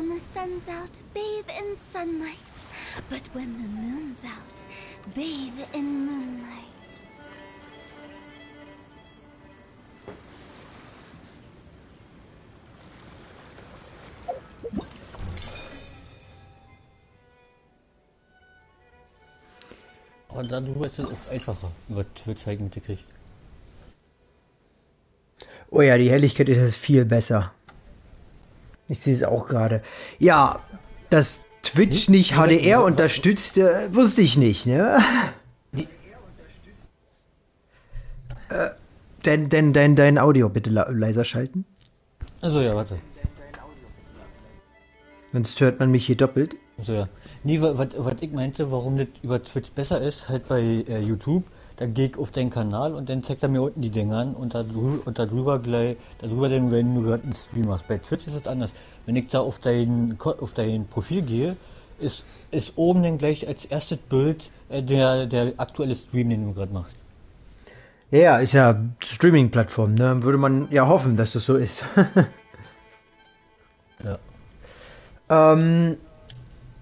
when the sun's out, bathe in sunlight. But when the moon's out, bathe in moonlight. Und darüber ist es auch einfacher, über Twitch halt mitgekriegt. Oh ja, die Helligkeit ist jetzt viel besser. Ich sehe es auch gerade. Ja, dass Twitch nicht HDR unterstützt, wusste ich nicht, ne? Dein Audio bitte leiser schalten. Also ja, warte. Sonst hört man mich hier doppelt. Also ja. Nee, was ich meinte, warum das über Twitch besser ist, halt bei YouTube, dann gehe ich auf deinen Kanal und dann zeigt er mir unten die Dinger an und darüber dann, wenn du gerade einen Stream machst. Bei Twitch ist das anders. Wenn ich da auf dein Profil gehe, ist oben dann gleich als erstes Bild der aktuelle Stream, den du gerade machst. Ja, ist ja Streaming-Plattform, ne? Würde man ja hoffen, dass das so ist. Ja.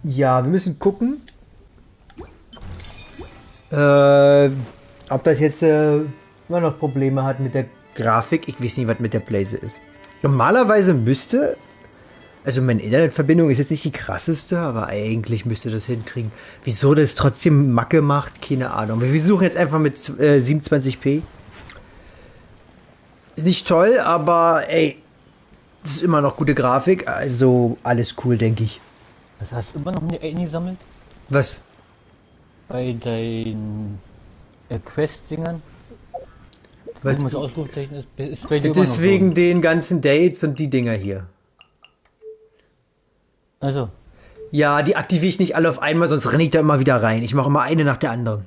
Ja, wir müssen gucken, ob das jetzt immer noch Probleme hat mit der Grafik. Ich weiß nicht, was mit der Blaze ist. Normalerweise müsste, also meine Internetverbindung ist jetzt nicht die krasseste, aber eigentlich müsste das hinkriegen. Wieso das trotzdem Macke macht, keine Ahnung. Wir versuchen jetzt einfach mit 27p. Ist nicht toll, aber ey, das ist immer noch gute Grafik, also alles cool, denke ich. Das hast du immer noch eine eingesammelt? Was? Bei deinen Quest-Dingern? Weil du Ausrufzeichen ist bei dir deswegen immer noch so. Den ganzen Dates und die Dinger hier. Also. Ja, die aktiviere ich nicht alle auf einmal, sonst renne ich da immer wieder rein. Ich mache immer eine nach der anderen.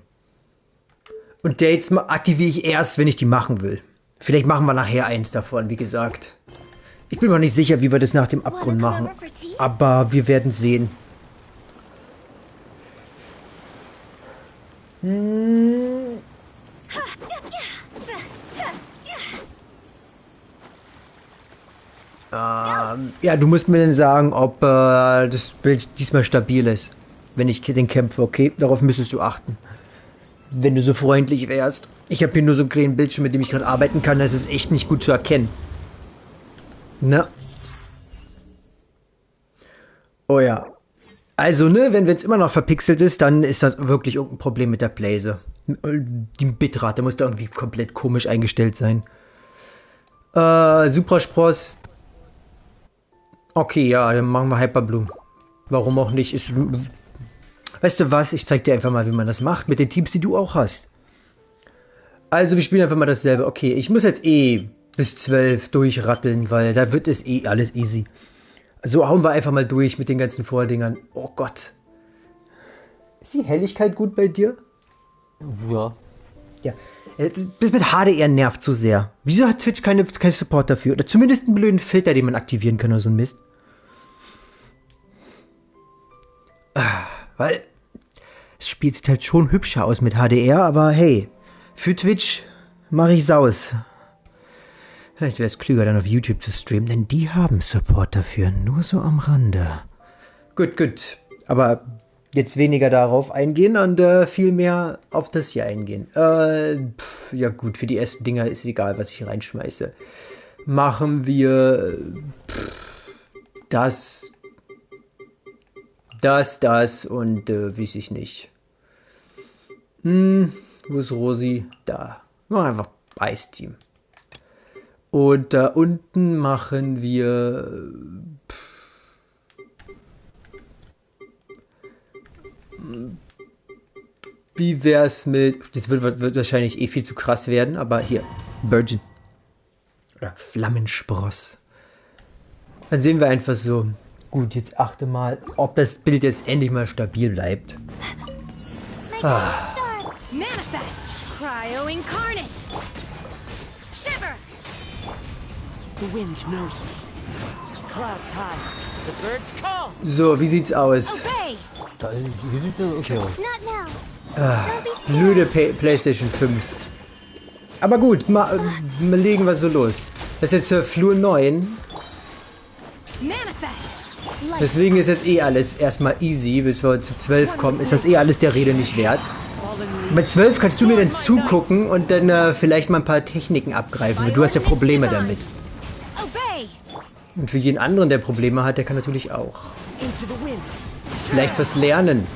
Und Dates aktiviere ich erst, wenn ich die machen will. Vielleicht machen wir nachher eins davon, wie gesagt. Ich bin mir noch nicht sicher, wie wir das nach dem Abgrund machen. Aber wir werden sehen. Ja, du musst mir dann sagen, ob das Bild diesmal stabil ist. Wenn ich den kämpfe, okay? Darauf müsstest du achten. Wenn du so freundlich wärst. Ich habe hier nur so einen kleinen Bildschirm, mit dem ich gerade arbeiten kann. Das ist echt nicht gut zu erkennen. Na. Oh ja. Also, ne, wenn es immer noch verpixelt ist, dann ist das wirklich irgendein Problem mit der Blaze. Die Bitrate muss da irgendwie komplett komisch eingestellt sein. Supraspross. Okay, ja, dann machen wir Hyperbloom. Warum auch nicht? Weißt du was? Ich zeig dir einfach mal, wie man das macht mit den Teams, die du auch hast. Also, wir spielen einfach mal dasselbe. Okay, ich muss jetzt bis 12 durchratteln, weil da wird es alles easy. So hauen wir einfach mal durch mit den ganzen Vordingern. Oh Gott. Ist die Helligkeit gut bei dir? Ja. Ja. Das mit HDR nervt zu sehr. Wieso hat Twitch kein Support dafür? Oder zumindest einen blöden Filter, den man aktivieren kann oder so ein Mist. Weil das Spiel sieht halt schon hübscher aus mit HDR, aber hey, für Twitch mache ich's aus. Vielleicht wäre es klüger, dann auf YouTube zu streamen, denn die haben Support dafür, nur so am Rande. Gut. Aber jetzt weniger darauf eingehen und viel mehr auf das hier eingehen. Ja gut, für die ersten Dinger ist egal, was ich hier reinschmeiße. Machen wir das und weiß ich nicht. Wo ist Rosi? Da. Machen wir einfach Eisteam. Und da unten machen wir wie wär's mit, das wird wahrscheinlich viel zu krass werden, aber hier, Virgin. Oder Flammenspross. Dann sehen wir einfach so. Gut, jetzt achte mal, ob das Bild jetzt endlich mal stabil bleibt. Manifest! Cryo incarnate! Shiver! The wind knows me. Clouds high. The birds call. So, wie sieht's aus? Obey! Hier sieht es okay aus. Not now. Don't be scared. Blöde PlayStation 5. Aber gut, mal legen wir so los. Das ist jetzt Flur 9. Manifest! Deswegen ist jetzt eh alles erstmal easy, bis wir zu 12 kommen. Ist das eh alles der Rede nicht wert. Bei 12 kannst du mir dann zugucken und dann vielleicht mal ein paar Techniken abgreifen, weil du hast ja Probleme damit. Und für jeden anderen, der Probleme hat, der kann natürlich auch. Vielleicht was lernen.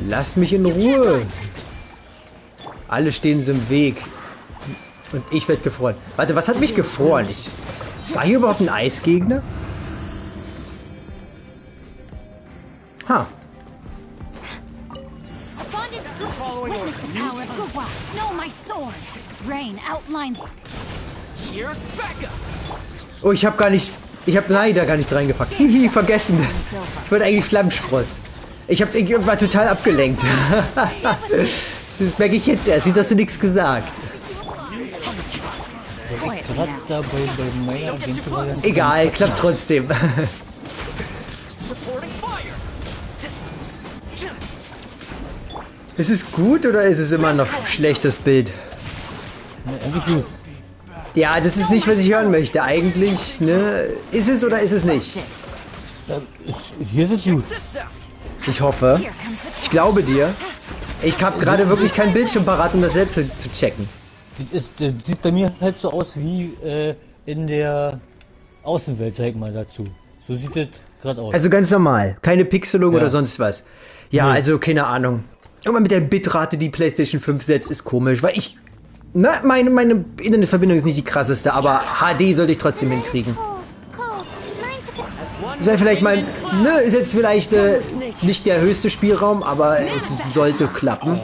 Lass mich in Ruhe. Alle stehen so im Weg. Und ich werde gefroren. Warte, was hat mich gefroren? War hier überhaupt ein Eisgegner? Ha. Oh, ich habe leider gar nicht reingepackt. Hihi, vergessen. Ich wollte eigentlich Flammenspross. Ich war total abgelenkt. Das merke ich jetzt erst. Wieso hast du nichts gesagt? Egal, klappt trotzdem. Ist es gut oder ist es immer noch schlecht, das Bild? Ja, das ist nicht, was ich hören möchte. Eigentlich, ne? Ist es oder ist es nicht? Hier ist es gut. Ich hoffe. Ich glaube dir. Ich habe gerade wirklich keinen Bildschirm parat, um das selbst zu checken. Sieht bei mir halt so aus wie in der Außenwelt, sag ich mal dazu. So sieht es gerade aus. Also ganz normal. Keine Pixelung oder sonst was. Ja, also keine Ahnung. Immer mit der Bitrate die PlayStation 5 setzt, ist komisch, weil meine Internetverbindung ist nicht die krasseste, aber HD sollte ich trotzdem hinkriegen. Sei vielleicht mal, ist jetzt vielleicht nicht der höchste Spielraum, aber es sollte klappen.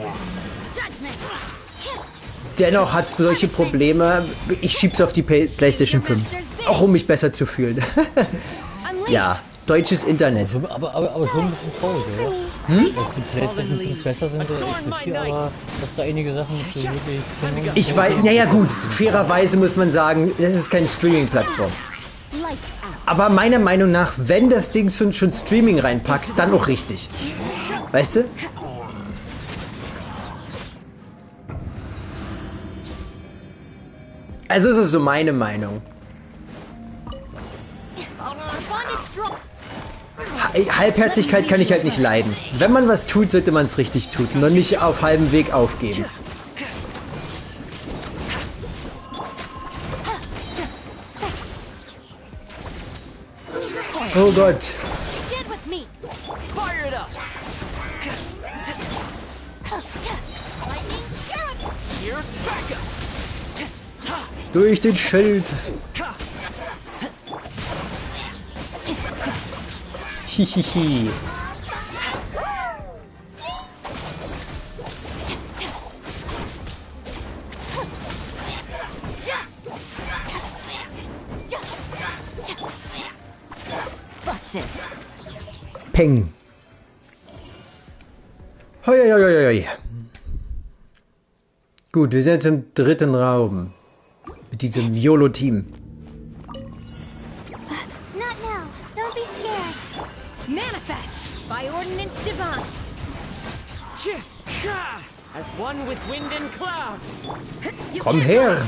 Dennoch hat es solche Probleme. Ich schieb's auf die PlayStation 5, auch um mich besser zu fühlen. Ja, deutsches Internet. Aber schon ein bisschen traurig, oder? Dass die PlayStation 5 besser sind, ist hier, aber dass da einige Sachen nicht so wirklich... Ich weiß, naja gut, fairerweise muss man sagen, das ist keine Streaming-Plattform. Aber meiner Meinung nach, wenn das Ding schon Streaming reinpackt, dann auch richtig. Weißt du? Also ist es so meine Meinung. Halbherzigkeit kann ich halt nicht leiden. Wenn man was tut, sollte man es richtig tun und nicht auf halbem Weg aufgeben. Oh Gott. Durch den Schild. Hihihi. Peng. Hoi, hoi, hoi, hoi. Gut, wir sind jetzt im dritten Raum. Mit diesem YOLO-Team. Komm her!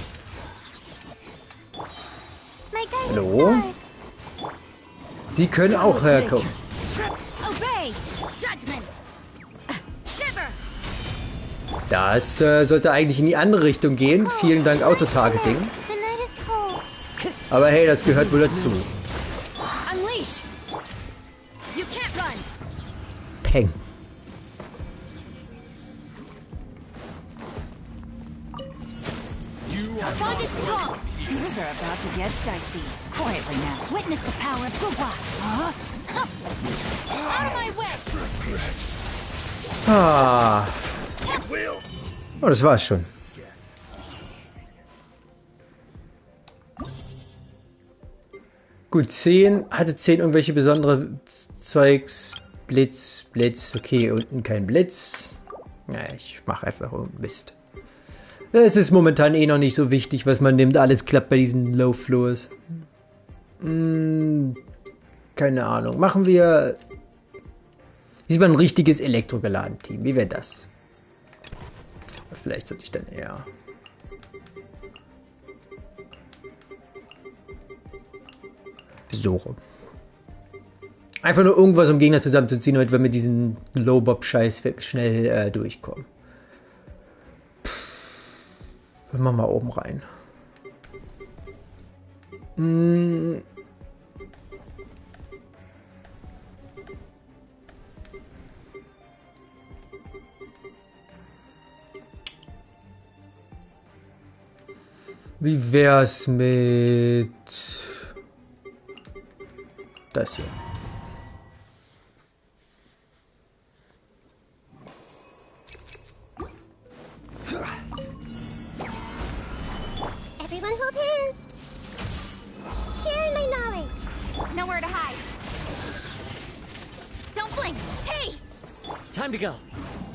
Hallo? Sie können auch herkommen. Das sollte eigentlich in die andere Richtung gehen. Vielen Dank, Autotargeting. Aber hey, das gehört wohl dazu. Peng. Things are about to get dicey. Quietly now. Witness the power of Gugwa. Out of my way! Ah. Oh, das war's schon. Gut, 10. Hatte 10 irgendwelche besondere Zeugs? Blitz. Okay, unten kein Blitz. Ja, ich mache einfach Mist. Es ist momentan eh noch nicht so wichtig, was man nimmt. Alles klappt bei diesen Low Floors. Keine Ahnung. Machen wir... Diesmal ein richtiges Elektrogeladen-Team. Wie wäre das? Vielleicht sollte ich dann eher... So rum. Einfach nur irgendwas, um Gegner zusammenzuziehen, damit wir mit diesem Low-Bob-Scheiß schnell durchkommen. Wir machen mal oben rein. Wie wär's mit das hier? Everyone hold hands. Sharing my knowledge. Nowhere to hide. Don't blink. Hey! Time to go.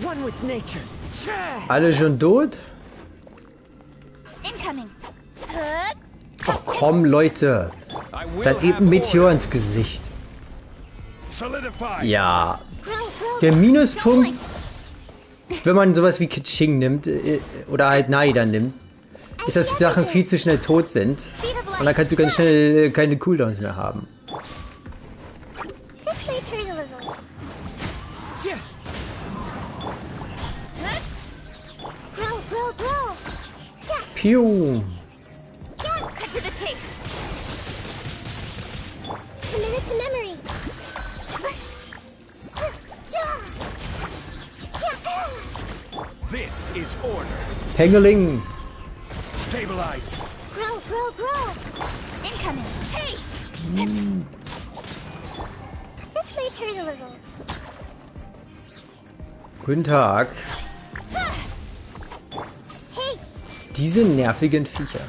One with nature. Alle schon tot? Incoming. Ach komm, Leute. Da hat eben ein Meteor ins Gesicht. Ja. Der Minuspunkt, wenn man sowas wie Kitsching nimmt, oder halt Naida nimmt, ist, dass die Sachen viel zu schnell tot sind. Und dann kannst du ganz schnell keine Cooldowns mehr haben. Piu. Cut to the chase. Committed to memory. This is order. Hängeling. Stabilize. Grow. Incoming. Hey! This might hurt a little. Guten Tag. Hey! Diese nervigen Viecher.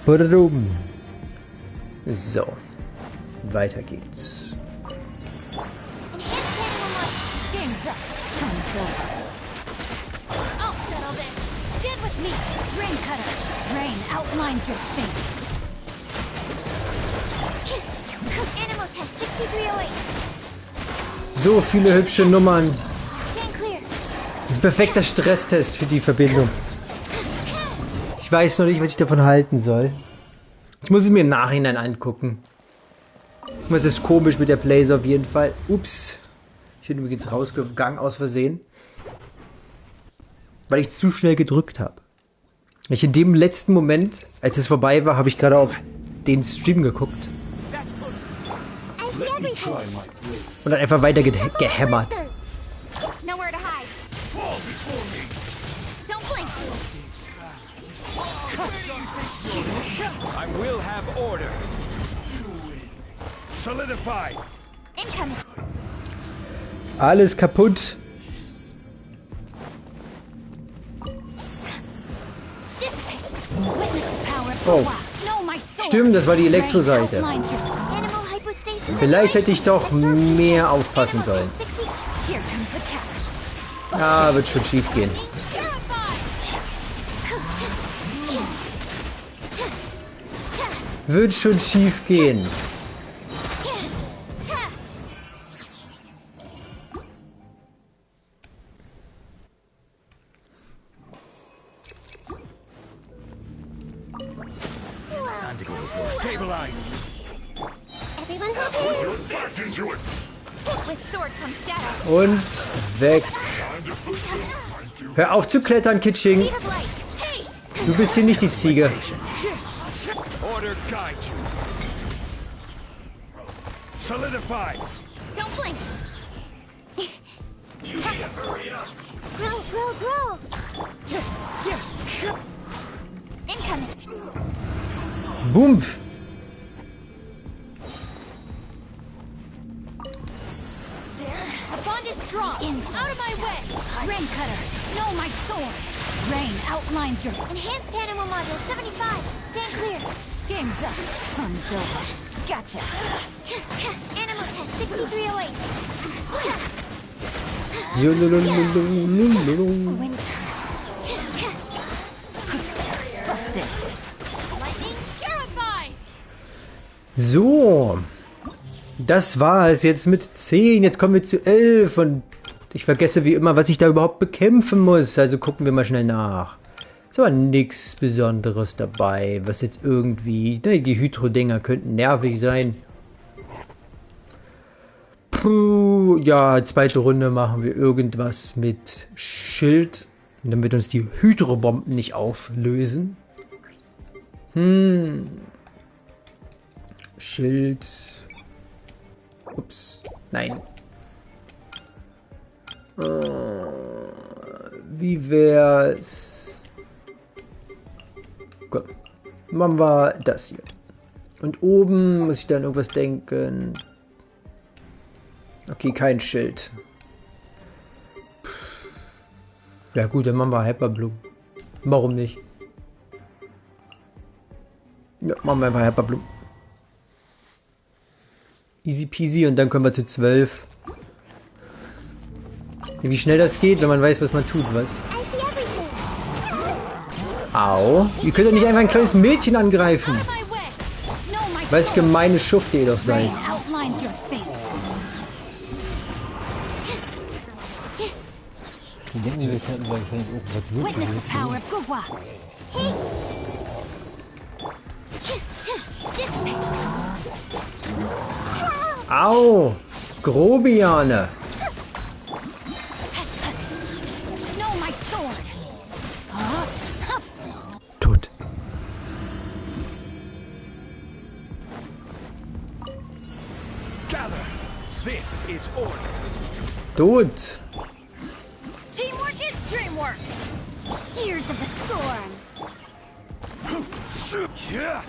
Badum. So. Weiter geht's. Game's up. Time's over. I'll settle this. Stand with me. Rain cutter. Rain outlines your fate. Animal test 6308. So viele hübsche Nummern. Stand clear. Das ist ein perfekter Stresstest für die Verbindung. Ich weiß noch nicht, was ich davon halten soll. Ich muss es mir im Nachhinein angucken. Was ist komisch mit der Blaze auf jeden Fall. Ups. Ich bin übrigens rausgegangen aus Versehen. Weil ich zu schnell gedrückt habe. Ich in dem letzten Moment, als es vorbei war, habe ich gerade auf den Stream geguckt. I see everything. Und dann einfach weiter gehämmert. Nowhere to hide. Don't blink. I will have order. Solidify. Incoming. Alles kaputt. Oh. Stimmt, das war die Elektroseite. Vielleicht hätte ich doch mehr aufpassen sollen. Ja, wird schon schief gehen. Wird schon schief gehen. Stabilize. Everyone hold hands. With sword comes shadow. Und weg. Hör auf zu klettern, Kitsching. Speed of light. Hey! Du bist hier nicht die Ziege. Order guide you. Solidify. Don't blink. Grow. Incoming. Bumpf. The bond is strong. Out of my way. Rain cutter. No, my sword. Rain outlines your enhanced animal module 75. Stand clear. Game's up. Fun's over. Gotcha. Animal test 6308. Winter. Busted. Lightning terrified. So. Das war es jetzt mit 10. Jetzt kommen wir zu 11. Und ich vergesse wie immer, was ich da überhaupt bekämpfen muss. Also gucken wir mal schnell nach. aber nichts Besonderes dabei, was jetzt irgendwie... Ne, die Hydro-Dinger könnten nervig sein. Puh, ja, zweite Runde machen wir irgendwas mit Schild, damit uns die Hydrobomben nicht auflösen. Schild. Ups, nein. Wie wär's? Komm, machen wir das hier. Und oben muss ich dann irgendwas denken. Okay, kein Schild. Ja gut, dann machen wir Hyperbloom. Warum nicht? Ja, machen wir einfach Hyperbloom. Easy peasy und dann können wir zu 12. Wie schnell das geht, wenn man weiß, was man tut, was? Au. Ihr könnt doch nicht einfach ein kleines Mädchen angreifen. Weiß gemeine Schufte ihr doch seid. Die denken, wir könnten wahrscheinlich auch was wirklich. Au. Grobiane. Tot. Gather. This is order. Tot. Teamwork is dreamwork. Gears of the storm. Yeah.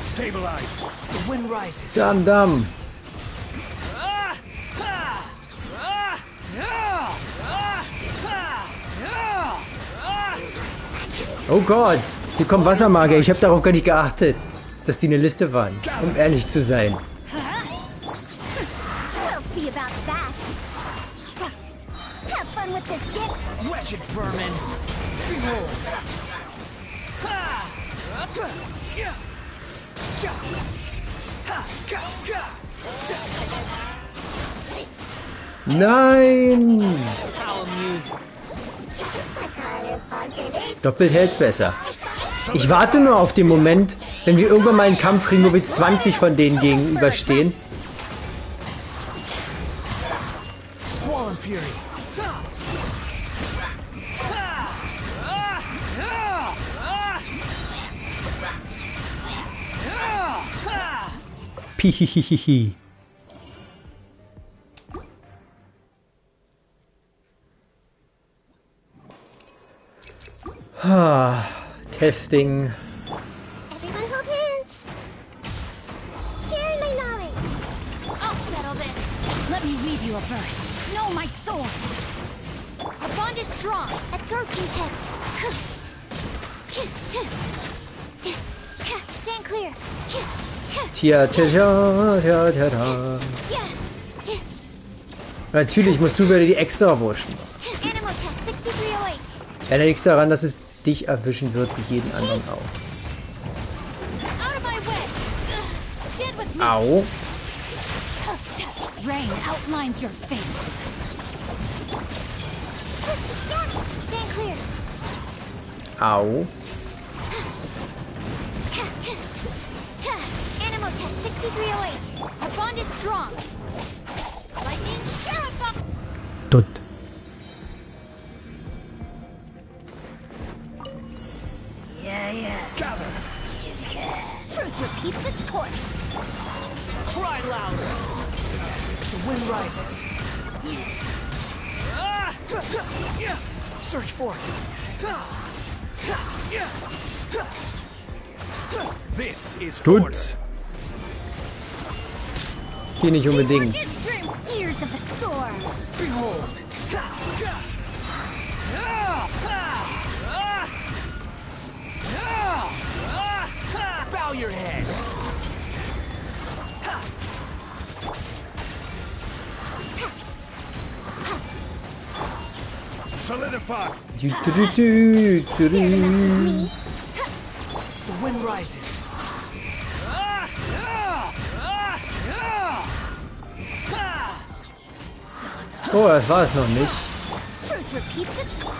Stabilize. The wind rises. Dam. Oh Gott, hier kommen Wassermagier. Ich habe darauf gar nicht geachtet, dass die eine Liste waren, um ehrlich zu sein. We'll see about that. Have fun with this gift. Wretched vermin. Behold. Nein! How amusing. Doppelt hält besser. Ich warte nur auf den Moment, wenn wir irgendwann mal einen Kampf kriegen, wo wir 20 von denen gegenüberstehen. Squall and Fury. Pihihihihi. Testing. Everyone hold hands. Sharing my knowledge. I'll settle this. Let me weave you a verse. Know my sword. Our bond is strong. Absorption test. Stand clear. Tja. Natürlich musst du wieder die Extrawurst machen. Animal test 6308. Ja, da liegt daran, dass es dich erwischen wird, wie jeden anderen auch. Out of my way. Stand with me. Au. Rain outlines your fate. Stand clear. Au. Animal test 6308. Our bond is strong. Lightning terrifying. Tot. Gather. Truth repeats its course. Cry louder. The wind rises. Search for it. This is order. Tot. Hier nicht unbedingt. Teamwork is dream. Gears of the storm. Behold. Bow your head. Solidify. Du. Me. The wind rises. Oh, das war es noch nicht. Truth repeats its course.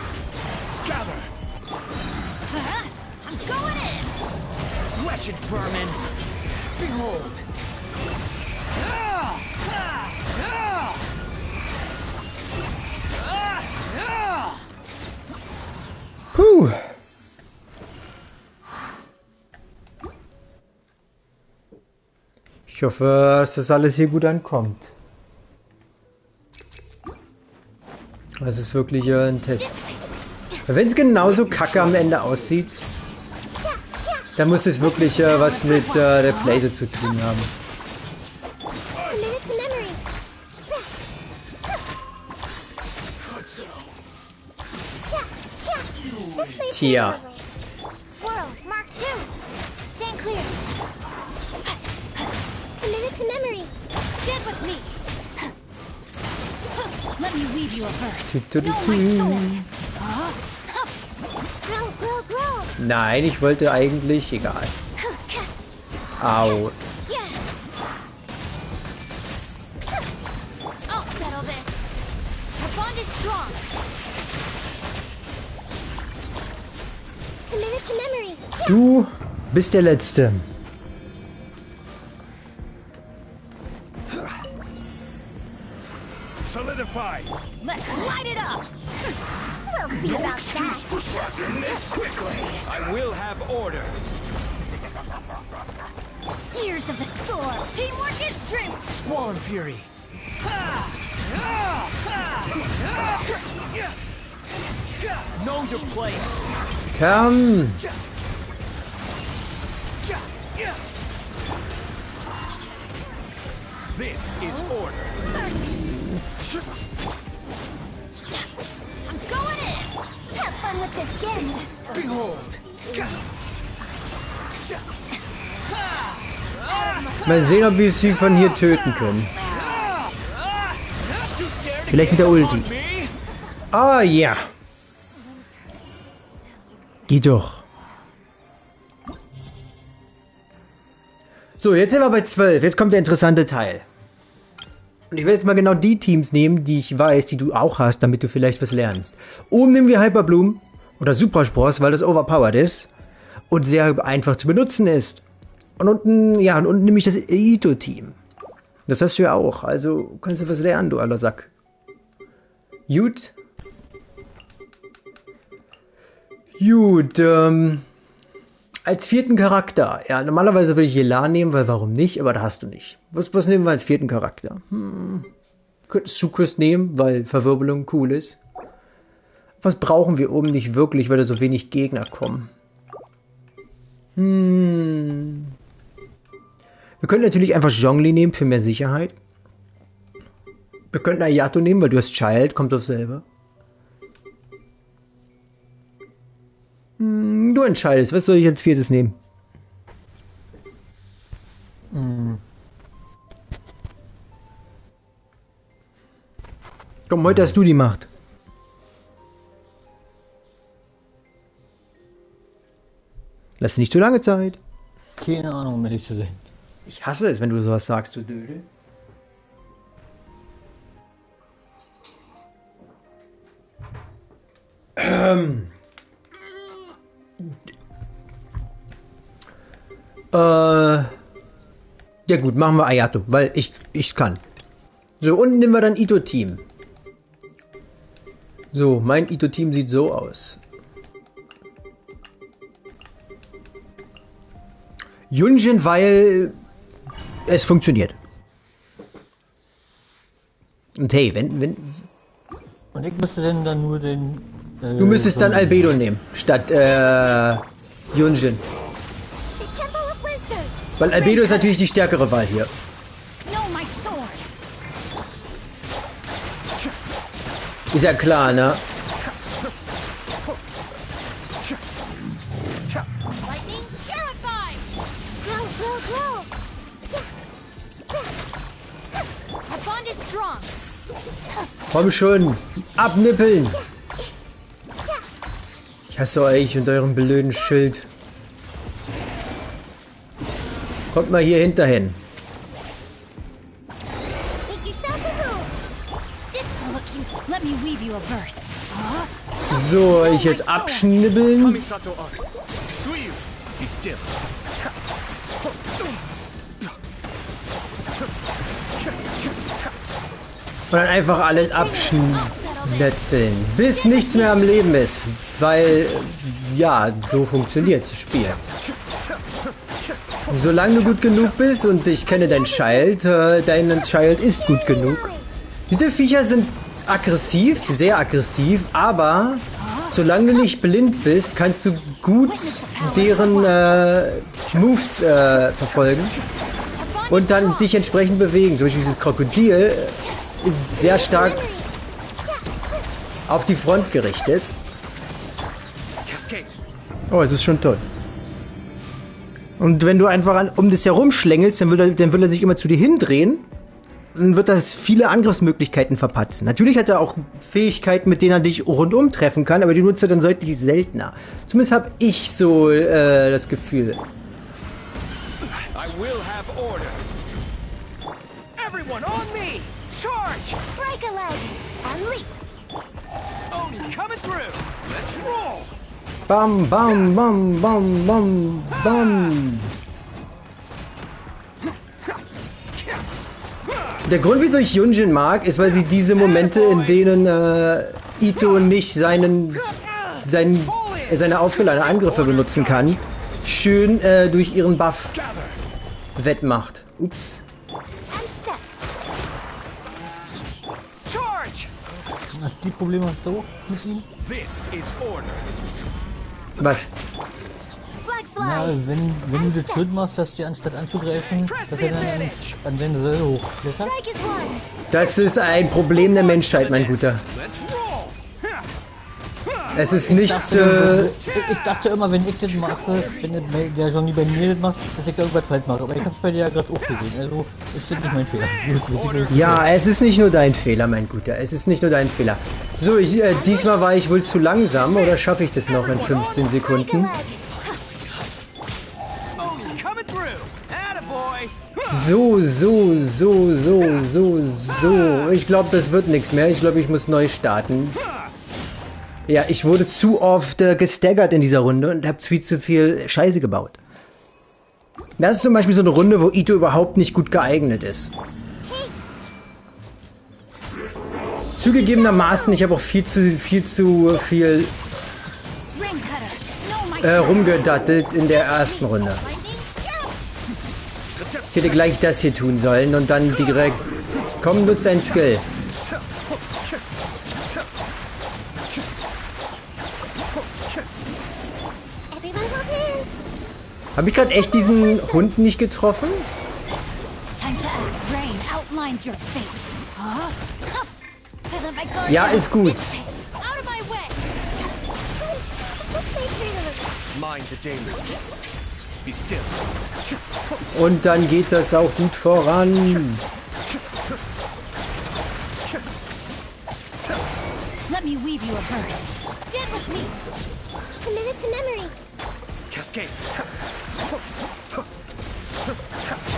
Gather. I'm going in. Wretched vermin! Behold! Puh. Ich hoffe, dass das alles hier gut ankommt. Das ist wirklich ein Test. Wenn es genauso kacke am Ende aussieht, dann muss es wirklich was mit der Playset zu tun haben. Tja. Swirl, Mark 2. Stand clear. A minute to memory. Stand with me. Let me weave you a verse. Know my sword. Growl, growl, growl. Nein, ich wollte eigentlich... Egal. Au. I'll settle this. The bond is strong. A minute to memory. Du bist der Letzte. Solidify. Let's light it up. We'll see about that. Processing this quickly. I will have order. Gears of the storm. Teamwork is strength. Squall and fury! Know your place! Komm. This is order. I'm going in. Have fun with this game. Behold! Mal sehen, ob wir sie von hier töten können. Vielleicht mit der Ulti. Ah, ja. Geh doch. So, jetzt sind wir bei 12. Jetzt kommt der interessante Teil. Und ich werde jetzt mal genau die Teams nehmen, die ich weiß, die du auch hast, damit du vielleicht was lernst. Oben nehmen wir Hyperbloom oder Superspross, weil das overpowered ist und sehr einfach zu benutzen ist. Und unten, ja, und unten nehme ich das Ito-Team. Das hast du ja auch, also kannst du was lernen, du aller Sack. Gut. Gut, als vierten Charakter. Ja, normalerweise würde ich Elan nehmen, weil warum nicht, aber da hast du nicht. Was nehmen wir als vierten Charakter? Könntest Sucrus nehmen, weil Verwirbelung cool ist. Was brauchen wir oben nicht wirklich, weil da so wenig Gegner kommen? Wir können natürlich einfach Zhongli nehmen für mehr Sicherheit. Wir könnten Ayato nehmen, weil du hast Child, kommt doch selber. Du entscheidest, was soll ich als viertes nehmen? Komm, heute hast du die Macht. Lass dir nicht zu lange Zeit. Keine Ahnung, um ehrlich zu sein. Ich hasse es, wenn du sowas sagst, du Dödel. Ja gut, machen wir Ayato, weil ich kann. So, unten nehmen wir dann Ito-Team. So, mein Ito-Team sieht so aus. Yunjin, weil es funktioniert. Und hey, wenn Und ich müsste denn dann nur den... du müsstest dann Albedo nehmen, statt Yunjin. The Temple of Wisdom. Weil Albedo ist natürlich die stärkere Wahl hier. Know my sword. Ist ja klar, ne? Lightning terrified. Growl, growl, growl. Our bond is strong. Komm schon, abnippeln. Ich hasse euch und euren blöden Schild. Kommt mal hier hinterhin. Make yourselves a home. Look, let me weave you a verse. So, ich jetzt abschnibbeln. Kamisato Arc! Suiyu! Be still. Und dann einfach alles abschnetzeln, bis nichts mehr am Leben ist. Weil, ja, so funktioniert das Spiel. Solange du gut genug bist und ich kenne dein Child ist gut genug. Diese Viecher sind aggressiv, sehr aggressiv, aber solange du nicht blind bist, kannst du gut deren Moves verfolgen und dann dich entsprechend bewegen. Zum Beispiel dieses Krokodil ist sehr stark auf die Front gerichtet. Oh, es ist schon tot. Und wenn du einfach um das herum schlängelst, dann wird er sich immer zu dir hindrehen. Dann wird das viele Angriffsmöglichkeiten verpatzen. Natürlich hat er auch Fähigkeiten, mit denen er dich rundum treffen kann, aber die nutzt er dann deutlich seltener. Zumindest habe ich so das Gefühl. I will have order. Everyone on me! Charge! Break a leg and leap. Oni coming through! Let's roll! Bam, bam, bam, bam, bam, bam. Der Grund, wieso ich Genshin mag, ist, weil sie diese Momente, in denen Ito nicht seine aufgeladenen Angriffe benutzen kann, schön durch ihren Buff wettmacht. Ups. Hast du die Probleme so mit ihm? This is order. Was? Na, wenn du das Schild machst, dass die anstatt anzugreifen, dass er dann an seine Säule hochklettert. Das ist ein Problem der Menschheit, mein Guter. Let's roll! Es ist nichts. Ich dachte immer, wenn ich das mache, wenn der Johnny bei mir das macht, dass ich da überzeit mache. Aber ich hab's bei dir ja gerade auch gesehen. Also ist das nicht mein Fehler. Ja, es ist nicht nur dein Fehler, mein Guter. Es ist nicht nur dein Fehler. So, diesmal war ich wohl zu langsam, oder schaffe ich das noch in 15 Sekunden? Oni coming through! Attaboy! So. Ich glaube, das wird nichts mehr. Ich glaube, ich muss neu starten. Ja, ich wurde zu oft gestaggert in dieser Runde und habe viel zu viel Scheiße gebaut. Das ist zum Beispiel so eine Runde, wo Ito überhaupt nicht gut geeignet ist. Zugegebenermaßen, ich habe auch viel zu viel rumgedattelt in der ersten Runde. Ich hätte gleich das hier tun sollen und dann direkt... Komm, nutz dein Skill. Habe ich gerade echt diesen Hund nicht getroffen? Ja, ist gut. Mind the danger. Be still. Und dann geht das auch gut voran. Let me weave you a verse. Stand with me. Committed to memory. Cascade.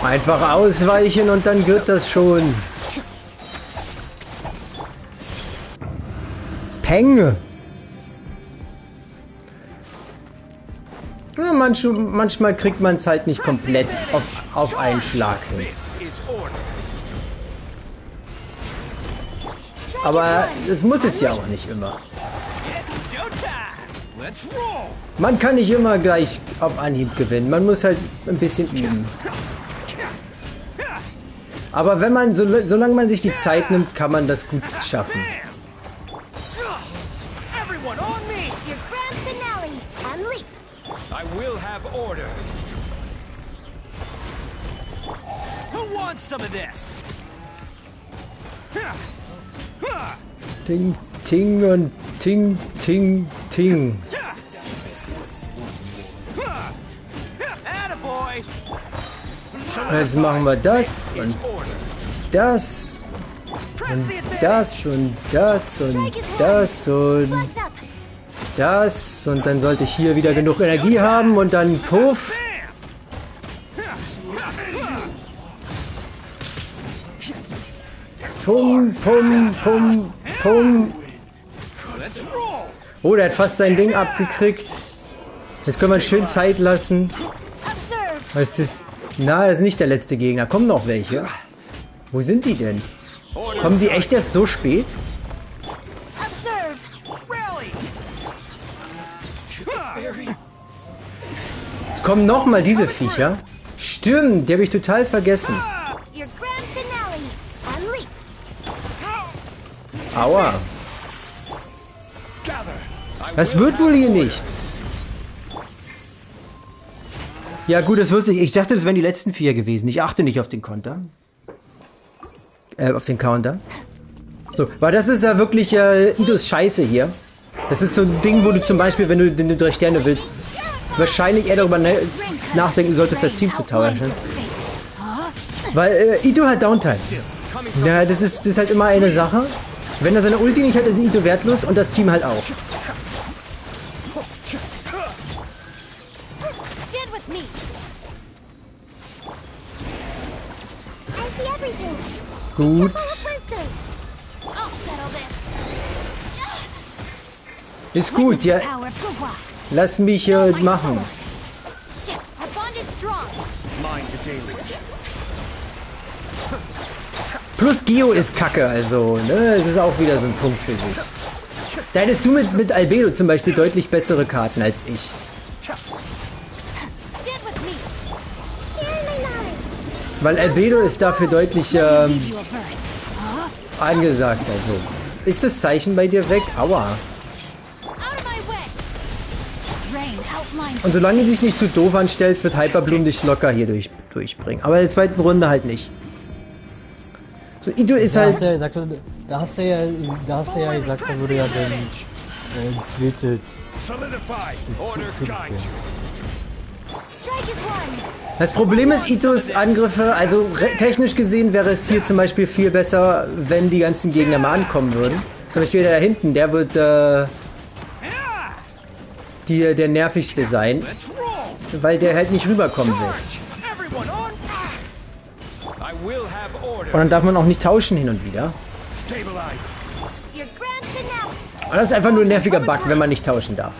Einfach ausweichen und dann wird das schon. Peng! Ja, manchmal kriegt man es halt nicht komplett auf einen Schlag hin. This is order. Aber das muss es ja auch nicht immer. It's showtime. Let's roll. Man kann nicht immer gleich auf Anhieb gewinnen. Man muss halt ein bisschen üben. Aber wenn man, solange man sich die Zeit nimmt, kann man das gut schaffen. Everyone on me. Your grand finale and leap. I will have order. Who wants some of this? Ting, ting und ting, ting, ting. Attaboy. Jetzt machen wir das und das und das und das und das und das und dann sollte ich hier wieder genug Energie haben und dann puff. Pum, pum, pum, pum. Let's roll. Oh, der hat fast sein Ding abgekriegt. Jetzt können wir schön Zeit lassen. Observe. Was ist das? Na, das ist nicht der letzte Gegner. Kommen noch welche. Wo sind die denn? Kommen die echt erst so spät? Observe. Es kommen nochmal diese Viecher. Stimmt, die habe ich total vergessen. Your grand finale. Unleash. Aua. Das wird wohl hier nichts. Ja gut, das wusste ich. Ich dachte, das wären die letzten 4 gewesen. Ich achte nicht auf den Konter. Auf den Counter. So, weil das ist ja wirklich Itos Scheiße hier. Das ist so ein Ding, wo du zum Beispiel, wenn du den 3 Sterne willst, wahrscheinlich eher darüber nachdenken solltest, das Team zu tauschen. Weil Ito hat Downtime. Ja, das ist halt immer eine Sache. Wenn er seine Ulti nicht hat, ist Ito wertlos und das Team halt auch. Stand with me. I see everything. Gut. Wisdom. I'll settle this. Ist gut, ja. Power Pugwa. Lass mich machen. Yeah, our bond is strong. Mind the deluge. Plus Geo ist kacke, also, ne? Es ist auch wieder so ein Punkt für sich. Da hättest du mit Albedo zum Beispiel deutlich bessere Karten als ich. Stand with me. Share my knowledge. Weil Albedo ist dafür deutlich Give you a verse. angesagt, also. Ist das Zeichen bei dir weg? Aua. Out of my way. Rain outlines. Und solange du dich nicht zu doof anstellst, wird Hyperbloom dich locker hier durchbringen. Aber in der zweiten Runde halt nicht. So, Ito ist halt... Da hast du ja gesagt, da würde ja dann zweite Solidify. Order guide you. Strike is one. Das Problem ist, Itos Angriffe, also technisch gesehen wäre es hier zum Beispiel viel besser, wenn die ganzen Gegner mal ankommen würden. Zum Beispiel der da hinten, der wird der nervigste sein, Let's roll. weil der halt nicht rüberkommen will. Everyone on. I will have order. Und dann darf man auch nicht tauschen hin und wieder. Stabilize. Your grand finale. Und das ist einfach nur ein nerviger Bug, wenn man nicht tauschen darf.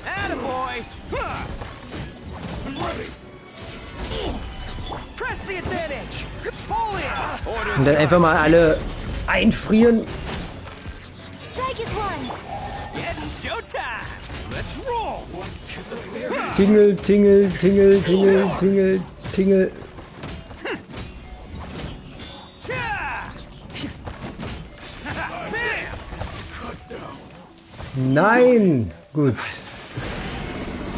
Attaboy! Press the advantage! Pull it! Und dann einfach mal alle einfrieren. Strike is one. It's showtime! Let's roll. Tingel, tingel, tingel, tingel, tingel, tingel. Nein! Gut.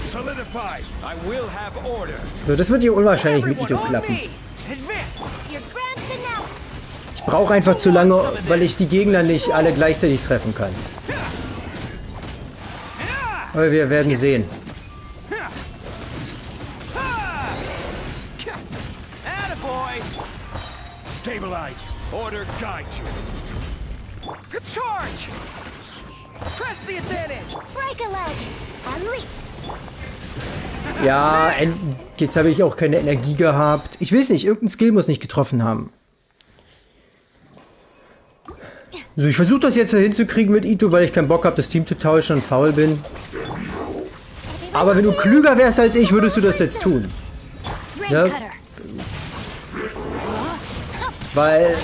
Solidify. I will have order. So, das wird hier unwahrscheinlich mit Ito klappen. Your grand finale. Ich brauche einfach zu lange, weil ich die Gegner nicht alle gleichzeitig treffen kann. Aber wir werden sehen. Attaboy! Stabilize. Order guide you. Charge! Press the advantage! Break a leg. Unleash. Ja, jetzt habe ich auch keine Energie gehabt. Ich weiß nicht, irgendein Skill muss nicht getroffen haben. So, ich versuche das jetzt hinzukriegen mit Ito, weil ich keinen Bock habe, das Team zu tauschen und faul bin. Aber wenn du klüger wärst als ich, würdest du das jetzt tun. Rain Ja. cutter. Weil,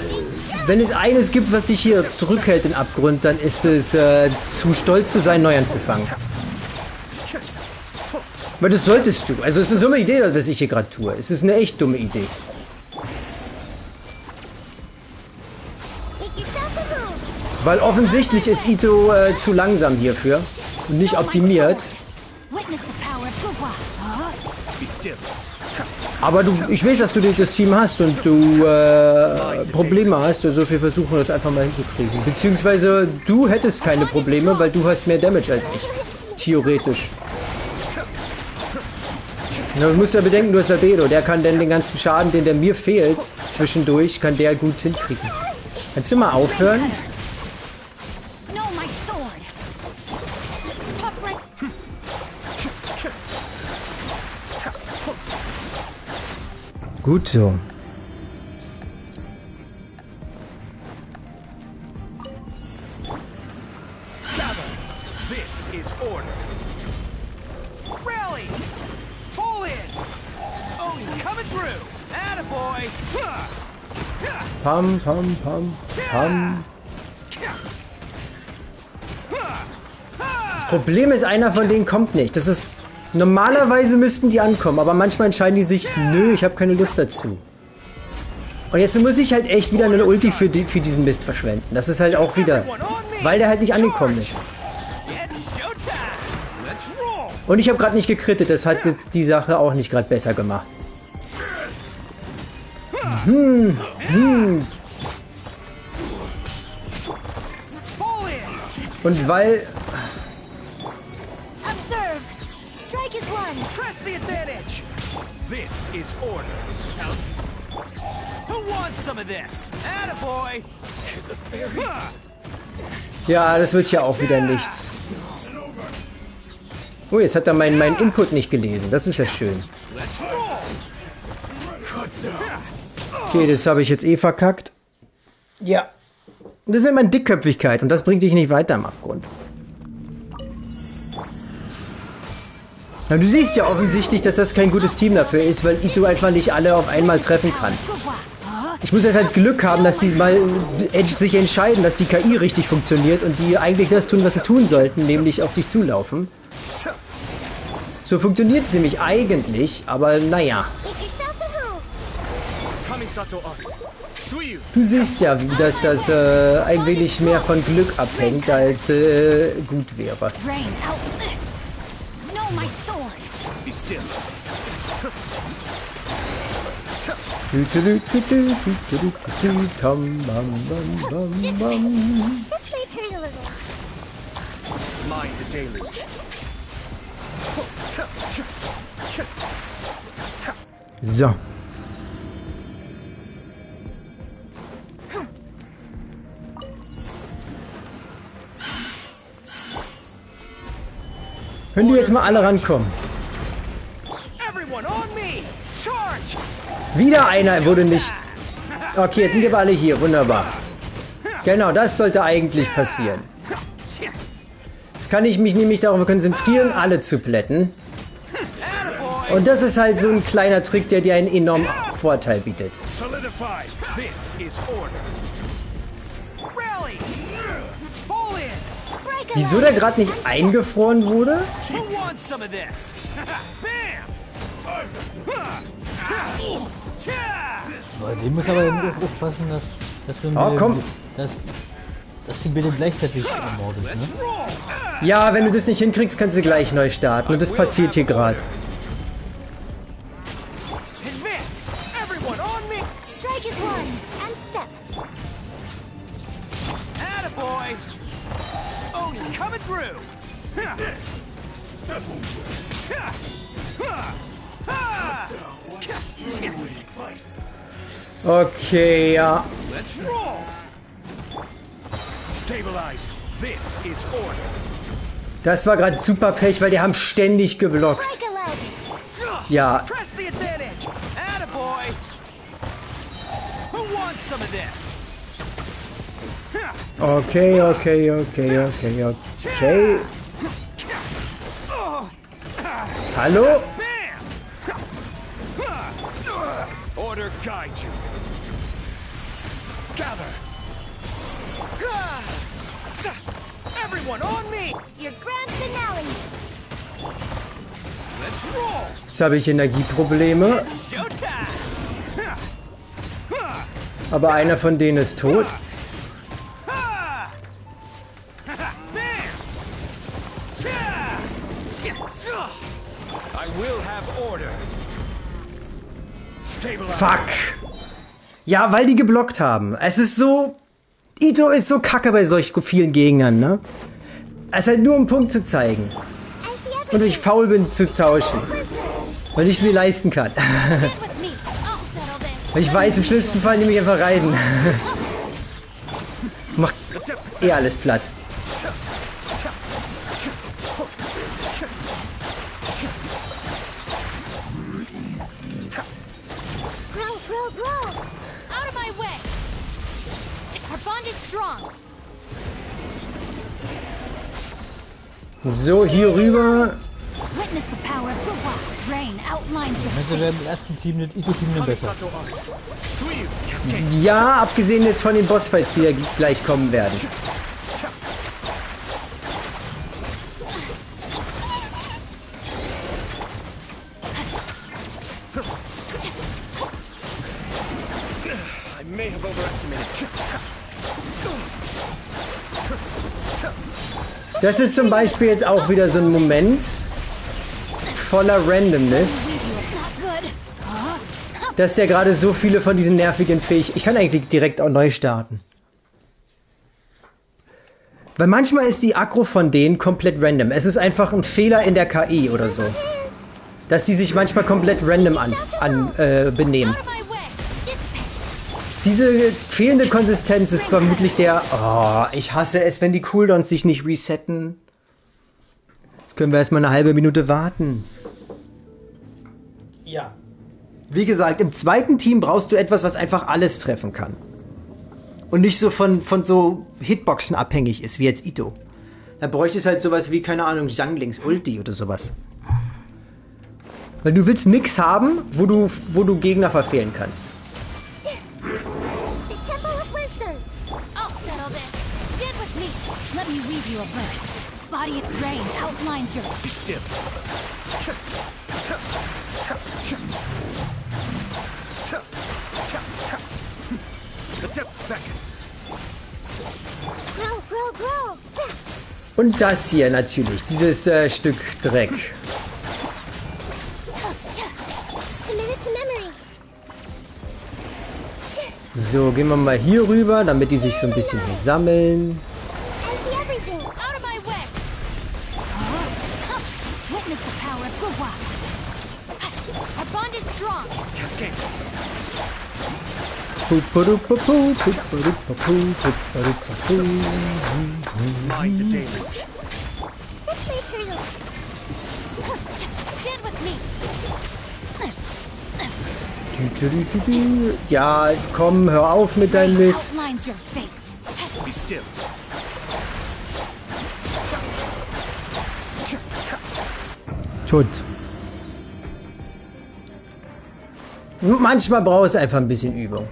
wenn es eines gibt, was dich hier zurückhält in Abgrund, dann ist es, zu stolz zu sein, neu anzufangen. Weil das solltest du. Also es ist eine dumme Idee, was ich hier gerade tue. Es ist eine echt dumme Idee. Make yourself a move. Weil offensichtlich ist Ito zu langsam hierfür und nicht optimiert. Witness the power of Pugwa. Be still. Aber ich weiß, dass du das Team hast und du Probleme hast. Also wir versuchen das einfach mal hinzukriegen. Beziehungsweise du hättest keine Probleme, weil du hast mehr Damage als ich. Theoretisch. Na, du musst ja bedenken, du hast Albedo. Der kann denn den ganzen Schaden, den der mir fehlt, zwischendurch, kann der gut hinkriegen. Kannst du mal aufhören? No, my sword. Top right. Gut so. is order. Rally! Pull in! Oni coming through! Attaboy! Pam, pam, pam, pam. Das Problem ist, einer von denen kommt nicht. Das ist... Normalerweise müssten die ankommen, aber manchmal entscheiden die sich, nö, ich habe keine Lust dazu. Und jetzt muss ich halt echt wieder eine Ulti für diesen Mist verschwenden. Das ist halt auch wieder... Weil der halt nicht angekommen ist. Und ich habe gerade nicht gekrittet, das hat die Sache auch nicht gerade besser gemacht. Und weil... Observe. Strike is one. Press the advantage! This is order. Who wants some of this? Attaboy! Ja, das wird ja auch wieder nichts. Oh, jetzt hat er meinen Input nicht gelesen. Das ist ja schön. Okay, das habe ich jetzt eh verkackt. Ja. Das ist immer Dickköpfigkeit und das bringt dich nicht weiter im Abgrund. Na, du siehst ja offensichtlich, dass das kein gutes Team dafür ist, weil Ito einfach nicht alle auf einmal treffen kann. Ich muss jetzt halt Glück haben, dass die mal sich entscheiden, dass die KI richtig funktioniert und die eigentlich das tun, was sie tun sollten, nämlich auf dich zulaufen. So funktioniert es nämlich eigentlich, aber naja. Du siehst ja, dass das ein wenig mehr von Glück abhängt, als gut wäre. So. Können die jetzt mal alle rankommen? Wieder einer wurde nicht... Okay, jetzt sind aber alle hier. Wunderbar. Genau, das sollte eigentlich passieren. Jetzt kann ich mich nämlich darauf konzentrieren, alle zu plätten. Und das ist halt so ein kleiner Trick, der dir einen enormen Vorteil bietet. Wieso der gerade nicht eingefroren wurde? Bei dem muss aber eben auch aufpassen, dass wir dass die bitte gleichzeitig ermordet, ne? Ja, wenn du das nicht hinkriegst, kannst du gleich neu starten. Und das passiert hier gerade. Okay, ja. Das war gerade super Pech, weil die haben ständig geblockt. Ja. Okay, okay, okay, okay, okay. Hallo? Order guide you. Gather. Everyone on me. Your grand finale. Let's roll. Jetzt habe ich Energieprobleme. Aber einer von denen ist tot. I will have order. Fuck. Ja, weil die geblockt haben. Es ist so... Ito ist so kacke bei solch vielen Gegnern, ne? Es ist halt nur um einen Punkt zu zeigen. Und ich faul bin zu tauschen. Weil ich es mir leisten kann. Ich weiß, im schlimmsten Fall nehme ich einfach rein. Macht eh alles platt. So, hier rüber. Witness the power of the wild. Rain outlines your Also wäre im ersten Team das Ito-Team dann besser. Ja, abgesehen jetzt von den Bossfights, die ja gleich kommen werden. I may have overestimated. Das ist zum Beispiel jetzt auch wieder so ein Moment voller Randomness, dass ja gerade so viele von diesen nervigen Fähigkeiten... Ich kann eigentlich direkt auch neu starten. Weil manchmal ist die Aggro von denen komplett random. Es ist einfach ein Fehler in der KI oder so. Dass die sich manchmal komplett random benehmen. Diese fehlende Konsistenz ist vermutlich der... Oh, ich hasse es, wenn die Cooldowns sich nicht resetten. Jetzt können wir erstmal eine halbe Minute warten. Ja. Wie gesagt, im zweiten Team brauchst du etwas, was einfach alles treffen kann. Und nicht so von so Hitboxen abhängig ist, wie jetzt Ito. Da bräuchte es halt sowas wie, keine Ahnung, Zhanglings Ulti oder sowas. Weil du willst nix haben, wo du Gegner verfehlen kannst. Let me read you a verse. Body of rain outlines your... Be still. The depths beckon. Grow, grow, grow. Und das hier natürlich, dieses Stück Dreck. So, gehen wir mal hier rüber, damit die sich so ein bisschen hier sammeln. Mind the damage. Ja, komm, hör auf mit deinem Mist. Be still. Tot. Manchmal brauchst du einfach ein bisschen Übung.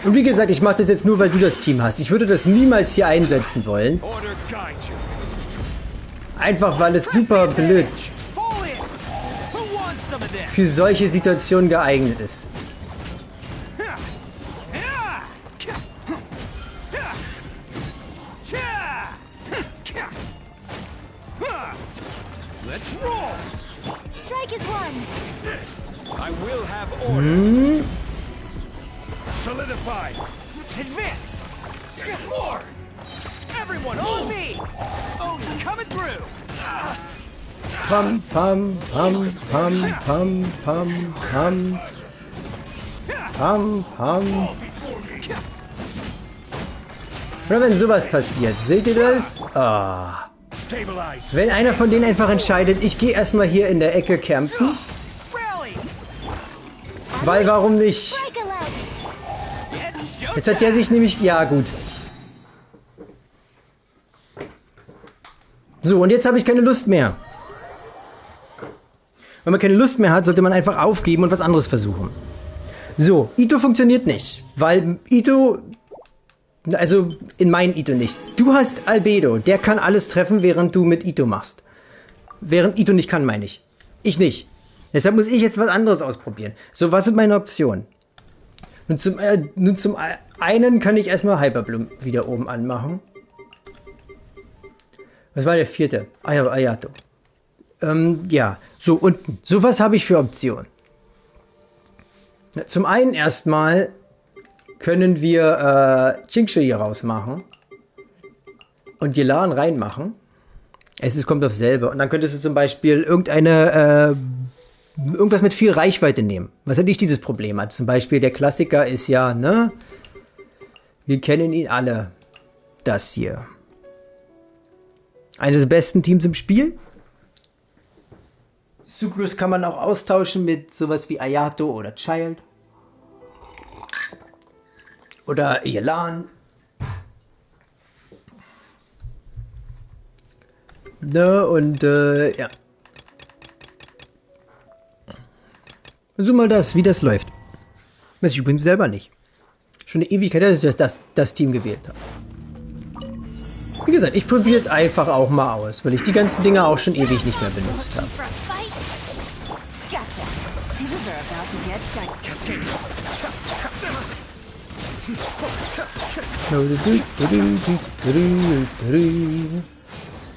Und wie gesagt, ich mache das jetzt nur, weil du das Team hast. Ich würde das niemals hier einsetzen wollen. Einfach weil es super blöd für solche Situationen geeignet ist. Let's roll. Strike is one. I will have order. Solidify. Advance. Get more. Everyone on me. Oh, coming through. Pam, pam, pam, pam, pam, pam, pam. Pam, pam. Oder wenn sowas passiert, seht ihr das? Ah. Wenn einer von denen einfach entscheidet, ich gehe erstmal hier in der Ecke campen. Weil warum nicht? Jetzt hat der sich nämlich... Ja, gut. So, und jetzt habe ich keine Lust mehr. Wenn man keine Lust mehr hat, sollte man einfach aufgeben und was anderes versuchen. So, Ito funktioniert nicht. Weil Ito... Also, in meinen Ito nicht. Du hast Albedo. Der kann alles treffen, während du mit Ito machst. Während Ito nicht kann, meine ich. Ich nicht. Deshalb muss ich jetzt was anderes ausprobieren. So, was sind meine Optionen? Nun zum einen kann ich erstmal Hyperbloom wieder oben anmachen. Was war der vierte? Ayato. Ja, so unten. So was habe ich für Optionen. Zum einen erstmal können wir Qingshi hier rausmachen und Yelan reinmachen. Es kommt auf selbe. Und dann könntest du zum Beispiel irgendwas mit viel Reichweite nehmen. Was ja nicht dieses Problem hat. Zum Beispiel der Klassiker ist ja, ne? Wir kennen ihn alle. Das hier. Eines der besten Teams im Spiel. Sucrus kann man auch austauschen mit sowas wie Ayato oder Child. Oder Yelan. Ne, und ja. So mal wie das läuft. Weiß ich übrigens selber nicht. Schon eine Ewigkeit, dass ich das Team gewählt habe. Wie gesagt, ich probiere jetzt einfach auch mal aus, weil ich die ganzen Dinge auch schon ewig nicht mehr benutzt habe.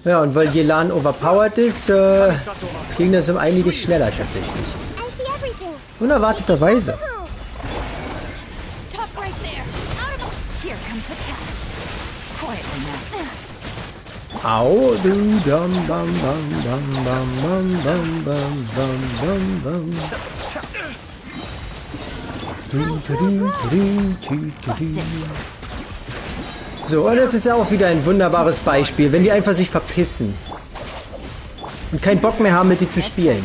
Ja, und weil Yelan overpowered ist, ging das um einiges schneller tatsächlich. Unerwarteterweise. Au, du dam bam bam bam bam bam bam bam bam bam bam. So, und das ist ja auch wieder ein wunderbares Beispiel, wenn die einfach sich verpissen. Und keinen Bock mehr haben, mit dir zu spielen.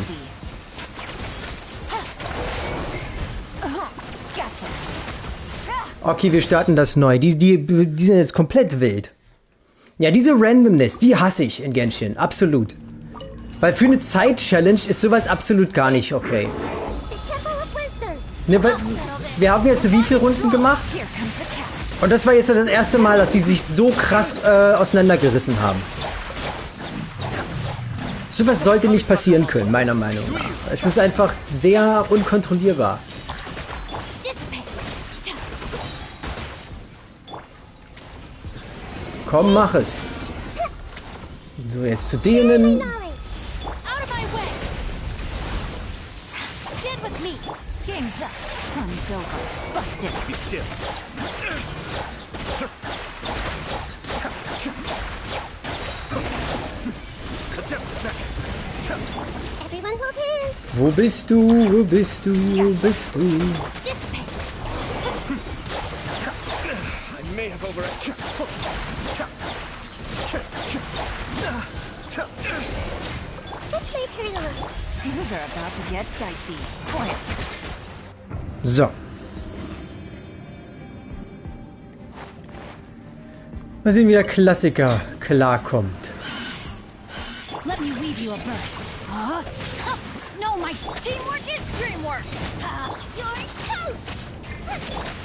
Okay, wir starten das neu. Die sind jetzt komplett wild. Ja, diese Randomness, die hasse ich in Genshin. Absolut. Weil für eine Zeit-Challenge ist sowas absolut gar nicht okay. Ne, weil wir haben jetzt wie viele Runden gemacht? Und das war jetzt das erste Mal, dass sie sich so krass auseinandergerissen haben. Sowas sollte nicht passieren können, meiner Meinung nach. Es ist einfach sehr unkontrollierbar. Komm, mach es. So, jetzt zu denen. Wo bist du? Wo bist du? Wo bist du? So. Mal sehen, wie der Klassiker klarkommt. Let me weave you a burst. No, my teamwork is dreamwork. You're toast.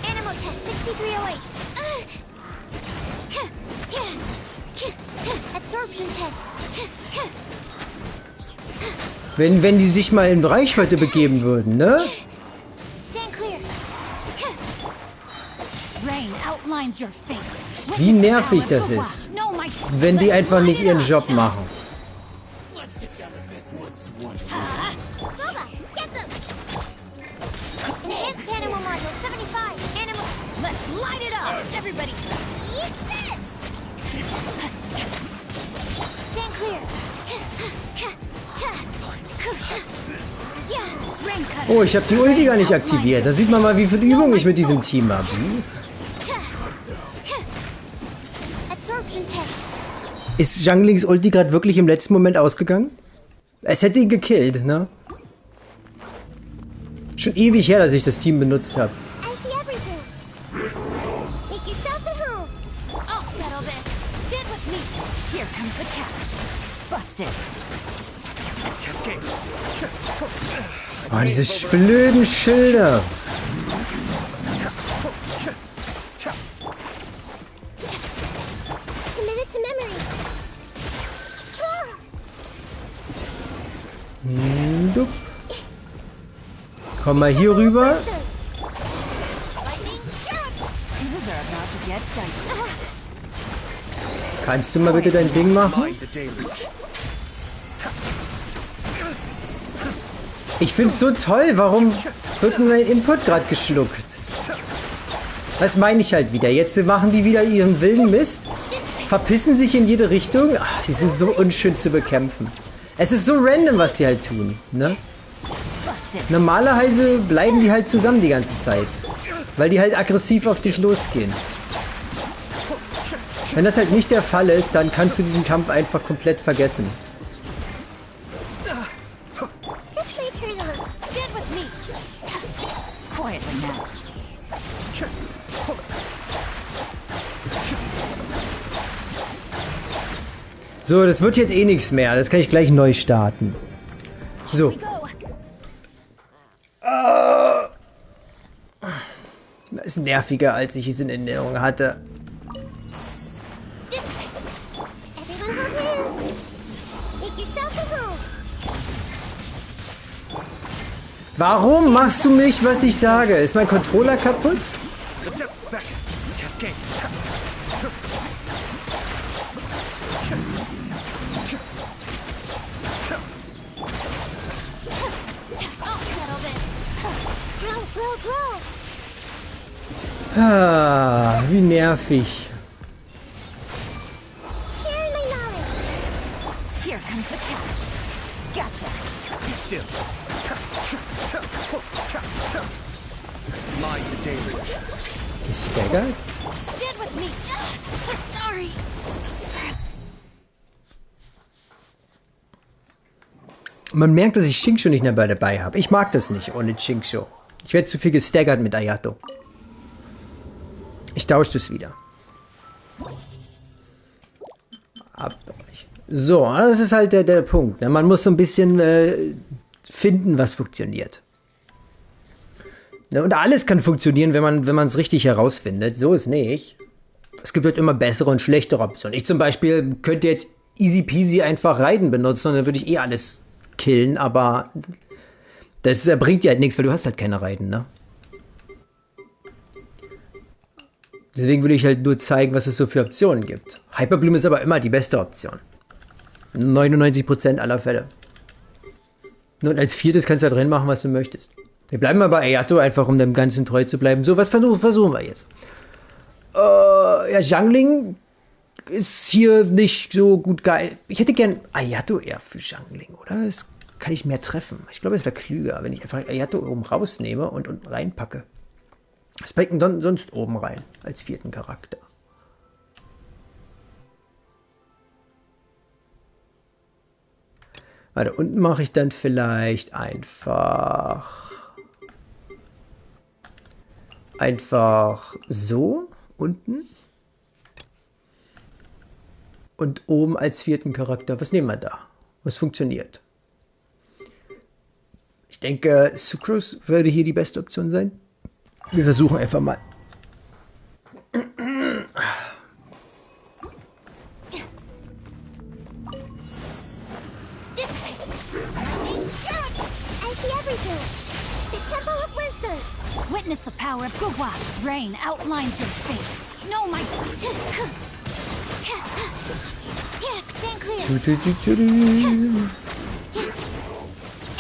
Animal test 6308. Absorption test. Wenn die sich mal in Reichweite begeben würden, ne? Wie nervig das ist, wenn die einfach nicht ihren Job machen. Oh, ich habe die Ulti gar nicht aktiviert. Da sieht man mal, wie viel Übung ich mit diesem Team habe. Ist Zhanglings Ulti gerade wirklich im letzten Moment ausgegangen? Es hätte ihn gekillt, ne? Schon ewig her, dass ich das Team benutzt habe. Oh, diese blöden Schilder. Komm mal hier rüber. Kannst du mal bitte dein Ding machen? Ich find's so toll, warum wird denn mein Input gerade geschluckt? Das meine ich halt wieder. Jetzt machen die wieder ihren wilden Mist, verpissen sich in jede Richtung. Ach, die sind so unschön zu bekämpfen. Es ist so random, was die halt tun, ne? Normalerweise bleiben die halt zusammen die ganze Zeit, weil die halt aggressiv auf dich losgehen. Wenn das halt nicht der Fall ist, dann kannst du diesen Kampf einfach komplett vergessen. So, das wird jetzt eh nichts mehr. Das kann ich gleich neu starten. So. Das ist nerviger, als ich es in Erinnerung hatte. Warum machst du nicht, was ich sage? Ist mein Controller kaputt? Ah, wie nervig. Here comes the catch. Gotcha. Be still. Line the deluge. Gestaggert? Stand with me. Sorry. Man merkt, dass ich Shinksho nicht mehr dabei habe. Ich mag das nicht ohne Shinksho. Ich werde zu viel gestaggert mit Ayato. Ich tausche das wieder. Abbrechen. So, das ist halt der Punkt. Man muss so ein bisschen finden, was funktioniert. Und alles kann funktionieren, wenn man es richtig herausfindet. So ist nicht. Es gibt halt immer bessere und schlechtere Optionen. Ich zum Beispiel könnte jetzt easy peasy einfach Raiden benutzen und dann würde ich eh alles killen, aber das bringt dir halt nichts, weil du hast halt keine Raiden, ne? Deswegen würde ich halt nur zeigen, was es so für Optionen gibt. Hyperbloom ist aber immer die beste Option. 99% aller Fälle. Und als viertes kannst du da drin machen, was du möchtest. Wir bleiben mal bei Ayato, einfach um dem Ganzen treu zu bleiben. So, was versuchen wir jetzt? Ja, Jungling ist hier nicht so gut geil. Ich hätte gern Ayato eher für Jungling, oder? Das kann ich mehr treffen. Ich glaube, es wäre klüger, wenn ich einfach Ayato oben rausnehme und unten reinpacke. Was packt denn sonst oben rein als vierten Charakter? Warte, unten mache ich dann vielleicht einfach so unten und oben als vierten Charakter. Was nehmen wir da? Was funktioniert? Ich denke, Sucrose würde hier die beste Option sein. Wir versuchen einfach mal. Witness the power of Gugwa. Rain outlines your fate. No, my... Stand clear.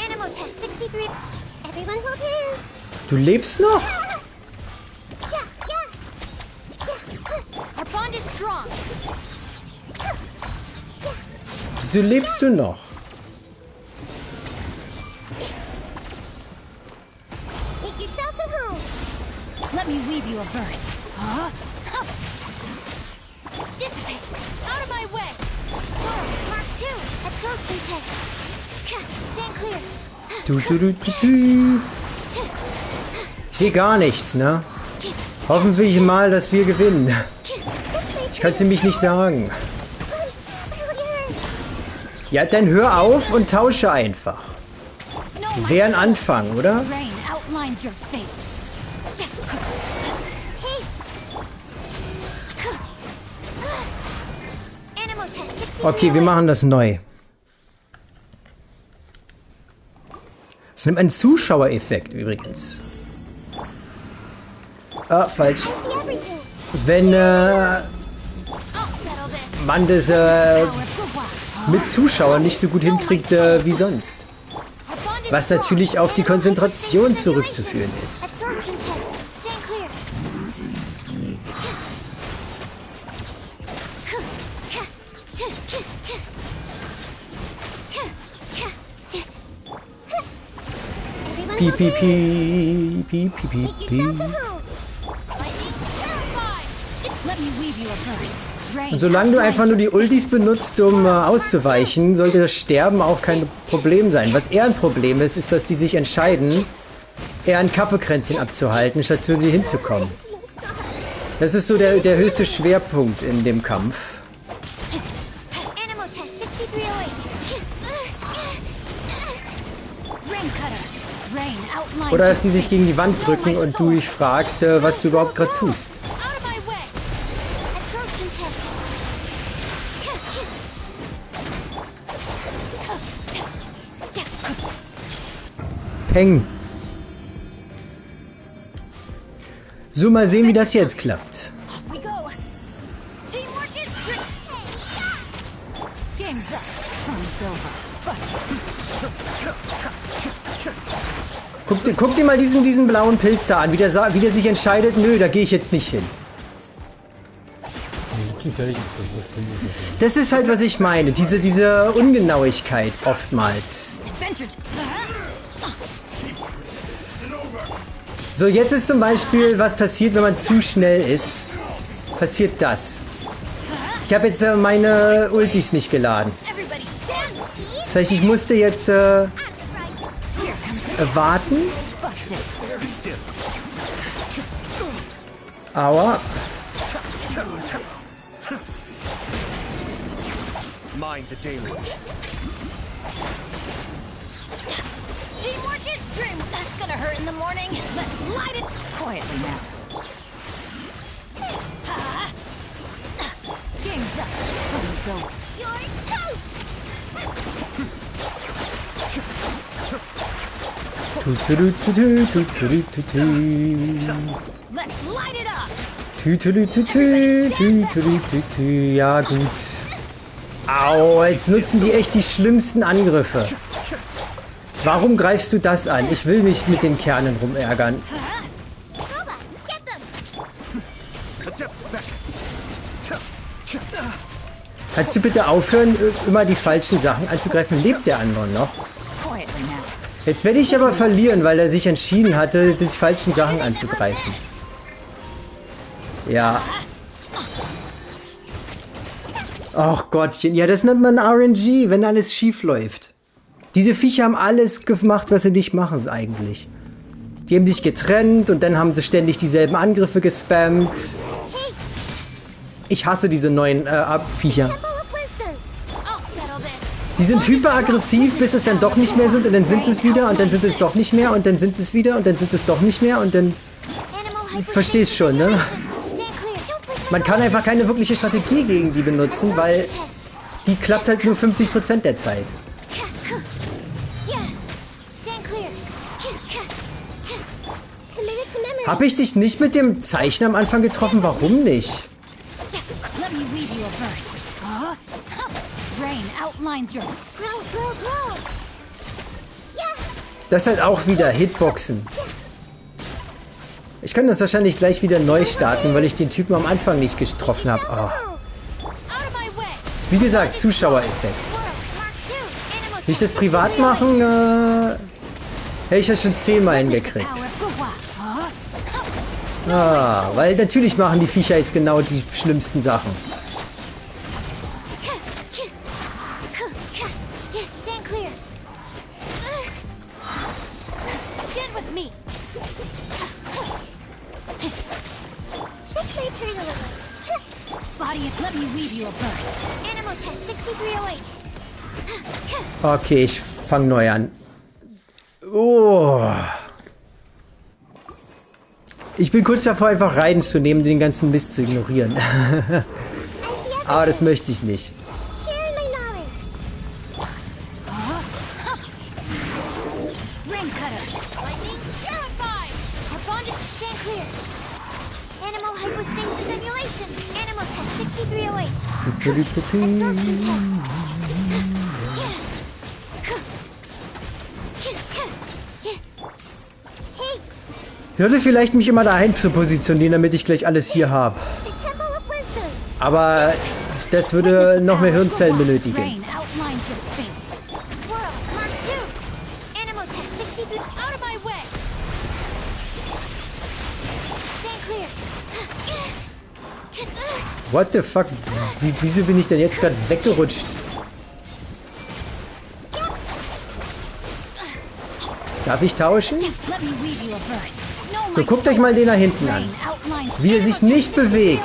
Animal test 63. Everyone hold hands. Du lebst noch? Our bond is strong. Wieso lebst du noch? Make yourselves at home. Let me weave you a verse. Dissipate. Out of my way. Sparrow, Mark 2. Absorption test. Stand clear. Ich sehe gar nichts, ne? Hoffen wir mal, dass wir gewinnen. Ich kann es nämlich nicht sagen. Ja, dann hör auf und tausche einfach. Wäre ein Anfang, oder? Okay, wir machen das neu. Es nimmt einen Zuschauereffekt übrigens. Ah, falsch. Wenn man das mit Zuschauern nicht so gut hinkriegt wie sonst. Was natürlich auf die Konzentration zurückzuführen ist. Piep, piep, piep, piep, piep, piep, piep. Und solange du einfach nur die Ultis benutzt, um auszuweichen, sollte das Sterben auch kein Problem sein. Was eher ein Problem ist, ist, dass die sich entscheiden, eher ein Kaffeekränzchen abzuhalten, statt zu dir hinzukommen. Das ist so der höchste Schwerpunkt in dem Kampf. Oder dass die sich gegen die Wand drücken und du dich fragst, was du überhaupt gerade tust. Peng. So, mal sehen, wie das jetzt klappt. Guck dir mal diesen blauen Pilz da an, wie der sich entscheidet, nö, da gehe ich jetzt nicht hin. Das ist halt, was ich meine, diese Ungenauigkeit oftmals. So, jetzt ist zum Beispiel, was passiert, wenn man zu schnell ist. Passiert das. Ich habe jetzt meine Ultis nicht geladen. Das heißt, ich musste jetzt warten. Aua. Mind the damage. Teamwork is dream. That's gonna hurt in the morning. Let's light it quietly now. Game's up. So you're toast. Let's light it up. Ja, gut. Au, jetzt nutzen die echt die schlimmsten Angriffe. Warum greifst du das an? Ich will mich mit den Kernen rumärgern. Kannst du bitte aufhören, immer die falschen Sachen anzugreifen? Lebt der andere noch? Jetzt werde ich aber verlieren, weil er sich entschieden hatte, die falschen Sachen anzugreifen. Ja. Ach Gottchen, ja, das nennt man RNG, wenn alles schief läuft. Diese Viecher haben alles gemacht, was sie nicht machen eigentlich. Die haben sich getrennt und dann haben sie ständig dieselben Angriffe gespammt. Ich hasse diese neuen Viecher. Die sind hyperaggressiv, bis es dann doch nicht mehr sind und dann sind sie es wieder und dann sind sie es doch nicht mehr und dann sind sie es wieder und dann sind sie es doch nicht mehr und dann... Verstehst schon, ne? Man kann einfach keine wirkliche Strategie gegen die benutzen, weil die klappt halt nur 50% der Zeit. Habe ich dich nicht mit dem Zeichen am Anfang getroffen? Warum nicht? Das ist halt auch wieder Hitboxen. Ich kann das wahrscheinlich gleich wieder neu starten, weil ich den Typen am Anfang nicht getroffen habe. Oh. Wie gesagt, Zuschauereffekt. Wenn ich das privat machen, hätte ich das schon 10-mal hingekriegt. Ah, weil natürlich machen die Viecher jetzt genau die schlimmsten Sachen. Okay, ich fange neu an. Oh. Ich bin kurz davor, einfach Reiden zu nehmen und den ganzen Mist zu ignorieren. Aber das möchte ich nicht. Ich sollte vielleicht mich immer dahin zu positionieren, damit ich gleich alles hier habe. Aber das würde noch mehr Hirnzellen benötigen. What the fuck? Wieso bin ich denn jetzt gerade weggerutscht? Darf ich tauschen? So, guckt euch mal den da hinten an. Wie er sich nicht bewegt.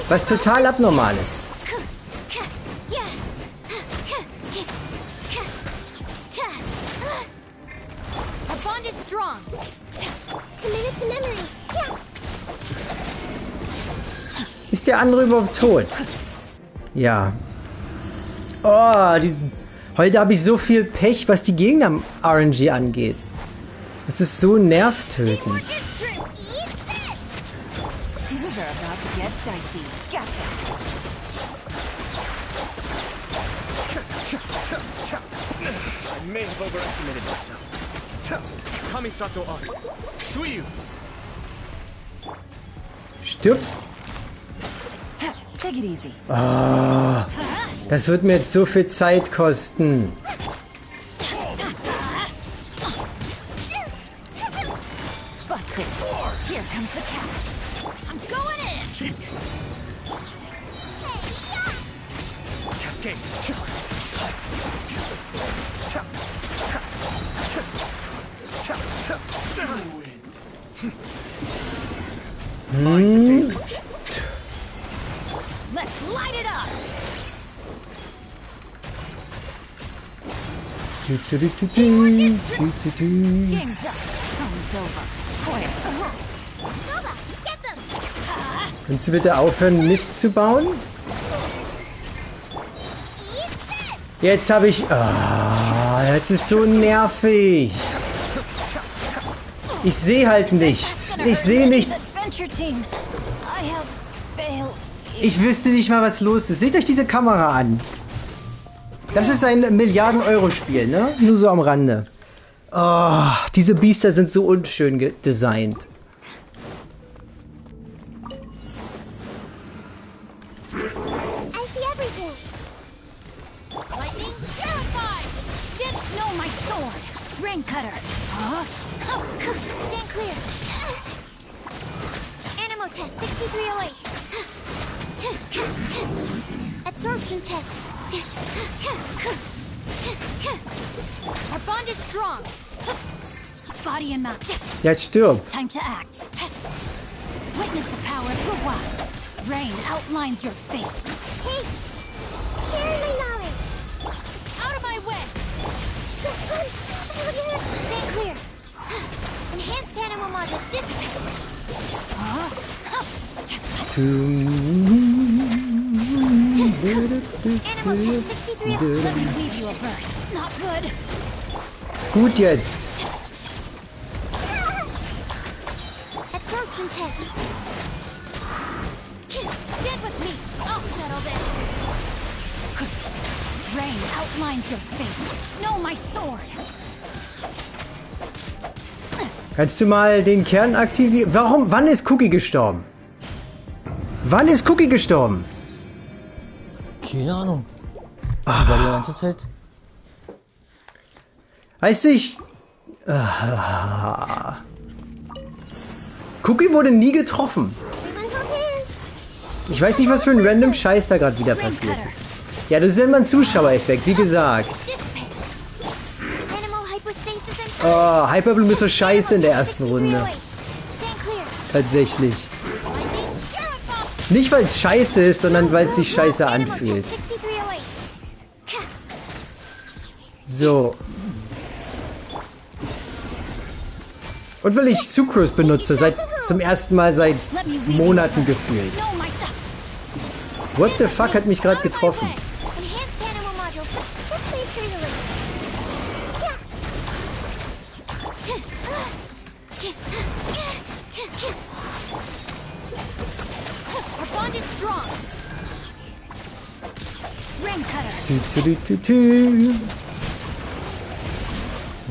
Was total abnormal ist. strong. Committed to memory. Yeah. Ist der andere überhaupt tot? Ja. Oh, heute habe ich so viel Pech, was die Gegner-RNG angeht. Das ist so nervtötend. These are about to get dicey. Gotcha. I may have overestimated myself. Kamisato on. Suiyu. Stirbst? Take it easy. Ah, das wird mir jetzt so viel Zeit kosten. Busted. Here comes the catch. I'm going in. Cheap. Cascade. Let's light it up. Game's up. Time's over. Quiet. Nova, get them. Kannst du bitte aufhören, Mist zu bauen? Jetzt habe ich... Ah, das ist so nervig. Ich sehe halt nichts. Ich sehe nichts. Adventure team. I have failed. Ich wüsste nicht mal, was los ist. Seht euch diese Kamera an. Das ist ein Milliarden-Euro-Spiel, ne? Nur so am Rande. Oh, diese Biester sind so unschön designt. I see everything. Lightning terrified. Didn't know my sword. Rain cutter. Huh? Stand clear. Animo test 6308. Absorption test. Our bond is strong. Body and mind. Jetzt stirbt. Time to act. Witness the power for a while. Rain outlines your fate. Hey, share my knowledge. Out of my way. Stay clear. Enhanced animal module dissipate. Animal test 63. Let me leave you a verse. Not good. Ist gut jetzt. Absorption test. Stand with me. I'll settle this. Rain outlines your fate. Know my sword. Kannst du mal den Kern aktivieren? Warum? Wann ist Cookie gestorben? Wann ist Cookie gestorben? Keine Ahnung. War die ganze Zeit? Weißt du, Cookie wurde nie getroffen. Ich weiß nicht, was für ein random Scheiß da gerade wieder passiert ist. Ja, das ist immer ein Zuschauereffekt, wie gesagt. Oh, Hyperbloom ist so scheiße in der ersten Runde. Tatsächlich. Nicht, weil es scheiße ist, sondern weil es sich scheiße anfühlt. So. Und weil ich Sucrose benutze, zum ersten Mal seit Monaten gefühlt. What the fuck hat mich gerade getroffen?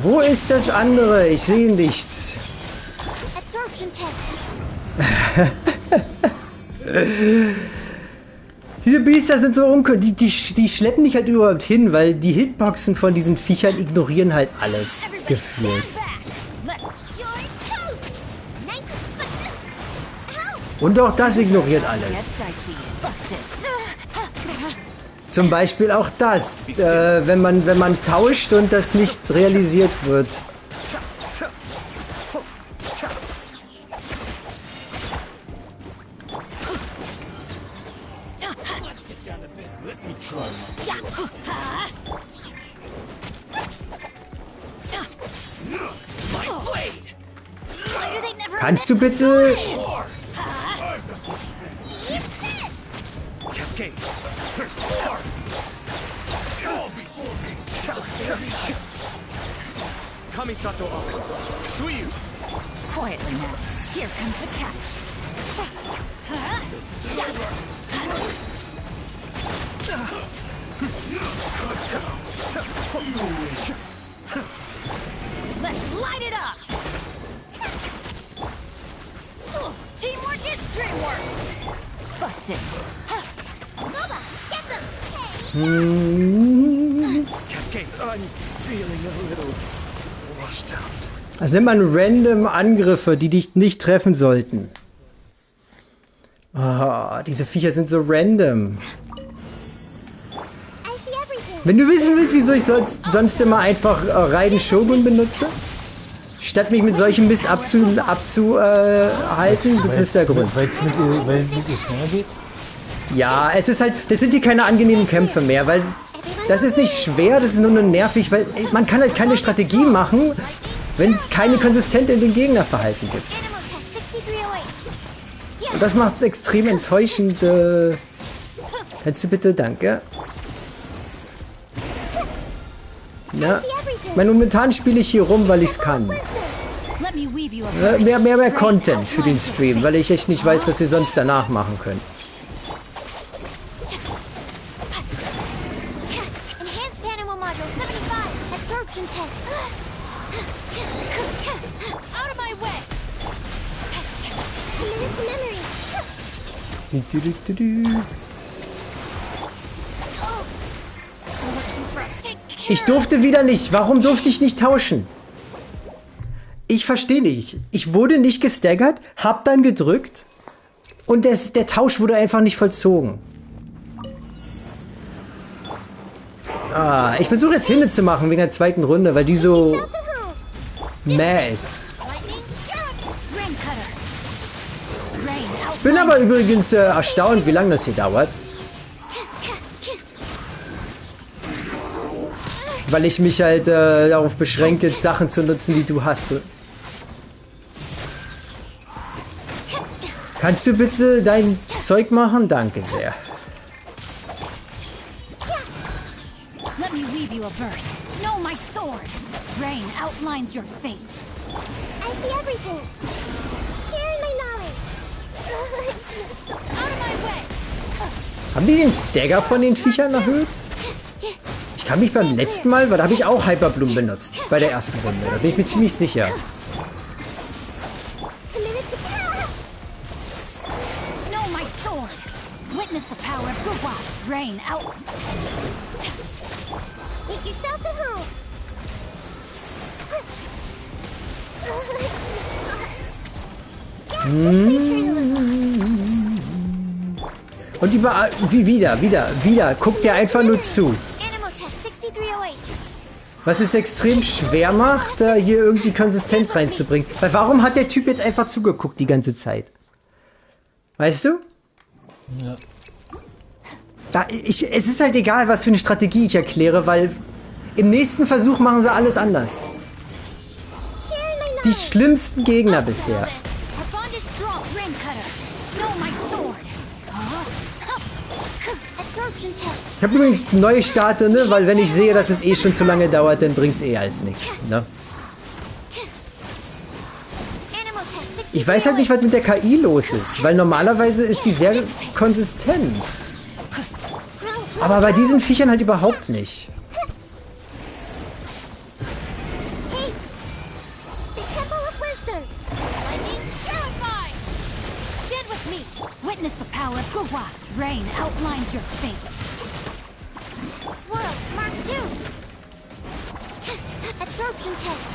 Wo ist das andere? Ich sehe nichts. Diese Biester sind so uncool. Die schleppen dich halt überhaupt hin, weil die Hitboxen von diesen Viechern ignorieren halt alles. Gefühlt. Und auch das ignoriert alles. Zum Beispiel auch das, wenn man tauscht und das nicht realisiert wird. Kannst du bitte... Cascade. Kamisato up. Suyu. Quietly now. Here comes the catch. Let's light it up. Teamwork is dreamwork. Busted. Goba, get them. Cascade. I'm feeling a little washed out. Das nennt man random Angriffe, die dich nicht treffen sollten. Ah, diese Viecher sind so random. Wenn du wissen willst, wieso ich sonst immer einfach Raiden Shogun benutze, statt mich mit solchem Mist abzuhalten, das ist der Grund. Weil es mit ihr schneller geht? Ja, es ist halt, das sind hier keine angenehmen Kämpfe mehr, weil das ist nicht schwer, das ist nur nervig, weil man kann halt keine Strategie machen, wenn es keine Konsistenz in den Gegnerverhalten gibt. Und das macht es extrem enttäuschend. Kannst du bitte, danke. Ja, momentan spiele ich hier rum, weil ich es kann. Mehr Content für den Stream, weil ich echt nicht weiß, was ihr sonst danach machen könnt. Ich durfte wieder nicht. Warum durfte ich nicht tauschen? Ich verstehe nicht. Ich wurde nicht gestaggert, hab dann gedrückt und der Tausch wurde einfach nicht vollzogen. Ah, ich versuche jetzt Hinne zu machen wegen der zweiten Runde, weil die so mäh ist. Ich bin aber übrigens erstaunt, wie lange das hier dauert. Weil ich mich halt darauf beschränke, Sachen zu nutzen, die du hast. Kannst du bitte dein Zeug machen? Danke sehr. Let me weave you a verse. Know my sword. Rain outlines your fate. I see everything. Sharing my knowledge. Out of my way. Haben die den Stagger von den Viechern erhöht? Ich kann mich beim letzten Mal, weil da habe ich auch Hyperblumen benutzt. Bei der ersten Runde. Da bin ich mir ziemlich sicher. Und wieder. Guckt dir einfach nur zu. Was es extrem schwer macht, da hier irgendwie Konsistenz reinzubringen. Weil warum hat der Typ jetzt einfach zugeguckt die ganze Zeit? Weißt du? Ja. Es ist halt egal, was für eine Strategie ich erkläre, weil im nächsten Versuch machen sie alles anders. Die schlimmsten Gegner bisher. Ich habe übrigens neue Starte, ne? Weil wenn ich sehe, dass es eh schon zu lange dauert, dann bringt es eh alles nichts. Ne? Ich weiß halt nicht, was mit der KI los ist, weil normalerweise ist die sehr konsistent. Aber bei diesen Viechern halt überhaupt nicht. Witness the power of Gua. Rain outlines your fate. Swirl, Mark 2. Absorption test.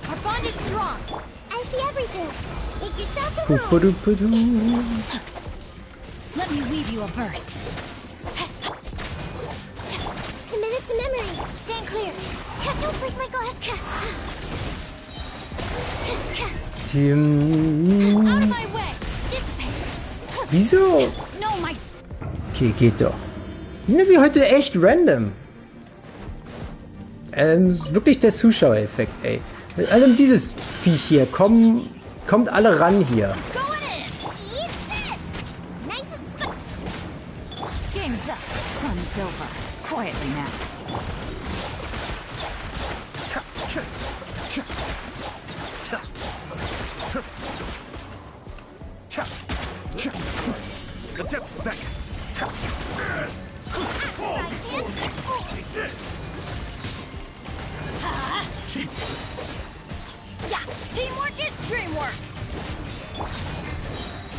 Our bond is strong. I see everything. Make yourself a room. Let me weave you a verse. Committed to memory. Stand clear. Don't break my glass. Wieso? Okay, geht doch. Die sind irgendwie heute echt random. Wirklich der Zuschauereffekt, ey. Mit allem dieses Viech hier. Kommt alle ran hier. Yeah, teamwork is dreamwork.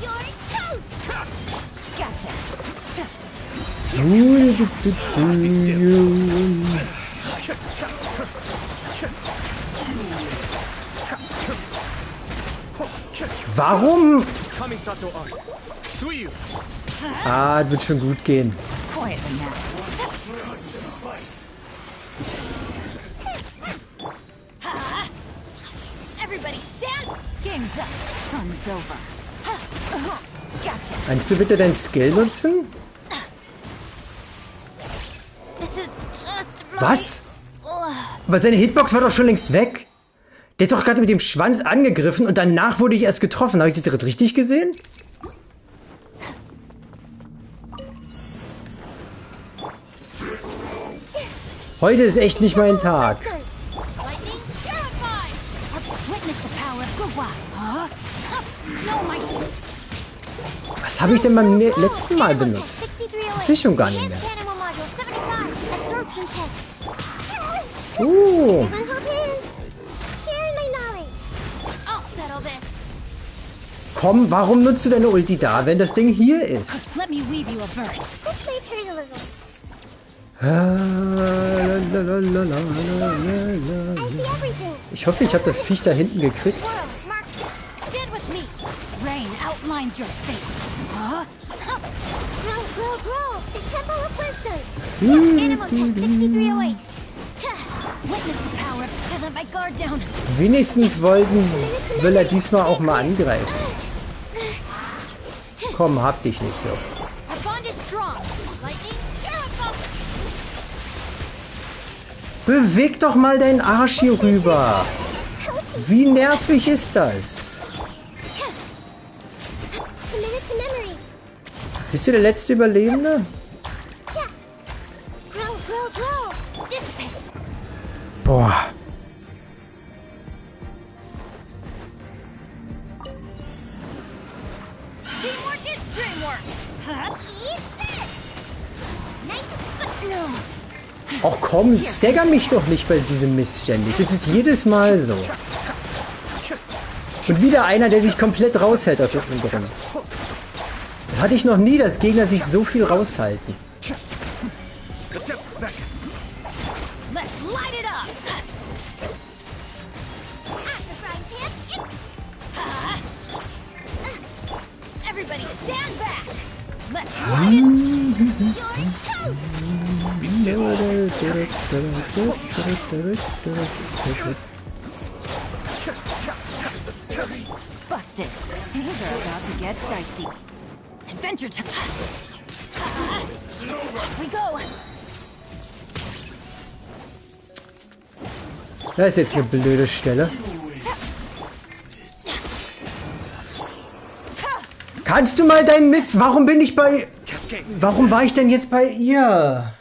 You're toast. Gotcha. Warum? Kamisato on. Suiyu. Ah, das wird schon gut gehen. Everybody stand. Game's up. Fun's over. Gotcha. Kannst du bitte deinen Skill nutzen? This is just my... Was? Aber seine Hitbox war doch schon längst weg. Der hat doch gerade mit dem Schwanz angegriffen und danach wurde ich erst getroffen. Habe ich das gerade richtig gesehen? Heute ist echt nicht mein Tag. Was habe ich denn beim letzten Mal benutzt? Das ist schon gar nicht mehr. Komm, warum nutzt du deine Ulti da, wenn das Ding hier ist? Ich hoffe, ich habe das Viech da hinten gekriegt. Wenigstens will er diesmal auch mal angreifen. Komm, hab dich nicht so. Beweg doch mal deinen Arsch hier rüber. Wie nervig ist das? Bist du der letzte Überlebende? Boah. Ach komm, stagger mich doch nicht bei diesem Mist ständig. Es ist jedes Mal so. Und wieder einer, der sich komplett raushält aus irgendeinem Grund. Das hatte ich noch nie, dass Gegner sich so viel raushalten. Busted. Things are about to get dicey. Adventure time. Off we go. Das ist jetzt eine blöde Stelle. Kannst du mal deinen Mist? Warum bin ich bei... Warum war ich denn jetzt bei ihr?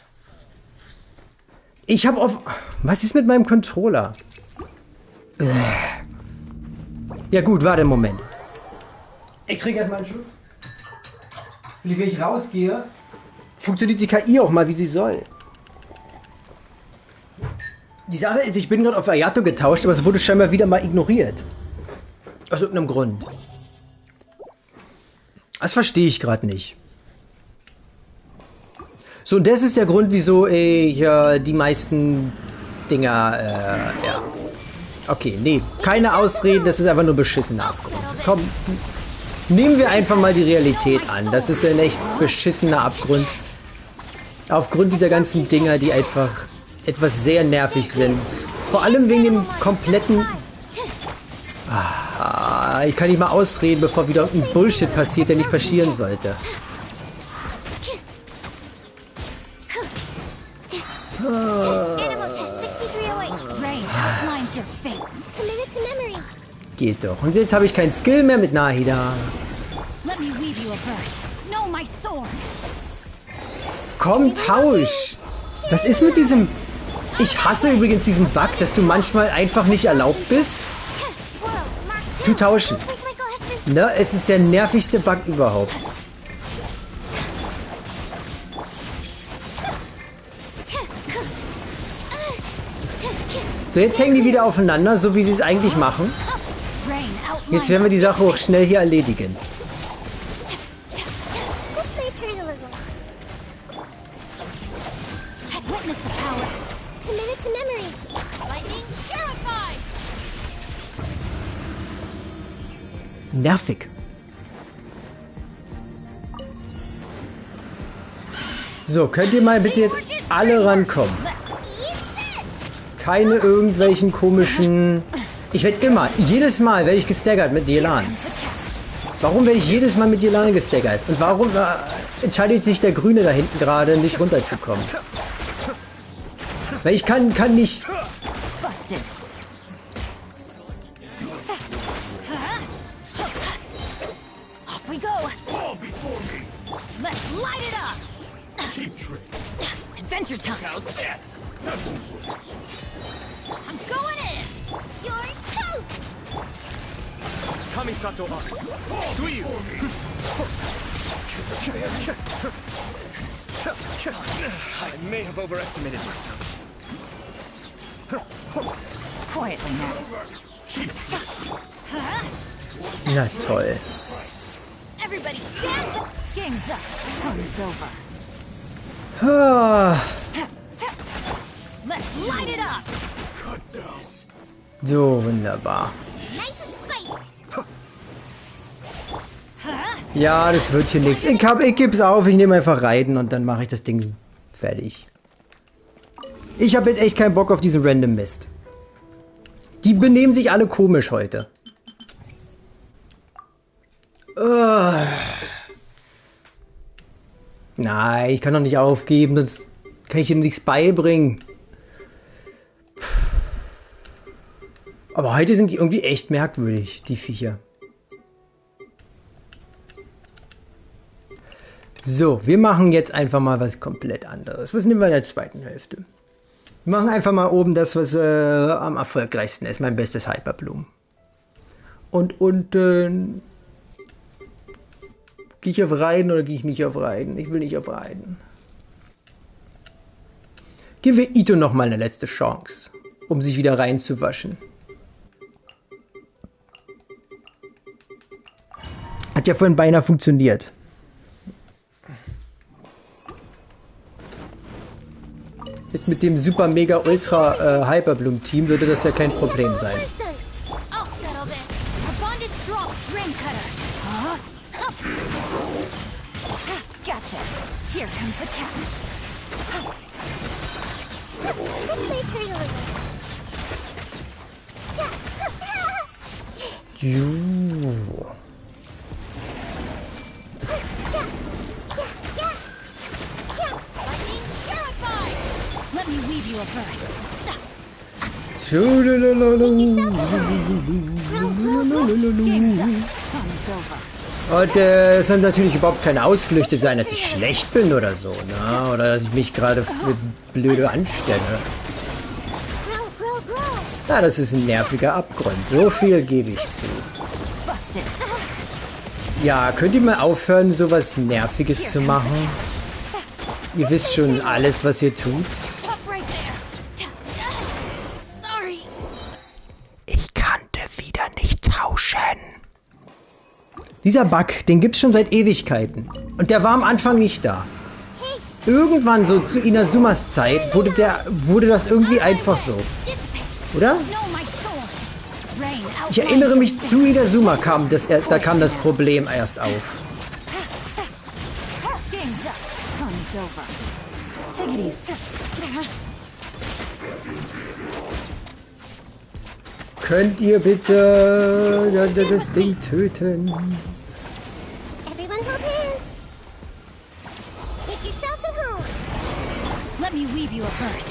Ich habe auf... Was ist mit meinem Controller? Ja gut, warte einen Moment. Ich trinke erstmal einen Schluck. Wenn ich rausgehe, funktioniert die KI auch mal, wie sie soll. Die Sache ist, ich bin gerade auf Ayato getauscht, aber es wurde scheinbar wieder mal ignoriert. Aus irgendeinem Grund. Das verstehe ich gerade nicht. So, und das ist der Grund, wieso ich die meisten Dinger, ja. Okay, nee, keine Ausreden, das ist einfach nur beschissener Abgrund. Komm, nehmen wir einfach mal die Realität an. Das ist ein echt beschissener Abgrund. Aufgrund dieser ganzen Dinger, die einfach etwas sehr nervig sind. Vor allem wegen dem kompletten... ich kann nicht mal ausreden, bevor wieder irgendein Bullshit passiert, der nicht passieren sollte. Geht doch. Und jetzt habe ich keinen Skill mehr mit Nahida. Let me weave you a verse. Know my sword. Komm, tausch. Was ist mit diesem... Ich hasse übrigens diesen Bug, dass du manchmal einfach nicht erlaubt bist, zu tauschen. Ne, es ist der nervigste Bug überhaupt. So, jetzt hängen die wieder aufeinander, so wie sie es eigentlich machen. Jetzt werden wir die Sache auch schnell hier erledigen. Nervig. So, könnt ihr mal bitte jetzt alle rankommen? Keine irgendwelchen komischen... Ich werde immer, jedes Mal werde ich gestaggert mit Yelan. Warum werde ich jedes Mal mit Yelan gestaggert? Und warum entscheidet sich der Grüne da hinten gerade, nicht runterzukommen? Weil ich kann nicht... Adventure time. Yes. I'm going in. You're toast. Kamisato up. Suyu. I may have overestimated myself. Quietly now. Na toll. Everybody stand. Game's up. Fun's over. Let's light it up. So, wunderbar. Nice and spicy. Ja, das wird hier nichts. Ich geb's auf, ich nehme einfach Reiten und dann mache ich das Ding fertig. Ich habe jetzt echt keinen Bock auf diesen Random Mist. Die benehmen sich alle komisch heute. Nein, ich kann doch nicht aufgeben, sonst kann ich dir nichts beibringen. Aber heute sind die irgendwie echt merkwürdig, die Viecher. So, wir machen jetzt einfach mal was komplett anderes. Was nehmen wir in der zweiten Hälfte? Wir machen einfach mal oben das, was am erfolgreichsten ist. Mein bestes Hyperbloom. Und unten... Gehe ich auf Reiten oder gehe ich nicht auf Reiten? Ich will nicht auf Reiten. Geben wir Ito nochmal eine letzte Chance, um sich wieder reinzuwaschen. Hat ja vorhin beinahe funktioniert. Jetzt mit dem Super Mega Ultra Hyperbloom Team würde das ja kein Problem sein. Gotcha. Here comes the catch. Let me weave you a verse. Und es soll natürlich überhaupt keine Ausflüchte sein, dass ich schlecht bin oder so, ne? Oder dass ich mich gerade für blöde anstelle. Ja, das ist ein nerviger Abgrund. So viel gebe ich zu. Ja, könnt ihr mal aufhören, sowas Nerviges zu machen? Ihr wisst schon alles, was ihr tut. Ich kannte wieder nicht tauschen. Dieser Bug, den gibt's schon seit Ewigkeiten. Und der war am Anfang nicht da. Irgendwann so zu Inazumas Zeit wurde das irgendwie einfach so. Oder? Ich erinnere mich, zu Inazuma da kam das Problem erst auf. Könnt ihr bitte das Ding töten? Let me weave you a verse.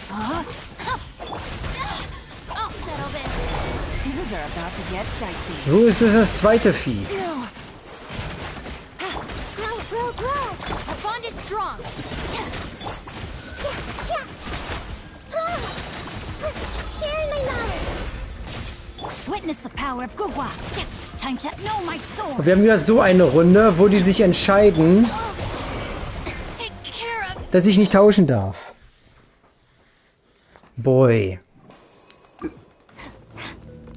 I'll settle this. Things are about to get dicey. Wo ist das zweite Vieh? No. Grow, grow, grow! Our bond is strong! Sharing my knowledge! Witness the power of Gugwa! Time to know my sword! Und wir haben wieder so eine Runde, wo die sich entscheiden, Take care of... dass ich nicht tauschen darf. Boy.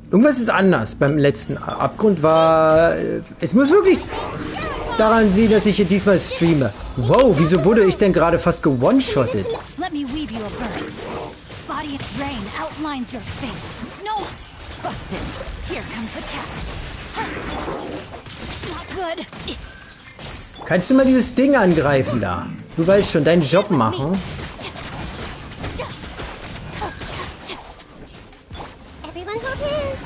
Irgendwas ist anders. Beim letzten Abgrund war... Es muss wirklich daran sehen, dass ich hier diesmal streame. Wow, wieso wurde ich denn gerade fast gewone-shottet? Let me weave you a verse. Body of rain outlines your fate. No! Busted. Here comes the catch. Not good. Kannst du mal dieses Ding angreifen da? Du weißt schon, deinen Job machen. Everyone hold hands.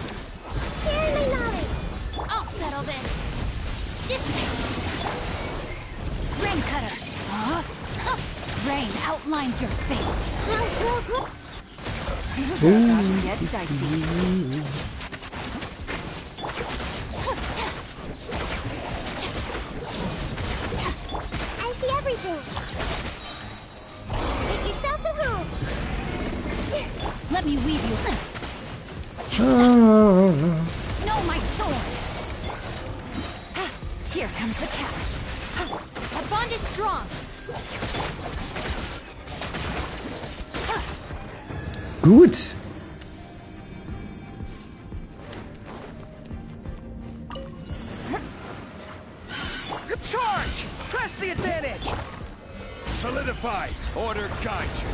Sharing my knowledge. I'll settle this. This way. Rain cutter. Rain outlines your fate. Things are about to get dicey. I see everything. Make yourselves at home. Let me weave you. Know my sword. Here comes the catch. Our bond is strong. Gut. Charge! Press the advantage! Solidify! Order guide you!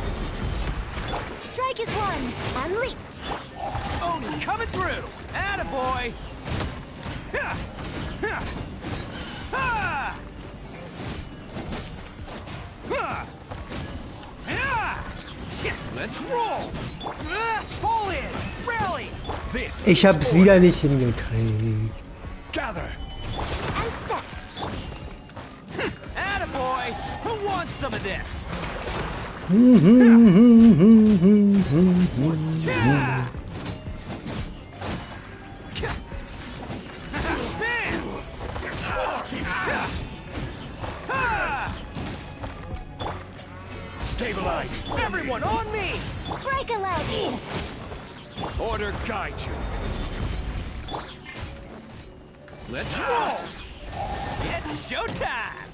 Strike is one. And leap. Oni coming through! Attaboy! Ha! Ha! Ha! Ha! Ha! Let's roll! Pull in! Rally! This Ich is hab's order. wieder nicht hingekriegt. Gather! And step. Attaboy! Who wants some of this? Yeah. Stabilize! Everyone on me! Break a leg. Order guide you. Let's roll! It's showtime!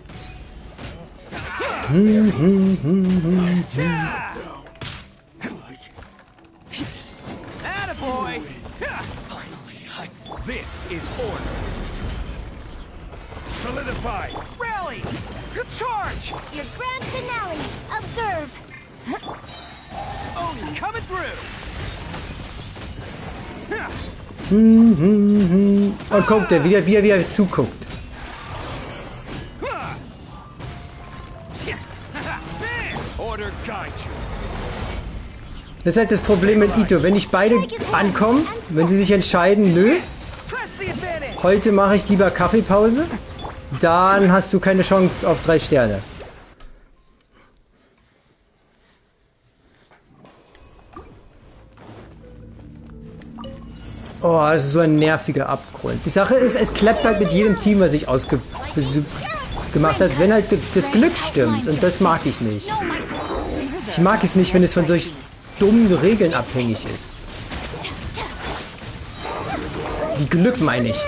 Attaboy! This is order. Solidify! Rally! Charge! Your grand finale. Observe. Oni coming through! Und guckt er wieder, wie er zuguckt. Order guide you. Das ist halt das Problem mit Ito. Wenn nicht beide ankommen, wenn sie sich entscheiden, nö, Press the advantage! heute mache ich lieber Kaffeepause, dann hast du keine Chance auf 3 Sterne. Oh, das ist so ein nerviger Abgrund. Die Sache ist, es klappt halt mit jedem Team, was ich gemacht hat, wenn halt das Glück stimmt. Und das mag ich nicht. Know my sword. Ich mag es nicht, wenn es von solch dummen Regeln abhängig ist. Wie Glück meine ich.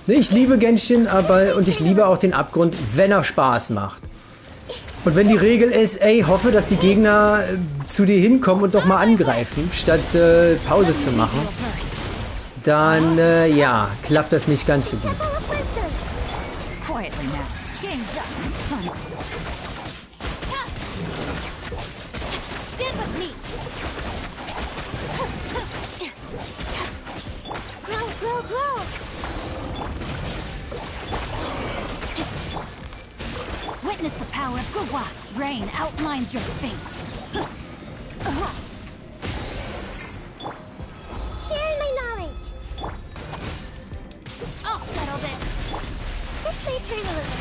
Nee, ich liebe Genshin, und ich liebe auch den Abgrund, wenn er Spaß macht. Und wenn die Regel ist, ey, hoffe, dass die Gegner zu dir hinkommen und doch mal angreifen, statt Pause zu machen, dann, ja, klappt das nicht ganz so gut. Full of wisdom. Quietly now. Game's up. Fun. Stand with me. Grow, grow, grow. Witness the power of Gugwa. Rain outlines your fate. Sharing my knowledge. I'll settle this. This may turn a little.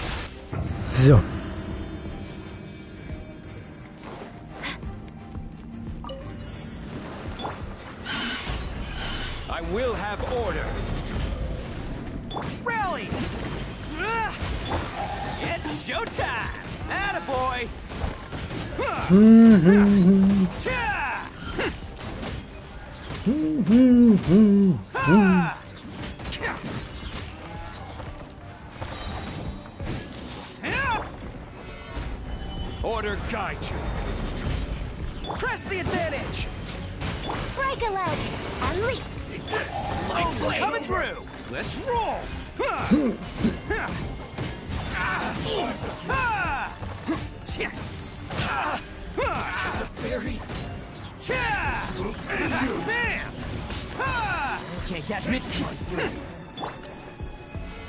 So. will have order. Rally! It's showtime! Attaboy! Order guide you. Press the advantage! Break a leg and leap. Lightning coming through! Let's roll! Bam! Can't catch me.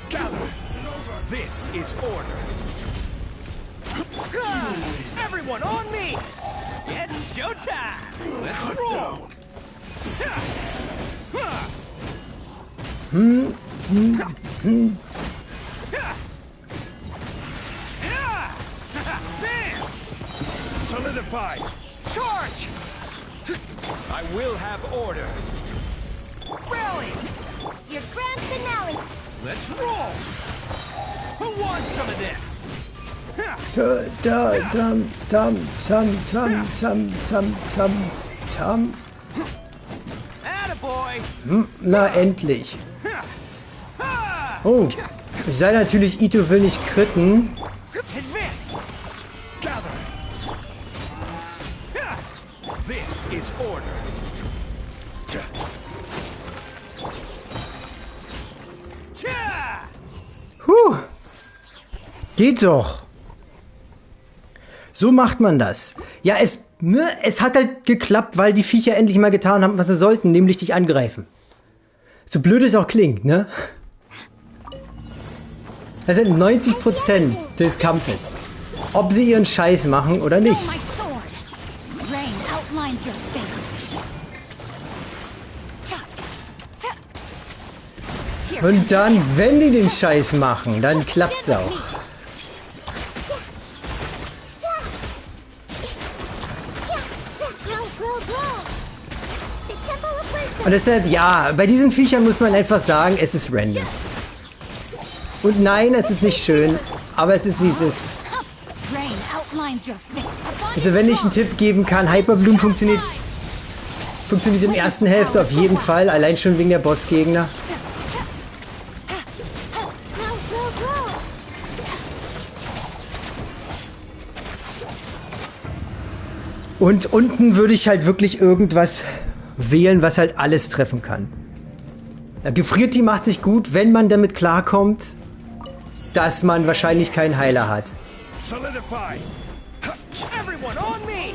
Gather! This is order. Everyone on me! It's showtime! Let's roll! Bam! Solidify! Charge! I will have order. Rally! Your grand finale. Let's roll! Who wants some of this? Attaboy! Na, endlich. Oh, ich sei natürlich, Ito will nicht kritten. Advance! Gather! This is order. Huh. Geht doch. So macht man das. Ja, es hat halt geklappt, weil die Viecher endlich mal getan haben, was sie sollten, nämlich dich angreifen. So blöd es auch klingt, ne? Das sind 90% des Kampfes. Ob sie ihren Scheiß machen oder nicht. Und dann, wenn die den Scheiß machen, dann klappt's auch. Und deshalb, ja, bei diesen Viechern muss man einfach sagen, es ist random. Und nein, es ist nicht schön, aber es ist wie es ist. Also wenn ich einen Tipp geben kann, Hyperbloom funktioniert in der ersten Hälfte auf jeden Fall, allein schon wegen der Bossgegner. Und unten würde ich halt wirklich irgendwas wählen, was halt alles treffen kann. Gefriert die macht sich gut, wenn man damit klarkommt, dass man wahrscheinlich keinen Heiler hat. Solidify! Everyone on me!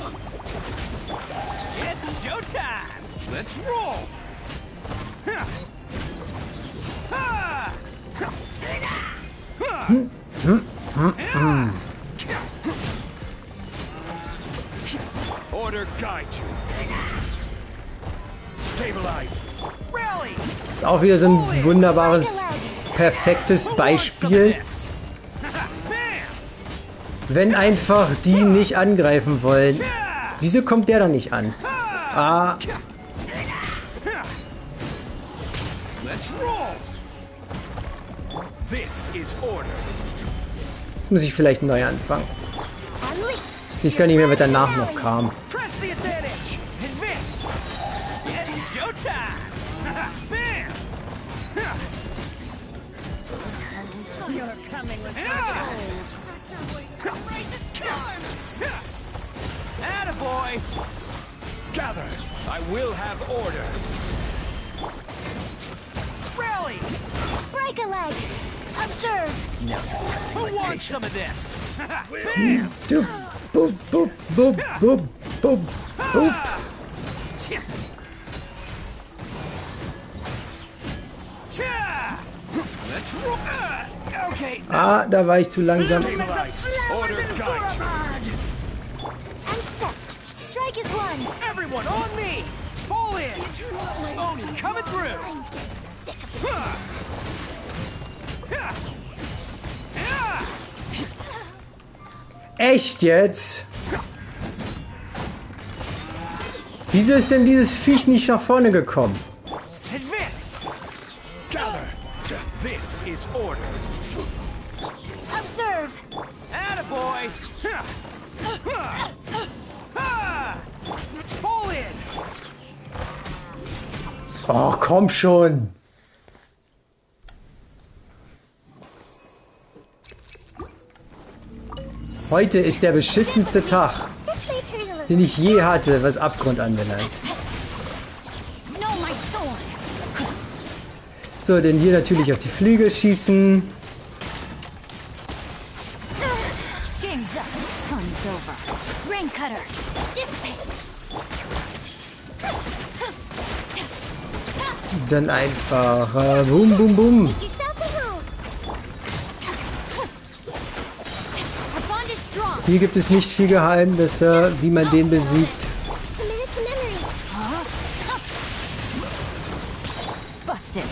It's showtime! Let's roll! Order guide you. Stabilize. Rally. Ist auch wieder so ein wunderbares, perfektes Beispiel. Wenn einfach die nicht angreifen wollen. Wieso kommt der dann nicht an? Ah. Jetzt muss ich vielleicht neu anfangen. Ich weiß gar nicht mehr, was danach noch kam. Attaboy! Gather! I will have order. Rally! Break a leg. Observe. Who wants some of this? Bam! Boop, boop, boop, boop, boop, boop, boop. Let's roll. Okay. Ah, da war ich zu langsam. Order guide you. And step. Strike is one. Everyone on me. Fall in. Oni coming through. Echt jetzt? Wieso ist denn dieses Viech nicht nach vorne gekommen? Advance. Gather. This is order. Observe. Attaboy. Pull in. Oh, komm schon. Heute ist der beschissenste Tag, den ich je hatte, was Abgrund anbelangt. No, my sword. So, denn hier natürlich auf die Flügel schießen. Game's up. Fun's over. Rain cutter. Dissipate. Dann einfach boom, boom, boom. Yourself at home. Our bond is strong. Hier gibt es nicht viel Geheimnisse, wie man den besiegt. Commit to memory. Busted.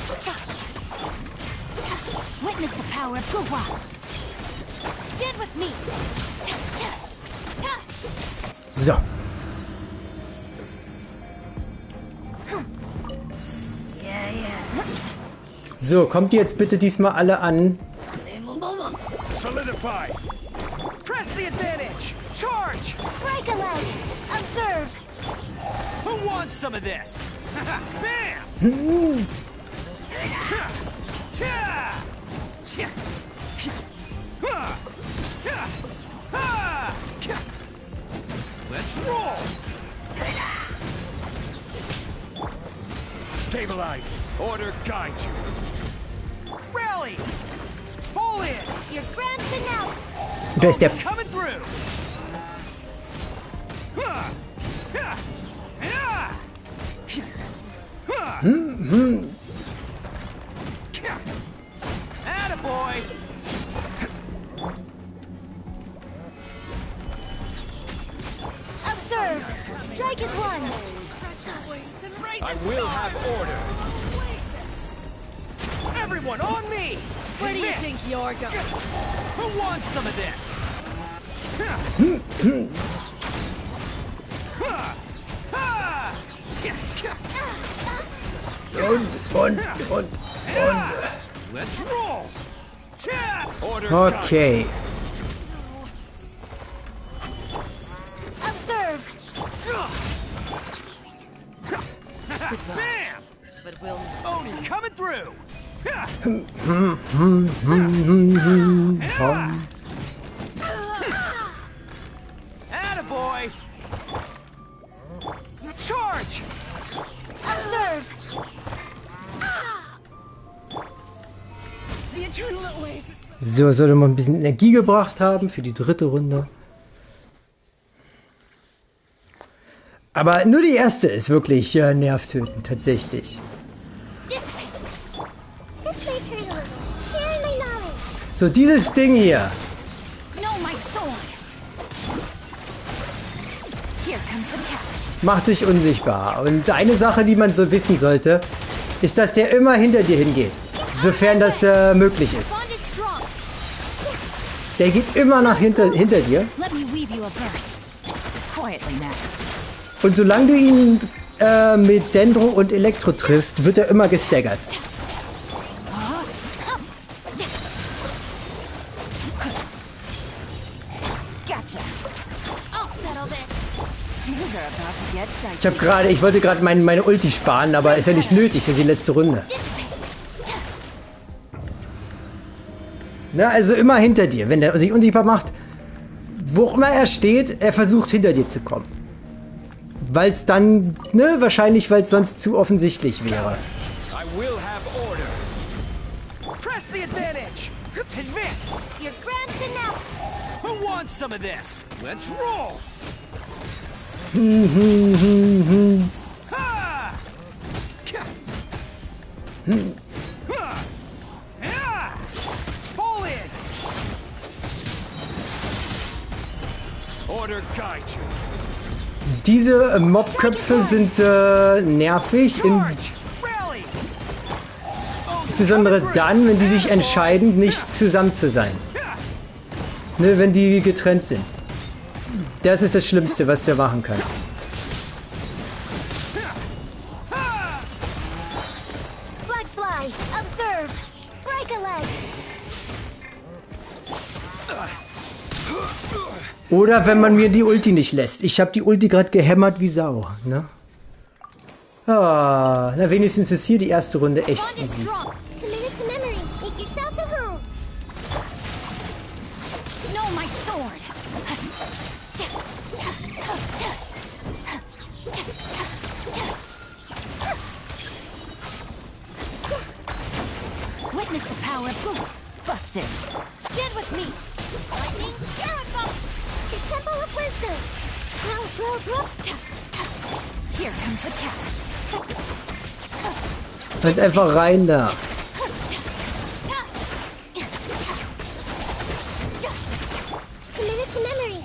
Witness the power of Guwa. Stand with me. So. Yeah, yeah. So, kommt ihr jetzt bitte diesmal alle an? Solidify. Press the advantage. Charge. Break a leg. Observe. Who wants some of this? Bam! Cha! Cha! Ha! Ha! Ha! Let's roll! Stabilize. Order guide you. Rally! Pull in! Your grand finale. Da ist der... Coming through! Ha! Ha! Ha! Ha! Attaboy! Observe. Strike is one. I will have order. Everyone on me! Where do you Advance. think you're going? Who wants some of this? Ha! Ha! Ha! Und. Let's roll! Cha! Order Okay. Observe. Bam! But we'll Oni coming through! Ha! Attaboy! Charge! Observe. the eternal oasis. So, sollte man ein bisschen Energie gebracht haben für die dritte Runde. Aber nur die erste ist wirklich nervtötend, tatsächlich. Dissipate. This may hurt a little. Sharing my knowledge. So, dieses Ding hier. No, my sword. Here comes the catch. Macht sich unsichtbar. Und eine Sache, die man so wissen sollte, ist, dass der immer hinter dir hingeht. Sofern das möglich ist. Bond is strong. Der geht immer nach hinter dir. Let me weave you a verse. Quietly now. Und solange du ihn mit Dendro und Elektro triffst, wird er immer gestaggert. Gotcha. I'll settle this. These are about to get dicey. Ich wollte gerade meine Ulti sparen, aber ist ja nicht nötig, das ist die letzte Runde. Na, also immer hinter dir. Wenn er sich unsichtbar macht, wo immer er steht, er versucht hinter dir zu kommen. Weil es dann, wahrscheinlich, weil es sonst zu offensichtlich wäre. I will have order. Press the advantage. Advance. Your grand finale. Who wants some of this? Let's roll. Ha! Ha! Ha! Pull in. Order guide you. Diese Mobköpfe sind nervig, Charge. Rally. insbesondere dann, wenn sie sich entscheiden, nicht zusammen zu sein. Wenn die getrennt sind. Das ist das Schlimmste, was du machen kannst. Flags fly. Observe. serve. Break a leg. Oder wenn man mir die Ulti nicht lässt. Ich habe die Ulti gerade gehämmert wie Sau, ne? Ah, na wenigstens ist hier die erste Runde echt Bond is easy. strong. Commit it to memory. Make yourselves at home. No, my sword. Witness the power of Google. Busted. Stand with me. Lightning, Sheriff. The Temple of Wisdom. Here comes the catch. Jetzt einfach rein da. Commit to memory.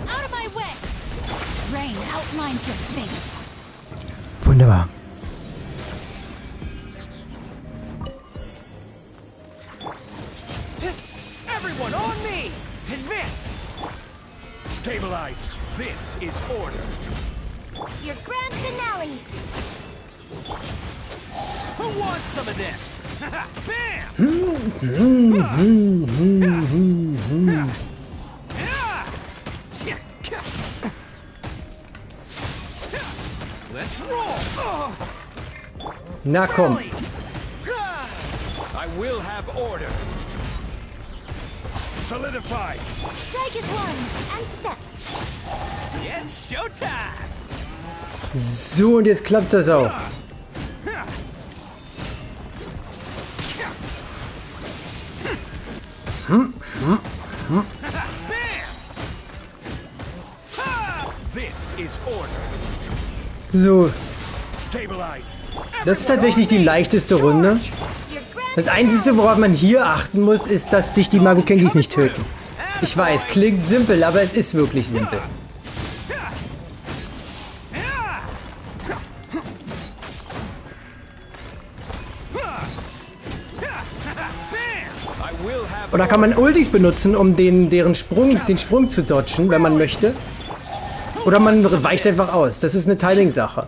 Out of my way. Rain outlines your fate. Wunderbar. Everyone on me! Advance! Stabilize. This is order. Your grand finale. Who wants some of this? Bam! Let's roll! Na komm. I will have order. Solidified. Strike is one and step. It's showtime! So, und jetzt klappt das auch. This is order. So, Stabilize. das ist tatsächlich die leichteste Runde. Your grand Das Einzige, worauf man hier achten muss, ist, dass sich die Magokengis nicht töten. Ich weiß, klingt simpel, aber es ist wirklich simpel. Und da kann man Ultis benutzen, um den Sprung zu dodgen, wenn man möchte. Oder man weicht einfach aus. Das ist eine Timing-Sache.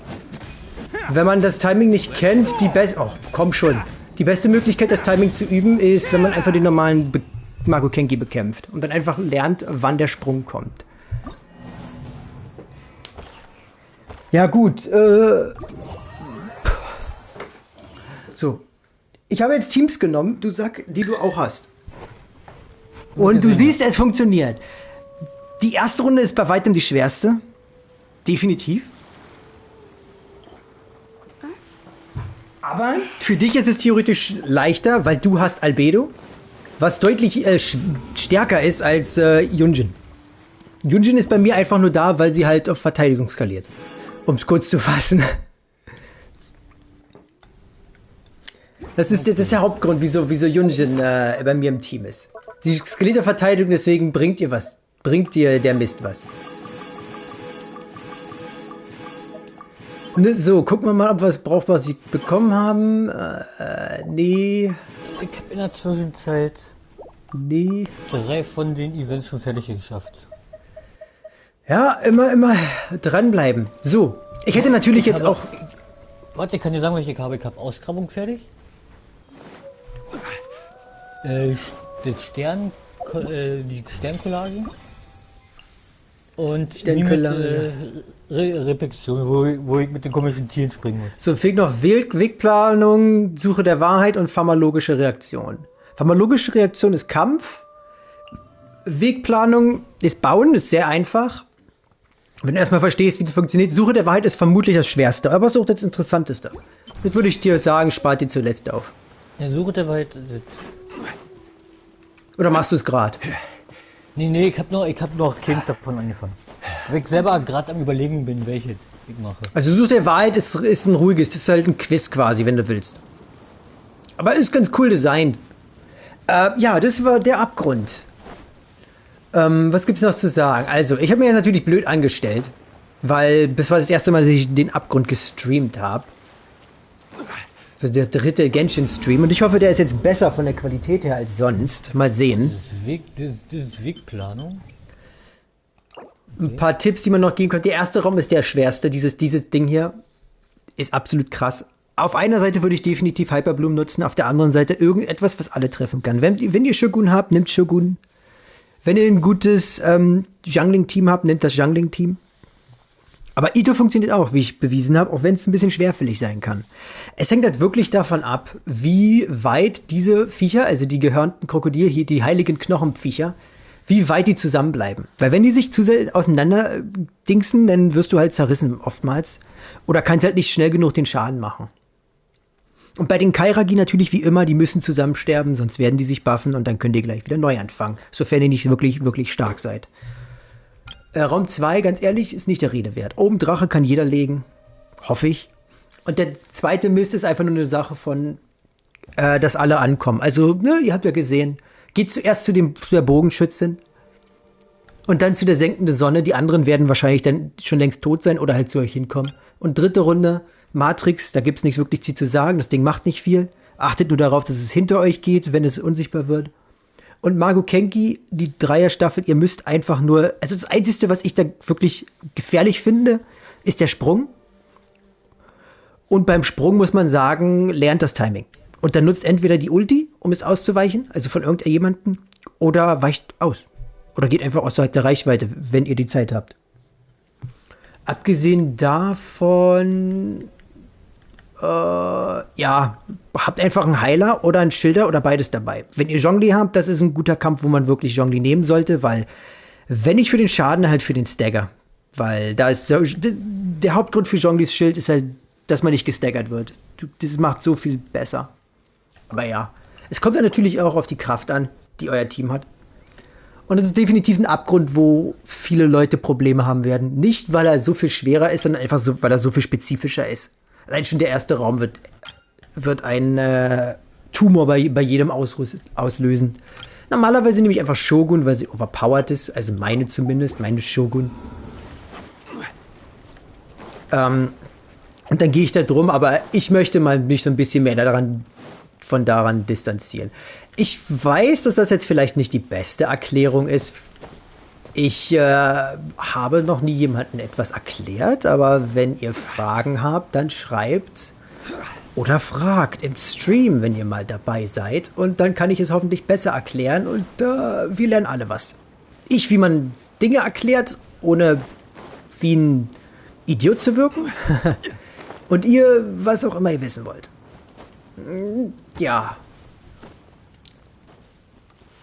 Wenn man das Timing nicht kennt, oh, komm schon. Die beste Möglichkeit, das Timing zu üben, ist, wenn man einfach den normalen Magokengi bekämpft. Und dann einfach lernt, wann der Sprung kommt. Ja gut, so. Ich habe jetzt Teams genommen, die du auch hast. Und du siehst, es funktioniert. Die erste Runde ist bei weitem die schwerste. Definitiv. Aber für dich ist es theoretisch leichter, weil du hast Albedo, was deutlich stärker ist als Yunjin. Yunjin ist bei mir einfach nur da, weil sie halt auf Verteidigung skaliert. Um es kurz zu fassen. Das ist der Hauptgrund, wieso Yunjin bei mir im Team ist. Sie skaliert auf Verteidigung, deswegen bringt ihr der Mist was. Ne, so, gucken wir mal, ob wir was Brauchbares bekommen haben. Nee. Ich habe in der Zwischenzeit 3 von den Events schon fertig geschafft. Ja, immer dranbleiben. So, ich hätte natürlich jetzt auch... Warte, ich kann dir sagen, welche ich habe. Ich habe Ausgrabung fertig. Die Sterncollage. Und Repetition, wo ich mit den komischen Tieren springen muss. So, fehlt noch Wegplanung, Suche der Wahrheit und pharmalogische Reaktion. Pharmalogische Reaktion ist Kampf. Wegplanung ist Bauen, ist sehr einfach. Wenn du erstmal verstehst, wie das funktioniert. Suche der Wahrheit ist vermutlich das Schwerste, aber es ist auch das Interessanteste. Jetzt würde ich dir sagen, spart die zuletzt auf. Ja, Suche der Wahrheit. Oder machst du es gerade? Nee, ich hab noch keins davon angefangen. Weil ich selber gerade am Überlegen bin, welche ich mache. Also Suche der Wahrheit ist ein ruhiges, das ist halt ein Quiz quasi, wenn du willst. Aber ist ganz cool designt. Ja, das war der Abgrund. Was gibt's noch zu sagen? Also, ich habe mir natürlich blöd angestellt, weil das war das erste Mal, dass ich den Abgrund gestreamt habe. Also der 3. Genshin-Stream und ich hoffe, der ist jetzt besser von der Qualität her als sonst. Mal sehen. Das ist Wegplanung. Ein paar Tipps, die man noch geben könnte. Der erste Raum ist der schwerste. Dieses Ding hier ist absolut krass. auf einer Seite würde ich definitiv Hyperbloom nutzen, auf der anderen Seite irgendetwas, was alle treffen kann. Wenn ihr Shogun habt, nehmt Shogun. Wenn ihr ein gutes Jungling-Team habt, nehmt das Jungling-Team. Aber Ito funktioniert auch, wie ich bewiesen habe, auch wenn es ein bisschen schwerfällig sein kann. Es hängt halt wirklich davon ab, wie weit diese Viecher, also die gehörnten Krokodile, hier die heiligen Knochenviecher, wie weit die zusammenbleiben. Weil wenn die sich zu sehr auseinander dingsen, dann wirst du halt zerrissen oftmals. Oder kannst halt nicht schnell genug den Schaden machen. Und bei den Kairagi natürlich wie immer, die müssen zusammen sterben, sonst werden die sich buffen und dann könnt ihr gleich wieder neu anfangen. Sofern ihr nicht wirklich, wirklich stark seid. Raum 2, ganz ehrlich, ist nicht der Rede wert. Oben Drache kann jeder legen. Hoffe ich. Und der zweite Mist ist einfach nur eine Sache von, dass alle ankommen. Also, ne, ihr habt ja gesehen, geht zuerst zu der Bogenschützin und dann zu der senkenden Sonne. Die anderen werden wahrscheinlich dann schon längst tot sein oder halt zu euch hinkommen. Und dritte Runde, Matrix, da gibt's nichts wirklich zu sagen. Das Ding macht nicht viel. Achtet nur darauf, dass es hinter euch geht, wenn es unsichtbar wird. Und Magokenki, die Dreierstaffel, ihr müsst einfach nur, also das Einzige, was ich da wirklich gefährlich finde, ist der Sprung. Und beim Sprung muss man sagen, lernt das Timing. Und dann nutzt entweder die Ulti, um es auszuweichen, also von irgendjemandem, oder weicht aus. Oder geht einfach außerhalb der Reichweite, wenn ihr die Zeit habt. Abgesehen davon, ja, habt einfach einen Heiler oder einen Schilder oder beides dabei. Wenn ihr Zhongli habt, das ist ein guter Kampf, wo man wirklich Zhongli nehmen sollte, weil, wenn nicht für den Schaden, halt für den Stagger. Weil da ist der Hauptgrund für Zhonglis Schild ist halt, dass man nicht gestaggert wird. Das macht so viel besser. Aber ja, es kommt ja natürlich auch auf die Kraft an, die euer Team hat. Und es ist definitiv ein Abgrund, wo viele Leute Probleme haben werden. Nicht, weil er so viel schwerer ist, sondern einfach so, weil er so viel spezifischer ist. Allein schon der erste Raum wird ein Tumor bei jedem auslösen. Normalerweise nehme ich einfach Shogun, weil sie overpowered ist. Also meine zumindest, meine Shogun. Und dann gehe ich da drum, aber ich möchte mal mich so ein bisschen mehr daran distanzieren. Ich weiß, dass das jetzt vielleicht nicht die beste Erklärung ist. Ich habe noch nie jemandem etwas erklärt, aber wenn ihr Fragen habt, dann schreibt oder fragt im Stream, wenn ihr mal dabei seid. Und dann kann ich es hoffentlich besser erklären und wir lernen alle was. Ich, wie man Dinge erklärt, ohne wie ein Idiot zu wirken. Und ihr, was auch immer ihr wissen wollt. Ja.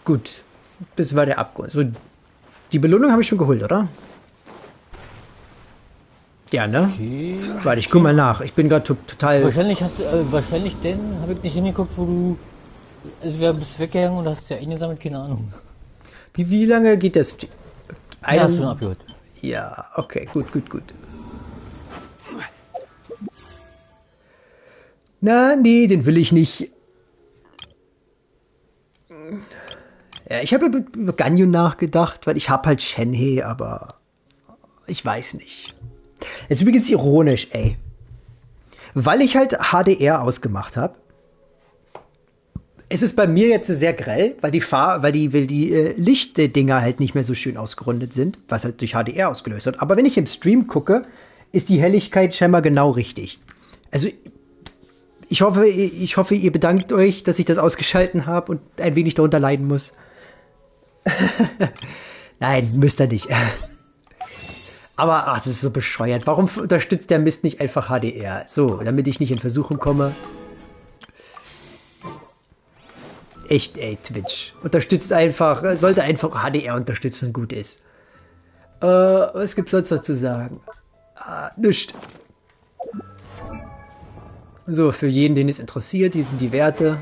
Gut. Das war der Abgrund. So, die Belohnung habe ich schon geholt, oder? Ja, ne? Okay. Warte, ich guck mal nach. Ich bin gerade total... Wahrscheinlich habe ich nicht hingeguckt, wo du... Also wir bist weggegangen und hast ja eingesammelt, keine Ahnung. Wie lange geht das? Ja, hast du schon abgehört. Ja, okay, gut. Na, nee, den will ich nicht. Ja, ich habe über Ganyu nachgedacht, weil ich habe halt Shenhe, aber ich weiß nicht. Jetzt übrigens ironisch, ey. Weil ich halt HDR ausgemacht habe, ist es bei mir jetzt sehr grell, weil die Lichtdinger halt nicht mehr so schön ausgerundet sind, was halt durch HDR ausgelöst wird. Aber wenn ich im Stream gucke, ist die Helligkeit scheinbar genau richtig. Also ich hoffe, ihr bedankt euch, dass ich das ausgeschalten habe und ein wenig darunter leiden muss. Nein, müsst ihr nicht. Aber das ist so bescheuert. Warum unterstützt der Mist nicht einfach HDR? So, damit ich nicht in Versuchung komme. Echt, ey, Twitch. Sollte einfach HDR unterstützen und gut ist. Was gibt's sonst noch zu sagen? Nichts. So, für jeden, den es interessiert, hier sind die Werte.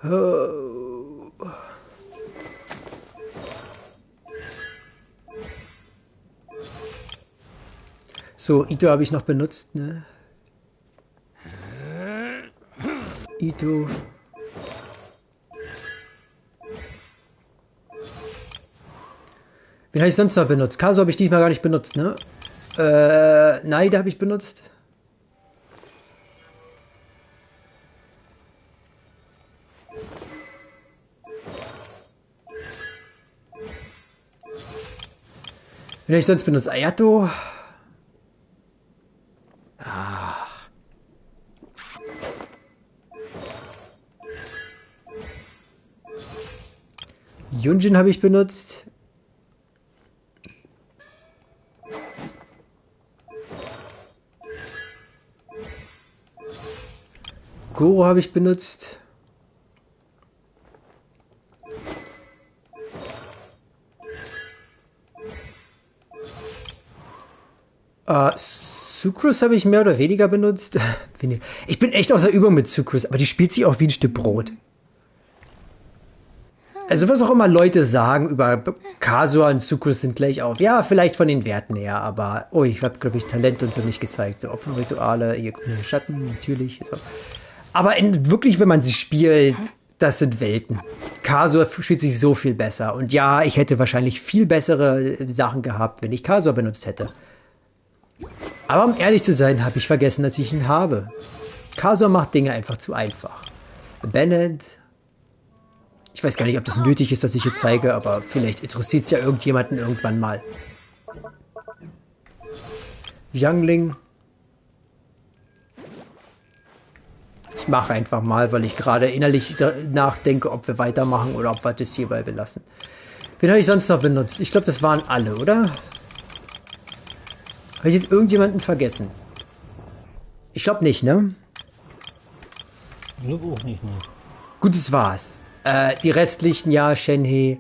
Oh. So, Ito habe ich noch benutzt, ne? Ito. Wen habe ich sonst noch benutzt? Kaso habe ich diesmal gar nicht benutzt, ne? Nein, habe ich benutzt. Wenn ich sonst benutze Ayato. Yunjin habe ich benutzt. Goro habe ich benutzt. Sucrose habe ich mehr oder weniger benutzt. Ich bin echt außer Übung mit Sucrose, aber die spielt sich auch wie ein Stück Brot. Also was auch immer Leute sagen über Kasua und Sucrose sind gleich auf. Ja, vielleicht von den Werten her, aber oh, ich habe, glaube ich, Talent und so nicht gezeigt. So Opferrituale, ihr Schatten, natürlich. So. Aber wirklich, wenn man sie spielt, das sind Welten. Kasua spielt sich so viel besser. Und ja, ich hätte wahrscheinlich viel bessere Sachen gehabt, wenn ich Kasua benutzt hätte. Aber um ehrlich zu sein, habe ich vergessen, dass ich ihn habe. Kasua macht Dinge einfach zu einfach. Bennett. Ich weiß gar nicht, ob das nötig ist, dass ich hier zeige, aber vielleicht interessiert es ja irgendjemanden irgendwann mal. Youngling. Ich mache einfach mal, weil ich gerade innerlich nachdenke, ob wir weitermachen oder ob wir das hierbei belassen. Wen habe ich sonst noch benutzt? Ich glaube, das waren alle, oder? Habe ich jetzt irgendjemanden vergessen? Ich glaube nicht, ne? Ich glaube auch nicht, ne. Gut, das war's. Die restlichen, ja, Shenhe.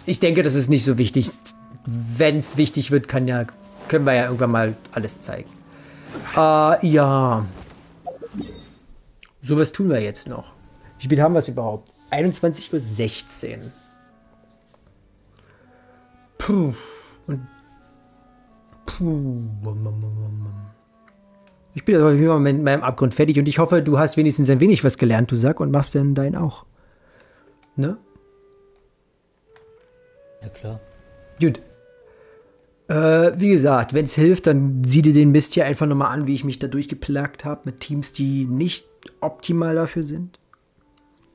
Ich denke, das ist nicht so wichtig. Wenn es wichtig wird, können wir ja irgendwann mal alles zeigen. Ja. So was tun wir jetzt noch. Wie spät haben wir es überhaupt? 21:16 Uhr. Puh. Und. Puh. Ich bin aber wieder mit meinem Abgrund fertig und ich hoffe, du hast wenigstens ein wenig was gelernt, du Sack, und machst denn deinen auch. Ne? Ja, klar. Gut. Wie gesagt, wenn es hilft, dann sieh dir den Mist hier einfach nochmal an, wie ich mich da durchgeplagt habe mit Teams, die nicht optimal dafür sind.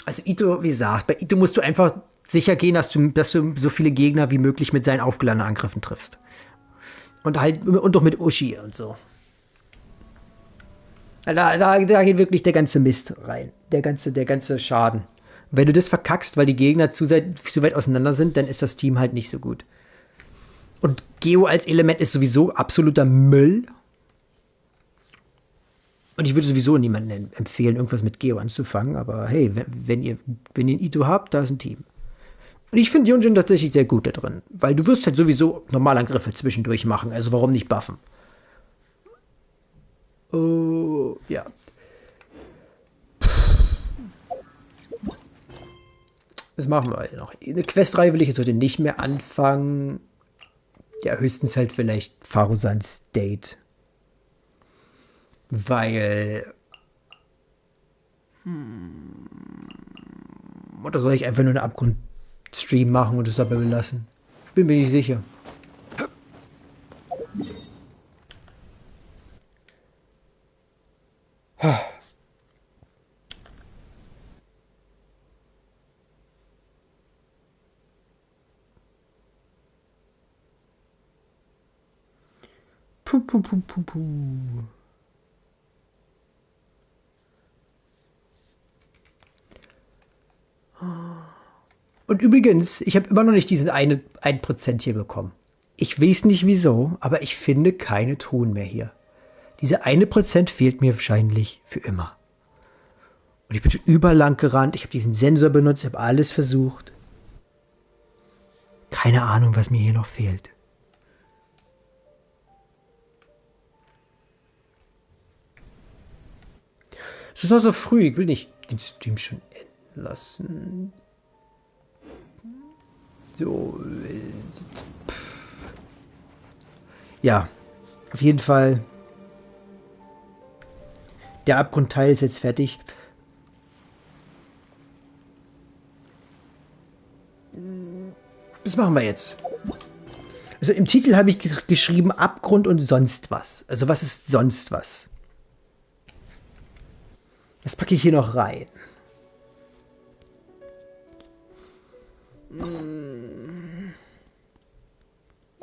Also Ito, wie gesagt, bei Ito musst du einfach sicher gehen, dass du so viele Gegner wie möglich mit seinen aufgeladenen Angriffen triffst. Und doch mit Ushi und so. Da geht wirklich der ganze Mist rein. Der ganze Schaden. Wenn du das verkackst, weil die Gegner zu weit auseinander sind, dann ist das Team halt nicht so gut. Und Geo als Element ist sowieso absoluter Müll. Und ich würde sowieso niemandem empfehlen, irgendwas mit Geo anzufangen. Aber hey, wenn ihr ein Ito habt, da ist ein Team. Und ich finde Yunjin tatsächlich sehr gut da drin. Weil du wirst halt sowieso Normalangriffe zwischendurch machen. Also warum nicht buffen? Oh, ja. Was machen wir noch? Eine Questreihe will ich jetzt heute nicht mehr anfangen. Ja, höchstens halt vielleicht Faruzans Date. Weil... Oder soll ich einfach nur einen Abgrund-Stream machen und es dabei belassen? Ich bin mir nicht sicher. Puh, puh, puh, puh, puh. Und übrigens, ich habe immer noch nicht diesen 1% hier bekommen. Ich weiß nicht wieso, aber ich finde keine Ton mehr hier. Diese 1% fehlt mir wahrscheinlich für immer. Und ich bin schon überall lang gerannt, ich habe diesen Sensor benutzt, ich habe alles versucht. Keine Ahnung, was mir hier noch fehlt. Es ist noch so früh, ich will nicht den Stream schon enden lassen. So. Ja, auf jeden Fall. Der Abgrundteil ist jetzt fertig. was machen wir jetzt? Also im Titel habe ich geschrieben Abgrund und sonst was. Also was ist sonst was? Das packe ich hier noch rein.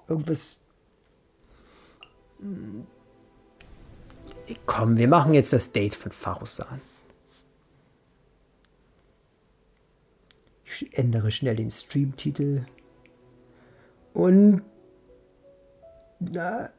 Irgendwas. Komm, wir machen jetzt das Date von Faruzan. Ich ändere schnell den Streamtitel. Und na.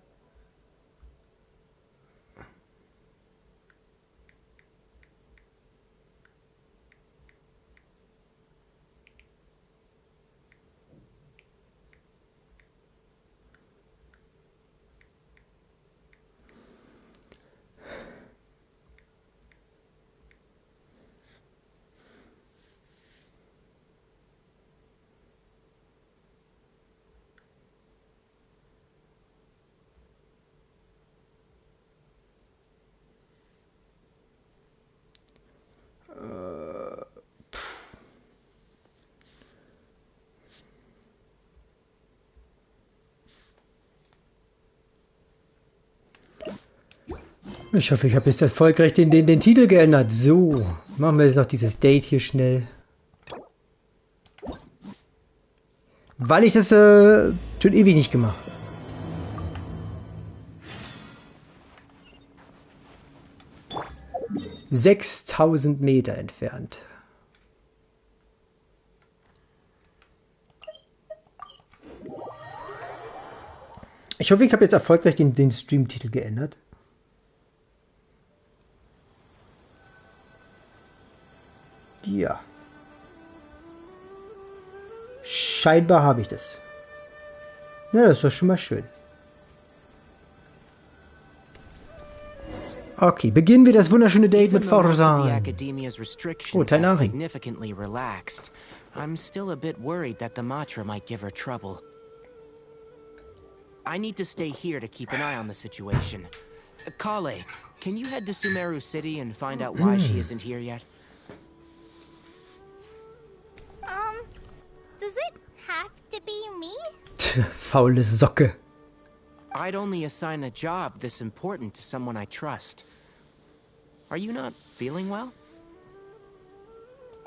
Ich hoffe, ich habe jetzt erfolgreich den Titel geändert. So, machen wir jetzt noch dieses Date hier schnell. Weil ich das schon ewig nicht gemacht habe. ...6000 Meter entfernt. Ich hoffe, ich habe jetzt erfolgreich den Streamtitel geändert. Ja. Scheinbar habe ich das. Na, das war schon mal schön. Okay, beginnen wir das wunderschöne Date mit Faruzan. Oh, Tainari. I'm still a bit worried that the Matra might give her trouble. I need to stay here to keep an eye on the situation. Kale, can you head to Sumeru City and find out why she isn't here yet? Does it have to be me? Faule Socke. I'd only assign a job this important to someone I trust. Are you not feeling well?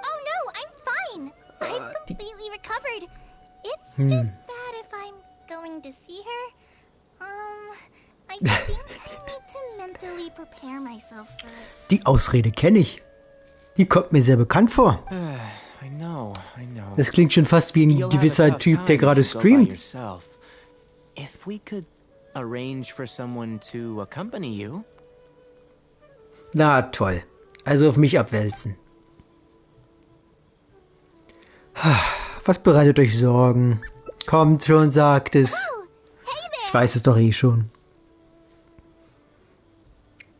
Oh no, I'm fine. I've completely recovered. It's just that if I'm going to see her, I think I need to mentally prepare myself first. Die Ausrede kenne ich. Die kommt mir sehr bekannt vor. I know. Das klingt schon fast wie ein gewisser Typ, der gerade streamt. If we could arrange for someone to accompany you. Na toll. Also auf mich abwälzen. Was bereitet euch Sorgen? Kommt schon, sagt es. Ich weiß es doch eh schon.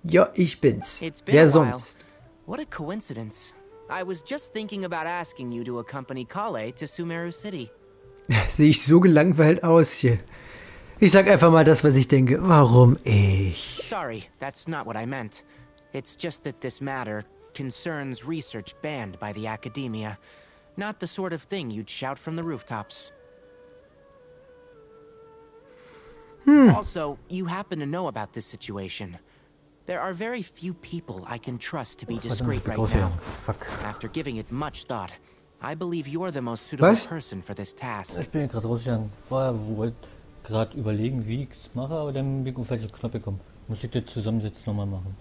Ja, ich bin's. Wer sonst? What a coincidence. I was just thinking about asking you to accompany Kale to Sumeru City. Sehe ich so gelangweilt aus hier. Ich sag einfach mal das, was ich denke. Warum ich? Sorry, that's not what I meant. It's just that this matter concerns research banned by the academia. Not the sort of thing you'd shout from the rooftops. Also, you happen to know about this situation. There are very few people I can trust to be discreet right now. After giving it much thought, I believe you're the most suitable person for this task. Ich bin ja gerade rausgegangen. Vorher wollte gerade überlegen, wie ich es mache, aber dann bin ich auf falschen Knopf gekommen. Muss ich das Zusammensetzen nochmal machen.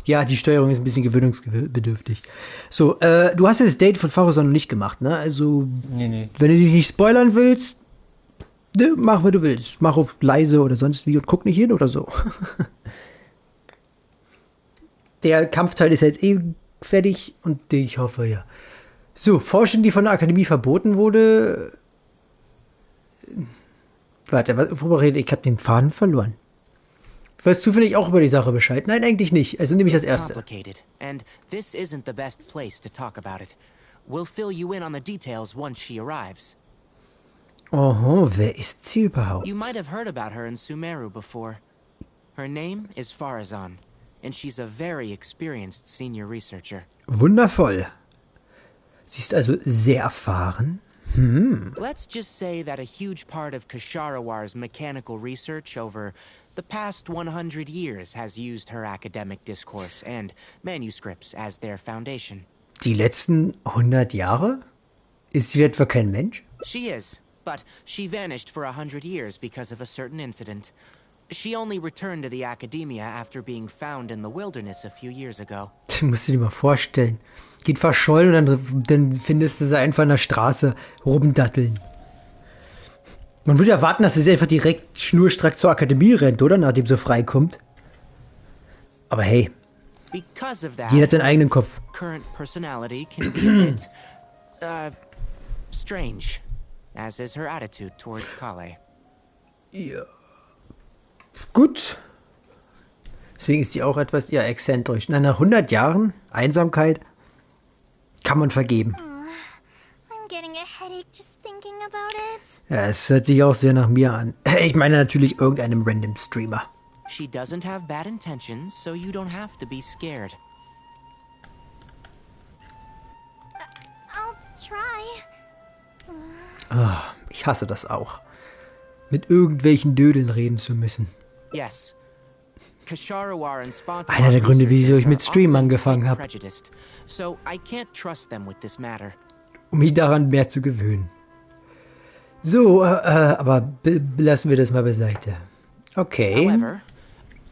Ja, die Steuerung ist ein bisschen gewöhnungsbedürftig. So, du hast ja das Date von Faruzan noch nicht gemacht, ne? Also, Nee. Wenn du dich nicht spoilern willst, ne, mach, was du willst. Mach auf leise oder sonst wie und guck nicht hin oder so. Der Kampfteil ist jetzt eh fertig und ich hoffe, ja. So, Forschung, die von der Akademie verboten wurde. Warte, worüber rede ich? Ich habe den Faden verloren. Weißt du zufällig auch über die Sache Bescheid? Nein, eigentlich nicht. Also nehme ich das erste. And this isn't the best place to talk about it. We'll fill you in on the details once she arrives. Oh, wer ist sie überhaupt? You might have heard about her in Sumeru before. Her name is Faruzan, and she's a very experienced senior researcher. Wundervoll. Sie ist also sehr erfahren. Let's just say that a huge part of Kasharawar's mechanical research over the past 100 years has used her academic discourse and manuscripts as their foundation. Die letzten 100 Jahre? Ist sie etwa kein Mensch? She is, but she vanished for 100 years because of a certain incident. She only returned to the academia after being found in the wilderness a few years ago. Das musst du dir mal vorstellen. Geht verschollen und dann findest du sie einfach in der Straße rumdatteln. Man würde erwarten, dass sie einfach direkt schnurstracks zur Akademie rennt, oder? Nachdem sie freikommt. Aber hey, jeder hat seinen eigenen Kopf. Current personality can be a bit, strange, as is her attitude towards Kale. Ja. Gut. Deswegen ist sie auch etwas eher exzentrisch. Nach 100 Jahren Einsamkeit kann man vergeben. I'm getting a headache just thinking about it. Ja, es hört sich auch sehr nach mir an. Ich meine natürlich irgendeinem random Streamer. She doesn't have bad intentions, so you don't have to be scared. I'll try. Ah, ich hasse das auch. Mit irgendwelchen Dödeln reden zu müssen. Yes. Kasharawar and Spontan Einer der Gründe, wieso ich mit Stream angefangen habe. So I can't trust them with this matter. Um mich daran mehr zu gewöhnen. So, aber lassen wir das mal beiseite. Okay. However,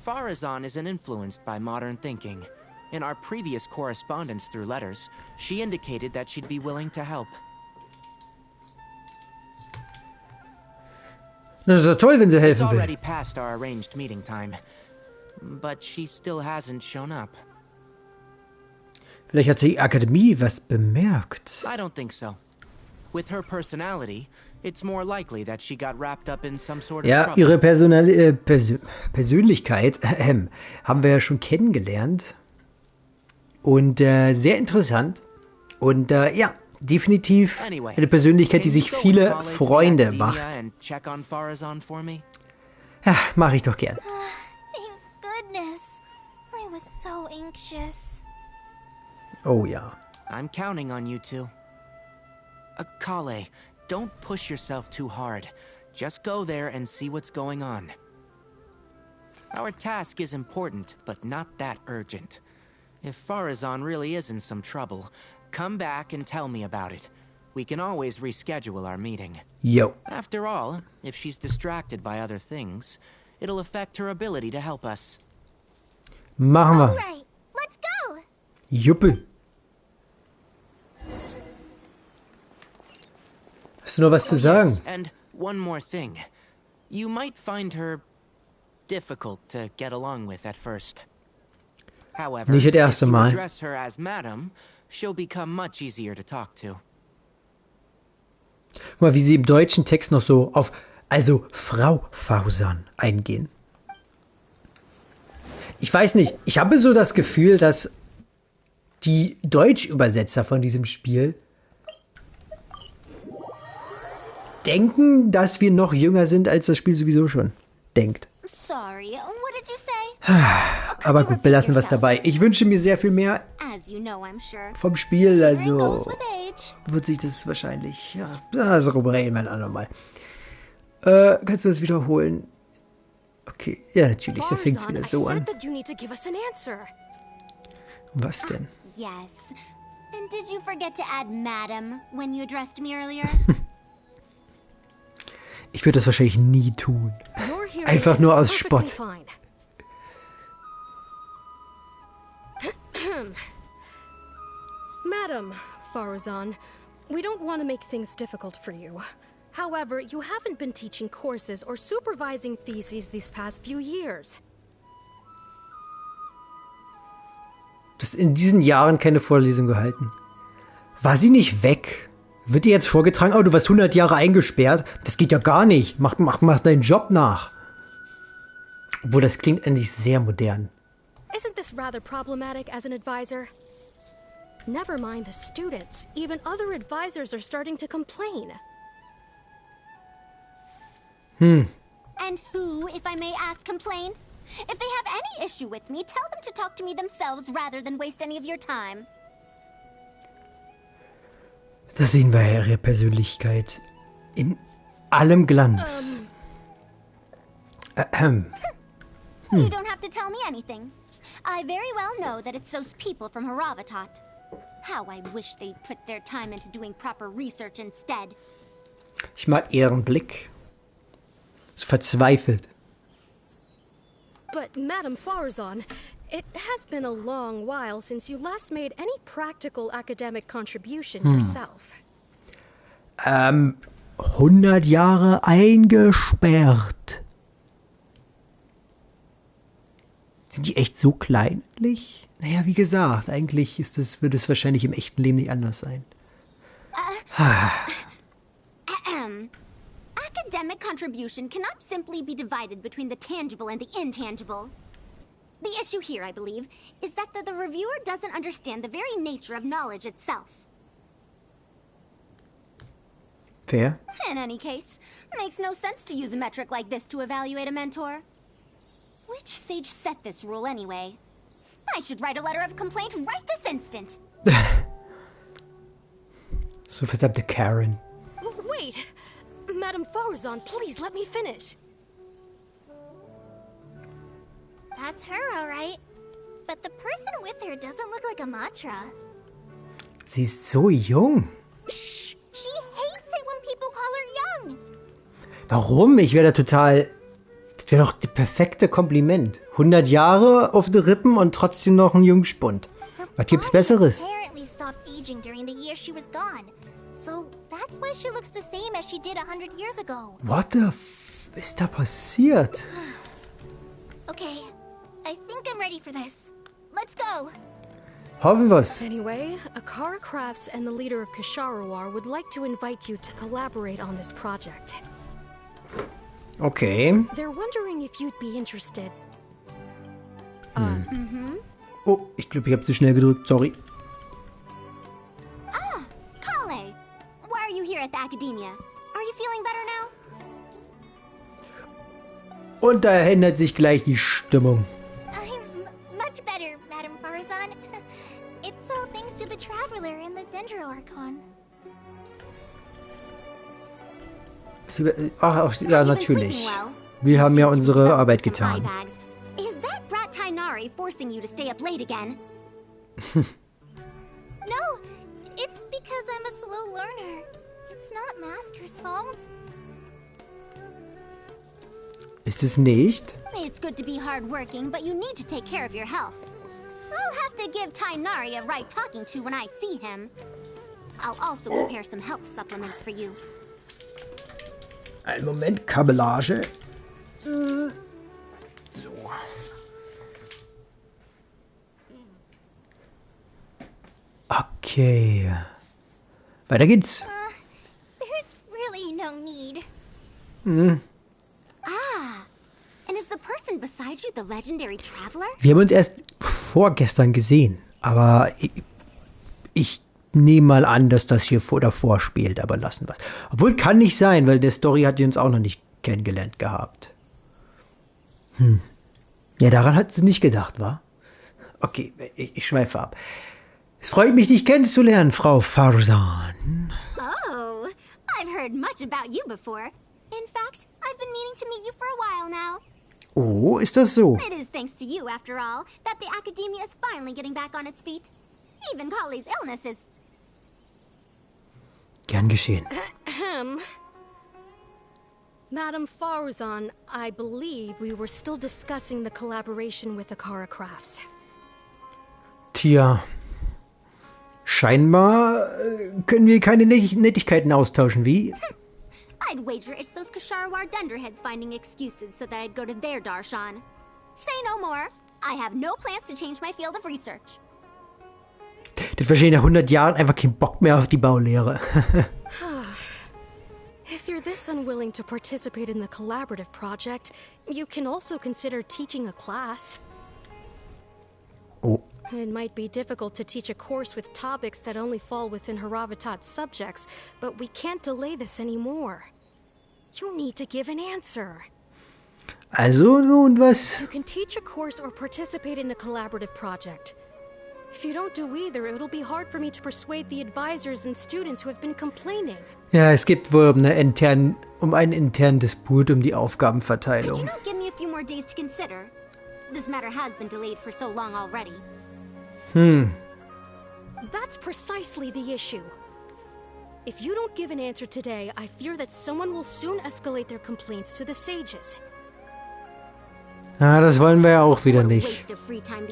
Faruzan isn't influenced by modern thinking. In our previous correspondence through letters, she indicated that she'd be willing to help. Das ist doch toll, wenn sie It's helfen will. already past our arranged meeting time, but she still hasn't shown up. Vielleicht hat die Akademie was bemerkt. I don't think so. With her personality, it's more likely that she got wrapped up in some sort of Ja, trouble. ihre Persönlichkeit haben wir ja schon kennengelernt. Und sehr interessant. Und ja, definitiv eine Persönlichkeit, die sich viele Freunde macht. Ja, mache ich doch gern. Thank goodness. I was so anxious. Oh ja. I'm counting on you two. Kale, don't push yourself too hard. Just go there and see what's going on. Our task is important, but not that urgent. If Faruzan really is in some trouble, come back and tell me about it. We can always reschedule our meeting. Jo. After all, if she's distracted by other things, it'll affect her ability to help us. Machen wir. Alright, let's go. Juppe. Hast du noch was zu sagen? Yes, and one more thing. You might find her difficult to get along with at first. However, Nicht das if erste you Mal. address her as Madam, she'll become much easier to talk to. Guck mal, wie sie im deutschen Text noch so auf, also Frau Faruzan eingehen. Ich weiß nicht, ich habe so das Gefühl, dass die Deutschübersetzer von diesem Spiel denken, dass wir noch jünger sind, als das Spiel sowieso schon denkt. Sorry, what did you say? Aber gut, belassen wir es dabei. Ich wünsche mir sehr viel mehr As you know, I'm sure. vom Spiel, Learning goes also with age. wird sich das wahrscheinlich, ja, das reden wir ein andermal. Kannst du das wiederholen? Okay, ja, natürlich, da fängt es wieder so an. Was denn? Yes. And did you forget to add Madam when you addressed me earlier? Ich würde das wahrscheinlich nie tun. Einfach nur aus Spott. Madam Faruzan, we don't want to make things difficult for you. However, you haven't been teaching courses or supervising theses these past few years. Du hast in diesen Jahren keine Vorlesung gehalten. War sie nicht weg? Wird dir jetzt vorgetragen, oh, du warst 100 Jahre eingesperrt? Das geht ja gar nicht. Mach deinen Job nach. Obwohl, das klingt eigentlich sehr modern. Isn't this rather problematic as an advisor? Never mind the students. Even other advisors are starting to complain. And who, if I may ask, complained? If they have any issue with me, tell them to talk to me themselves rather than waste any of your time. Da sehen wir ja ihre Persönlichkeit in allem Glanz. You don't have to tell me anything. I very well know that it's those people from Haravatat. How I wish they'd put their time into doing proper research instead. Ich mag ihren Blick. So verzweifelt. But, Madame Faruzan, it has been a long while since you last made any practical academic contribution yourself. 100 Jahre eingesperrt. Sind die echt so kleinlich? Naja, wie gesagt, eigentlich würde es wahrscheinlich im echten Leben nicht anders sein. Academic contribution cannot simply be divided between the tangible and the intangible. The issue here, I believe, is that the reviewer doesn't understand the very nature of knowledge itself. Fair. In any case, makes no sense to use a metric like this to evaluate a mentor. Which sage set this rule anyway? I should write a letter of complaint right this instant. So verdammte Karen. Wait! Madame Faruzan, please let me finish. That's her, all right. But the person with her doesn't look like a Matra. Sie ist so jung. Shh! She hates it when people call her young. Warum? Ich wäre da total... Das wäre doch das perfekte Kompliment. 100 Jahre auf den Rippen und trotzdem noch ein Jungspund. Was gibt's Besseres? Apparently stopped aging during the year she was gone. So that's why she looks the same as she did 100 years ago. What the f... ist da passiert? Okay, I think I'm ready for this. Let's go. Hoffen wir's. Anyway, Akara Crafts and the leader of Kasharawar would like to invite you to collaborate on this project. Okay. They're wondering if you'd be interested. Oh, ich glaube, ich habe zu schnell gedrückt. Sorry. Ah, Kale. Why are you here at the academia? Are you feeling better now? Und da ändert sich gleich die Stimmung. I'm much better, Madame Faruzan. It's all thanks to the Traveler and the Dendro-Archon. Ach, ja, natürlich. Wir haben ja unsere Arbeit getan. Is that brat Tainari forcing you to stay up late again? No, it's because I'm a slow learner. It's not Master's fault. Ist es nicht? It's good to be hardworking, but you need to take care of your health. I'll have to give Tainari a right talking to when I see him. I'll also prepare some health supplements for you. Einen Moment, Kabellage. So. Okay. Weiter geht's. There's really no need. Ah, and is the person beside you the legendary Traveler? Wir haben uns erst vorgestern gesehen, aber ich nehme mal an, dass das hier davor spielt, aber lassen wir's. Obwohl, kann nicht sein, weil der Story hat die uns auch noch nicht kennengelernt gehabt. Ja, daran hat sie nicht gedacht, wa? Okay, ich schweife ab. Es freut mich, dich kennenzulernen, Frau Faruzan. Oh, I've heard much about you before. In fact, I've been meaning to meet you for a while now. Oh, ist das so? It is thanks to you, after all, that the Academia is finally getting back on its feet. Even Kali's illness is... Gern geschehen. Madame Faruzan, I believe we were still discussing the collaboration with Akara Crafts. Tja, scheinbar können wir keine Nettigkeiten austauschen, wie? I'd wager it's those Kasharawar Dunderheads finding excuses so that I'd go to their Darshan. Say no more. I have no plans to change my field of research. Das wahrscheinlich nach 100 Jahren einfach keinen Bock mehr auf die Baulehre. If you're this unwilling to participate in the collaborative project, you can also consider teaching a class. Oh. It might be difficult to teach a course with topics that only fall within Haravatat's subjects, but we can't delay this anymore. You need to give an answer. Also, und was? You can teach a course or participate in a collaborative project. If you don't do either, it'll be hard for me to persuade the advisors and students who have been complaining. Ja, es geht wohl um einen internen Disput um die Aufgabenverteilung. Could you not give me a few more days to consider? This matter has been delayed for so long already. That's precisely the issue. If you don't give an answer today, I fear that someone will soon escalate their complaints to the sages. Ah, das wollen wir ja auch wieder nicht.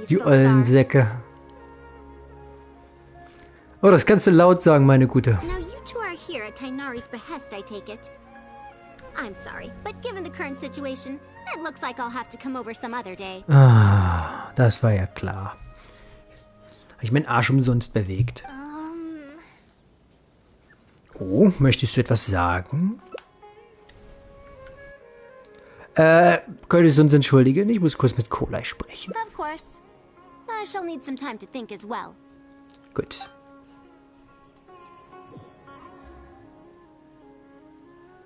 Die ollen Säcke. Oh, das kannst du laut sagen, meine Gute. Now you two are here at Tainari's behest, I take it. I'm sorry, but given the current situation, it looks like I'll have to come over some other day. Ah, das war ja klar. Hab ich meinen Arsch umsonst bewegt. Oh, möchtest du etwas sagen? Könntest du uns entschuldigen? Ich muss kurz mit Kolai sprechen. Of course. I shall need some time to think as well. Gut.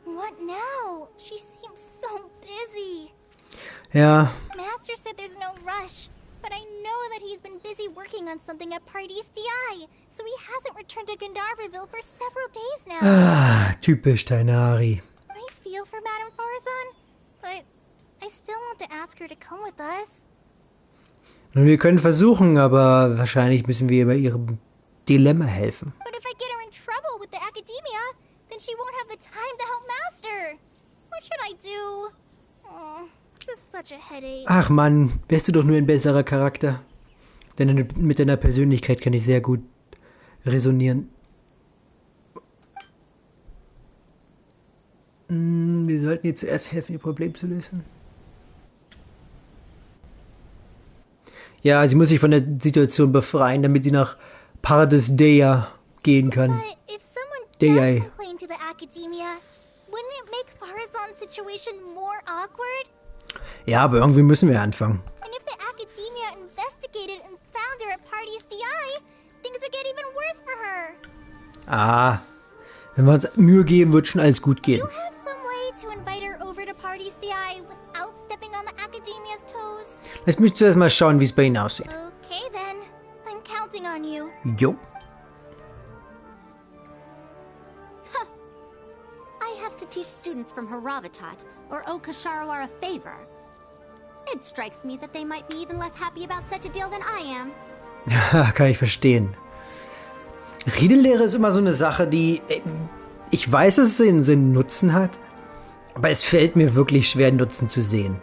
What now? She seems so busy. Ja. Master said there's no rush, but I know that he's been busy working on something at Party's DI, so he hasn't returned to Gandharville for several days now. Ah, typisch Tainari. I feel for Madame Faruzan, but I still want to ask her to come with us. Nun, wir können versuchen, aber wahrscheinlich müssen wir bei ihrem Dilemma helfen. But if I get her in trouble with the academia, then she won't have the time to help Master. What should I do? Oh, this is such a headache. Ach Mann, wärst du doch nur ein besserer Charakter. Denn mit deiner Persönlichkeit kann ich sehr gut resonieren. Wir sollten ihr zuerst helfen, ihr Problem zu lösen. Ja, sie muss sich von der Situation befreien, damit sie nach Pardes Dea gehen kann. But if someone does complain to the academia, wouldn't it make Faruzan's situation more awkward? Ja, aber irgendwie müssen wir anfangen. And if the academia investigated and found her at Party's DI, things would get even worse for her. Ah, wenn wir uns Mühe geben, wird schon alles gut gehen. Do you have some way to invite her over to Party's DI without stepping on the academia's toes? Lass mich zuerst mal schauen, wie es bei Ihnen aussieht. Okay then, I'm counting on you. Jo. I have to teach students from Haravatat or Okasharawar a favor. It strikes me that they might be even less happy about such a deal than I am. Kann ich verstehen. Redelehre ist immer so eine Sache, die... Ich weiß, dass es einen Nutzen hat, aber es fällt mir wirklich schwer, den Nutzen zu sehen.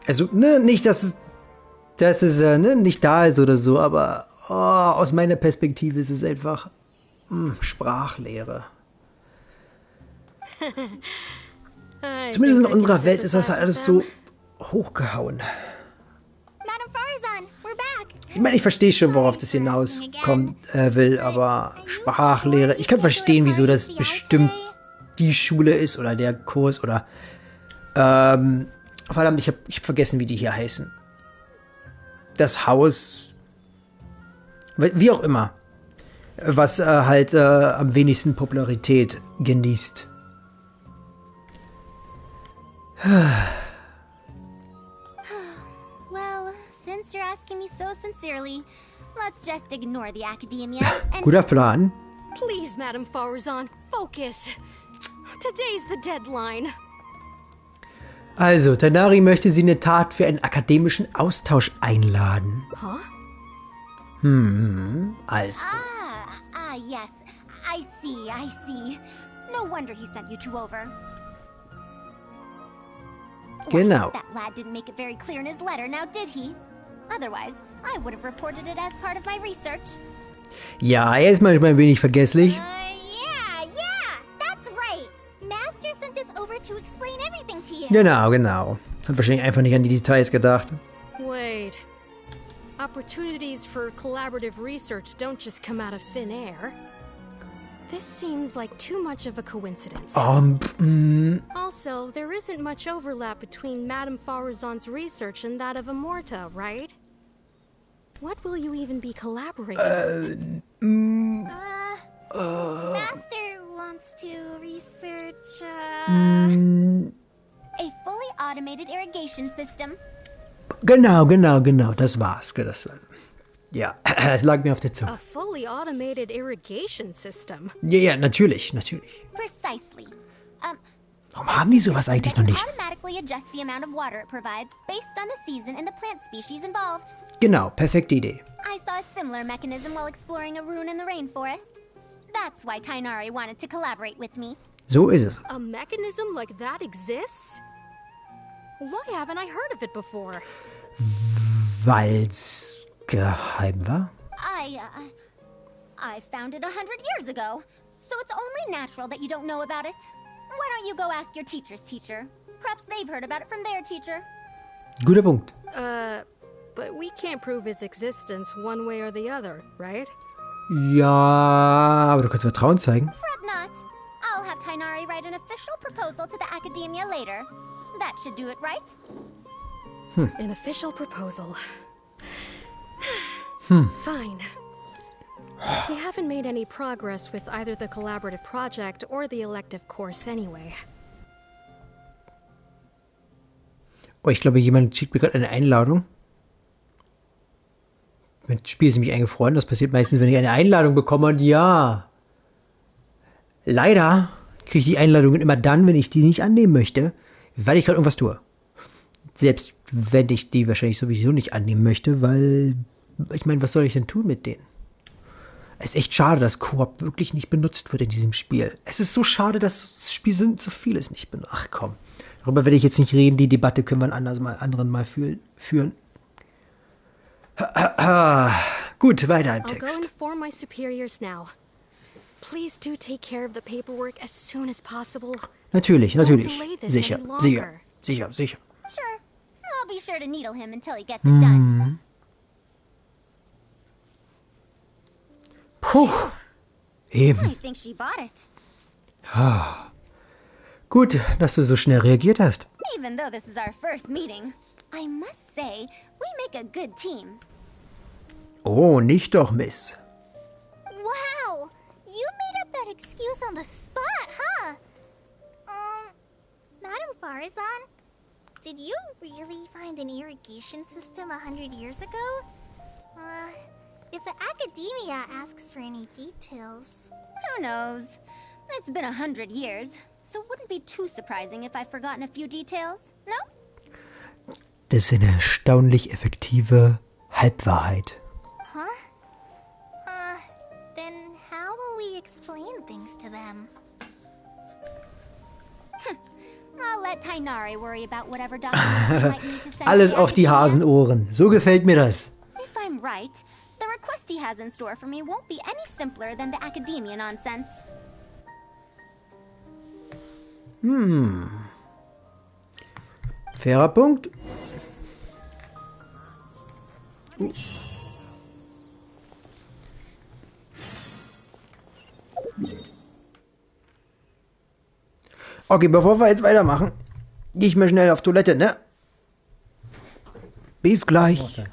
Also, ne, nicht, dass es nicht da ist oder so, aber aus meiner Perspektive ist es einfach Sprachlehre. Zumindest in unserer Welt ist das halt alles so hochgehauen. Madame Faruzan, we're back. Ich meine, ich verstehe schon, worauf das hinauskommen will, aber Sprachlehre... Ich kann verstehen, wieso das bestimmt die Schule ist oder der Kurs oder... verdammt, ich hab vergessen, wie die hier heißen. Das Haus... Wie auch immer. Was halt am wenigsten Popularität genießt. Well, since you're asking me so sincerely, let's just ignore the academia and... Guter Plan. Please, Madame Faruzan, focus. Today's the deadline. Also, Tainari möchte sie in der Tat für einen akademischen Austausch einladen. Huh? Also. Yes. I see. No wonder he sent you two over. Genau. That lad didn't make it very clear in his letter, now did he? Otherwise, I would have reported it as part of my research. Ja, er ist manchmal ein wenig vergesslich. Yeah, that's right. Master sent us over to explain everything to you. Genau. Hat wahrscheinlich einfach nicht an die Details gedacht. Wait. Opportunities for collaborative research don't just come out of thin air. This seems like too much of a coincidence. Also, there isn't much overlap between Madame Faruzan's research and that of Amorta, right? What will you even be collaborating on? Master wants to research, A fully automated irrigation system. Genau. Das war's. Ja, es lag mir auf der Zunge. A fully automated irrigation system. Ja, natürlich. Precisely. Warum haben die sowas eigentlich noch nicht? Automatically adjust the amount of water it provides based on the season and the plant species involved. Genau, perfekte Idee. I saw a similar mechanism while exploring a rune in the rainforest. That's why Tainari wanted to collaborate with me. So ist es. A mechanism like that exists? Why haven't I heard of it before? Weil's geheim war? I found it 100 years ago, so it's only natural that you don't know about it. Why don't you go ask your teacher's teacher? Perhaps they've heard about it from their teacher. Guter Punkt. But we can't prove its existence one way or the other, right? Ja, aber du kannst Vertrauen zeigen. Fret not. I'll have Tainari write an official proposal to the Academia later. That should do it, right? An official proposal. Fine. We haven't made any progress with either the collaborative project or the elective course anyway. Oh, ich glaube, jemand schickt mir gerade eine Einladung. Mein Spiel ist nämlich eingefroren. Das passiert meistens, wenn ich eine Einladung bekomme. Und ja, leider kriege ich die Einladungen immer dann, wenn ich die nicht annehmen möchte, weil ich gerade irgendwas tue. Selbst wenn ich die wahrscheinlich sowieso nicht annehmen möchte, weil, ich meine, was soll ich denn tun mit denen? Es ist echt schade, dass Koop wirklich nicht benutzt wird in diesem Spiel. Es ist so schade, dass das Spiel so vieles nicht benutzt. Ach komm, darüber werde ich jetzt nicht reden. Die Debatte können wir ein anderen Mal führen. Gut, weiter im I'll go Text. inform my superiors now. Please do take care of the paperwork as soon as possible. Natürlich. Don't delay this Sicher. any longer. Sure. I'll be sure to needle him until he gets it done. Puh. Eben. I think she bought it. Gut, dass du so schnell reagiert hast. Even though this is our first meeting, I must say, we make a good team. Oh, nicht doch, Miss. Wow! You made up that excuse on the spot, huh? Madam Faruzan, did you really find an irrigation system 100 years ago? If the Academia asks for any details... Who knows? It's been 100 years, so it wouldn't be too surprising if I've forgotten a few details, no? Das ist eine erstaunlich effektive Halbwahrheit. Huh? Then how will we explain things to them? I'll let Tainari worry about whatever documents we might need to send Alles to auf die Academia. Hasenohren. So gefällt mir das. If I'm right, the request he has in store for me won't be any simpler than the Academia nonsense. Fairer Punkt. Okay, bevor wir jetzt weitermachen, gehe ich mal schnell auf Toilette, ne? Bis gleich. Okay.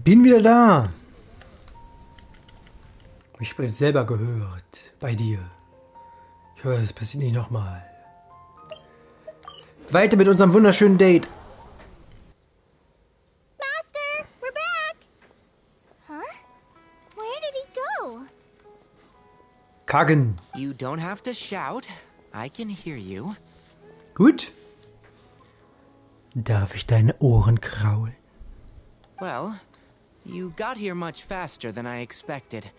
Bin wieder da. Ich habe es selber gehört. Bei dir. Ich hoffe, es passiert nicht nochmal. Weiter mit unserem wunderschönen Date. Master, we're back. Huh? Where did he go? Kagen. You don't have to shout. I can hear you. Gut. Darf ich deine Ohren kraulen? Well, you got here much faster than I expected.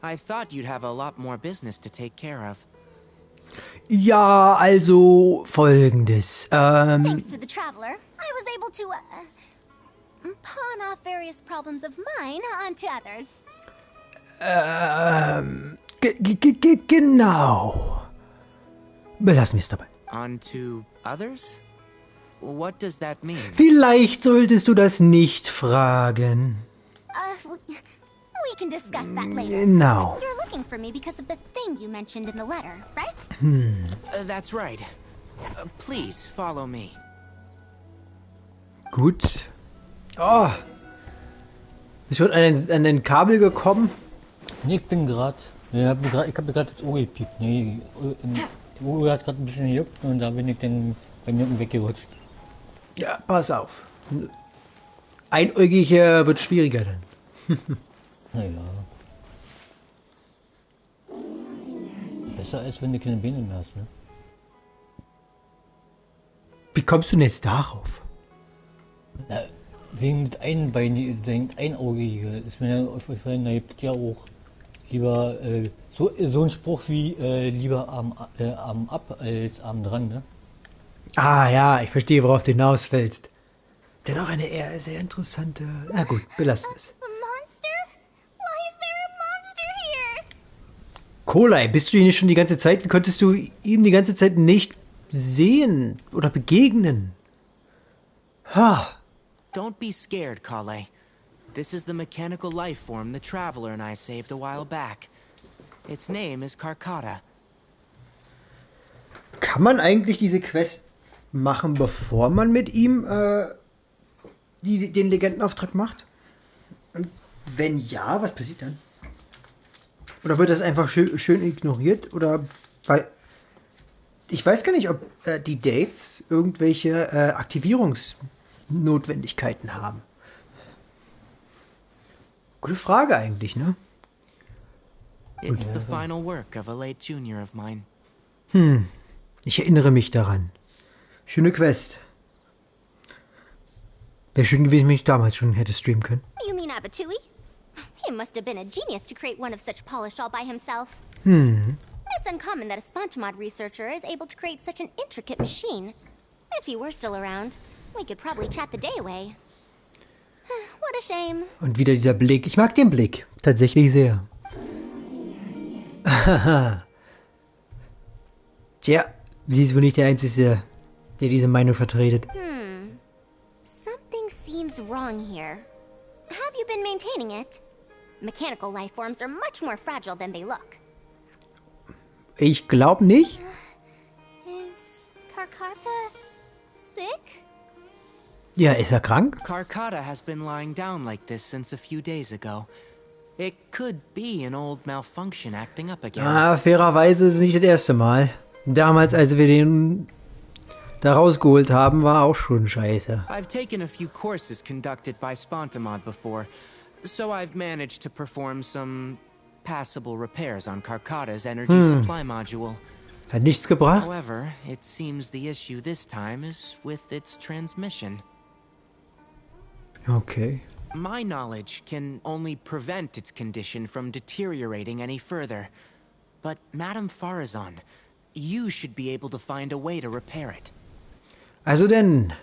I thought you'd have a lot more business to take care of. Ja, also Folgendes. Thanks to the Traveler, I was able to, pawn off various problems of mine onto others. Genau. Belassen wir es dabei. Onto others? What does that mean? Vielleicht solltest du das nicht fragen. We can discuss that later. Genau. You're looking for me because of the thing you mentioned in the letter, right? That's right. Please follow me. Gut. Oh. Bist du schon an den Kabel gekommen? Nee, ich bin gerade. Ich hab mir gerade das Ohr gepiept. Nee, die Ohr hat gerade ein bisschen gejuckt und da bin ich dann bei mir unten weggerutscht. Ja, pass auf. Einäugig wird schwieriger dann. Naja. Besser als wenn du keine Beine mehr hast, ne? Wie kommst du denn jetzt darauf? Na, wegen des Einaugige ist mir aufgefallen, da gibt es ja auch lieber so ein Spruch wie lieber Arm ab als Arm dran, ne? Ah ja, ich verstehe, worauf du hinaus willst. Dennoch eine eher sehr interessante... Na gut, belassen wir es. A monster? Why is there a monster here? Kolai, bist du hier nicht schon die ganze Zeit? Wie konntest du ihm die ganze Zeit nicht sehen oder begegnen? Ha. Don't be scared, Kale. This is the mechanical life form the Traveler and I saved a while back. Its name is Karkata. Kann man eigentlich diese Quest machen, bevor man mit ihm den Legendenauftrag macht? Und wenn ja, was passiert dann? Oder wird das einfach schön ignoriert? Oder weil ich weiß gar nicht, ob die Dates irgendwelche Aktivierungsnotwendigkeiten haben. Gute Frage eigentlich, ne? It's the final work of a late junior of mine. Ich erinnere mich daran. Schöne Quest. Wäre schön gewesen, wenn ich damals schon hätte streamen können. You mean Abatui? He must have been a genius to create one of such polish all by himself. It's uncommon that a Spontamod researcher is able to create such an intricate machine. If he were still around, we could probably chat the day away. What a shame. Und wieder dieser Blick. Ich mag den Blick. Tatsächlich sehr. Tja, sie ist wohl nicht der Einzige, der diese Meinung vertretet. Something seems wrong here. Have you been maintaining it? Mechanical life forms are much more fragile than they look. Ich glaube nicht. Is Karkata sick? Ja, ist er krank? Karkata has been lying down like this since a few days ago. It could be an old malfunction acting up again. Fairerweise ist es nicht das erste Mal. Damals, als wir den da rausgeholt haben, war auch schon scheiße. I've taken a few courses conducted by Spontamod before, so I've managed to perform some passable repairs on Karkata's energy supply module. Hat nichts gebracht? However, it seems the issue this time is with its transmission. Okay. My knowledge can only prevent its condition from deteriorating any further. But Madame Faruzan, you should be able to find a way to repair it. Also denn,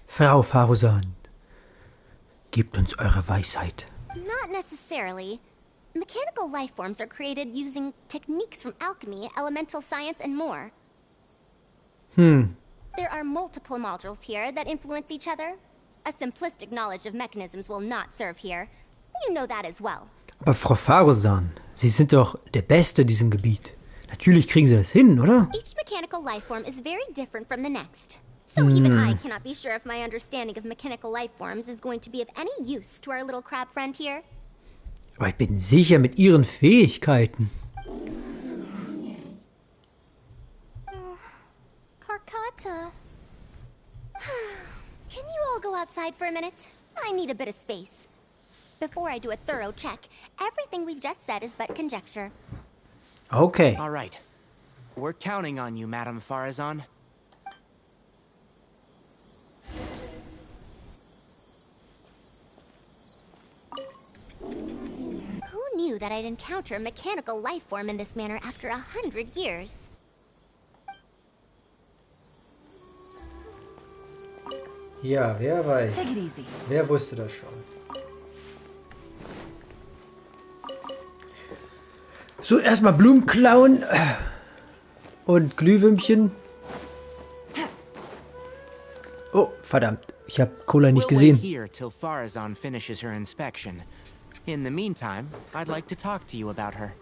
Frau Faruzan, gebt uns eure Weisheit. Not necessarily. Mechanical life forms are created using techniques from alchemy, elemental science, and more. There are multiple modules here that influence each other. A simplistic knowledge of mechanisms will not serve here. You know that as well. Aber Frau Faruzan, Sie sind doch der Beste in diesem Gebiet. Natürlich kriegen Sie das hin, oder? Each mechanical life form is very different from the next. So even I cannot be sure if my understanding of mechanical life forms is going to be of any use to our little crab friend here. Aber ich bin sicher mit ihren Fähigkeiten. Karkata. Can you all go outside for a minute? I need a bit of space. Before I do a thorough check, everything we've just said is but conjecture. Okay. All right. We're counting on you, Madame Faruzan. Who knew that I'd encounter a mechanical life form in this manner after 100 years? Ja, wer weiß. Take it easy. Wer wusste das schon? So, erstmal Blumen klauen und Glühwürmchen. Oh, verdammt. Ich habe Cola nicht gesehen. Here till Faruzan finishes her inspection. In the meantime, I'd like to talk to you about her.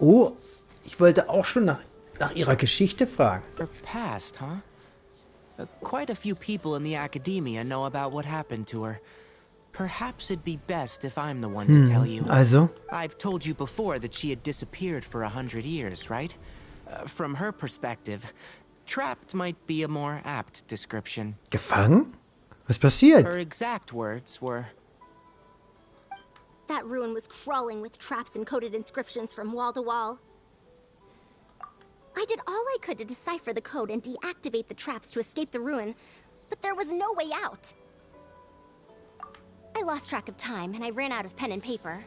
Oh, ich wollte auch schon nach ihrer Geschichte fragen. Her past, huh? Quite a few people in the academia know about what happened to her. Perhaps it'd be best if I'm the one to tell you. Also? I've told you before that she had disappeared for 100 years, right? From her perspective, trapped might be a more apt description. Gefangen? Was passiert? Her exact words were... That ruin was crawling with traps and coded inscriptions from wall to wall. I did all I could to decipher the code and deactivate the traps to escape the ruin, but there was no way out. I lost track of time and I ran out of pen and paper.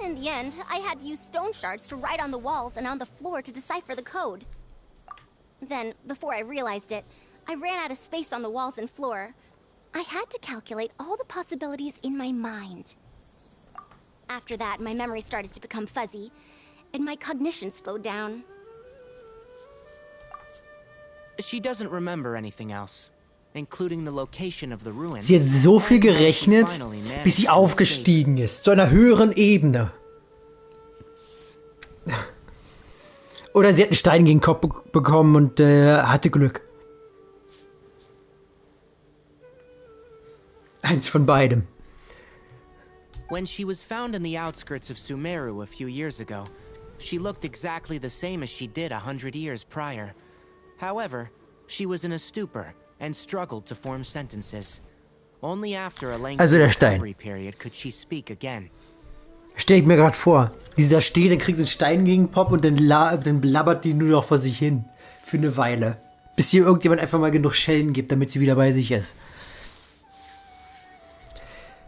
In the end, I had to use stone shards to write on the walls and on the floor to decipher the code. Then, before I realized it, I ran out of space on the walls and floor. I had to calculate all the possibilities in my mind. After that, my memory started to become fuzzy, and my cognition slowed down. She doesn't remember anything else, including the location of the ruin. Sie hat so viel gerechnet, bis sie aufgestiegen ist, zu einer höheren Ebene. Oder sie hat einen Stein gegen den Kopf bekommen und hatte Glück. Eins von beidem. When she was found in the outskirts of Sumeru a few years ago, she looked exactly the same as she did 100 years prior. However, she was in a stupor and struggled to form sentences. Only after a lengthy recovery period could she speak again. Stell ich mir gerade vor, wie sie da steht, dann kriegt sie einen Stein gegen den Kopf und dann blabbert die nur noch vor sich hin. Für eine Weile. Bis hier irgendjemand einfach mal genug Schellen gibt, damit sie wieder bei sich ist.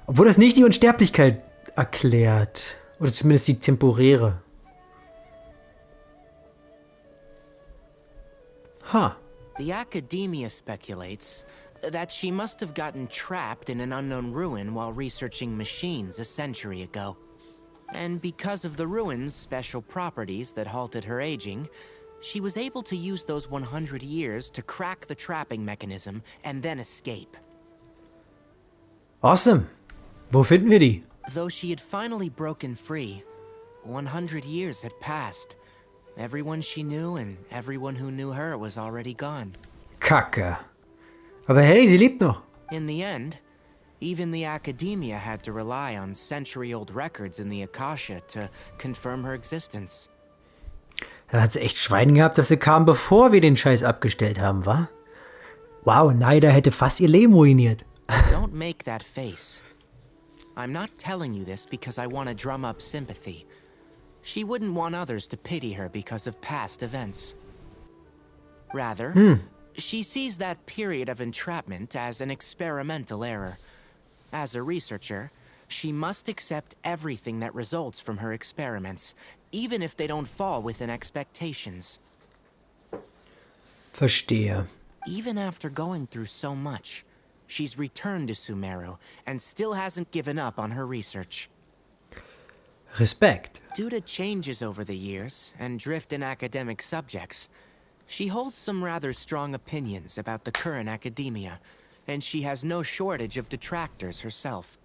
Obwohl das nicht die Unsterblichkeit erklärt. Oder zumindest die temporäre. Ha. The academia speculates that she must have gotten trapped in an unknown ruin while researching machines a century ago. And because of the ruin's special properties that halted her aging, she was able to use those 100 years to crack the trapping mechanism and then escape. Awesome. Wo finden wir die? Though she had finally broken free, 100 years had passed. Everyone she knew and everyone who knew her was already gone. Kacke. Aber hey, sie lebt noch. In the end, even the academia had to rely on century-old records in the Akasha to confirm her existence. Dann hat sie echt Schwein gehabt, dass sie kam, bevor wir den Scheiß abgestellt haben, wa? Wow, Neider hätte fast ihr Leben ruiniert. Don't make that face. I'm not telling you this because I want to drum up sympathy. She wouldn't want others to pity her because of past events. Rather, she sees that period of entrapment as an experimental error. As a researcher, she must accept everything that results from her experiments, even if they don't fall within expectations. Verstehe. Even after going through so much, she's returned to Sumeru and still hasn't given up on her research. Respekt. Due to changes over the years and drift in academic subjects, she holds some rather strong opinions about the current academia, and she has no shortage of detractors herself.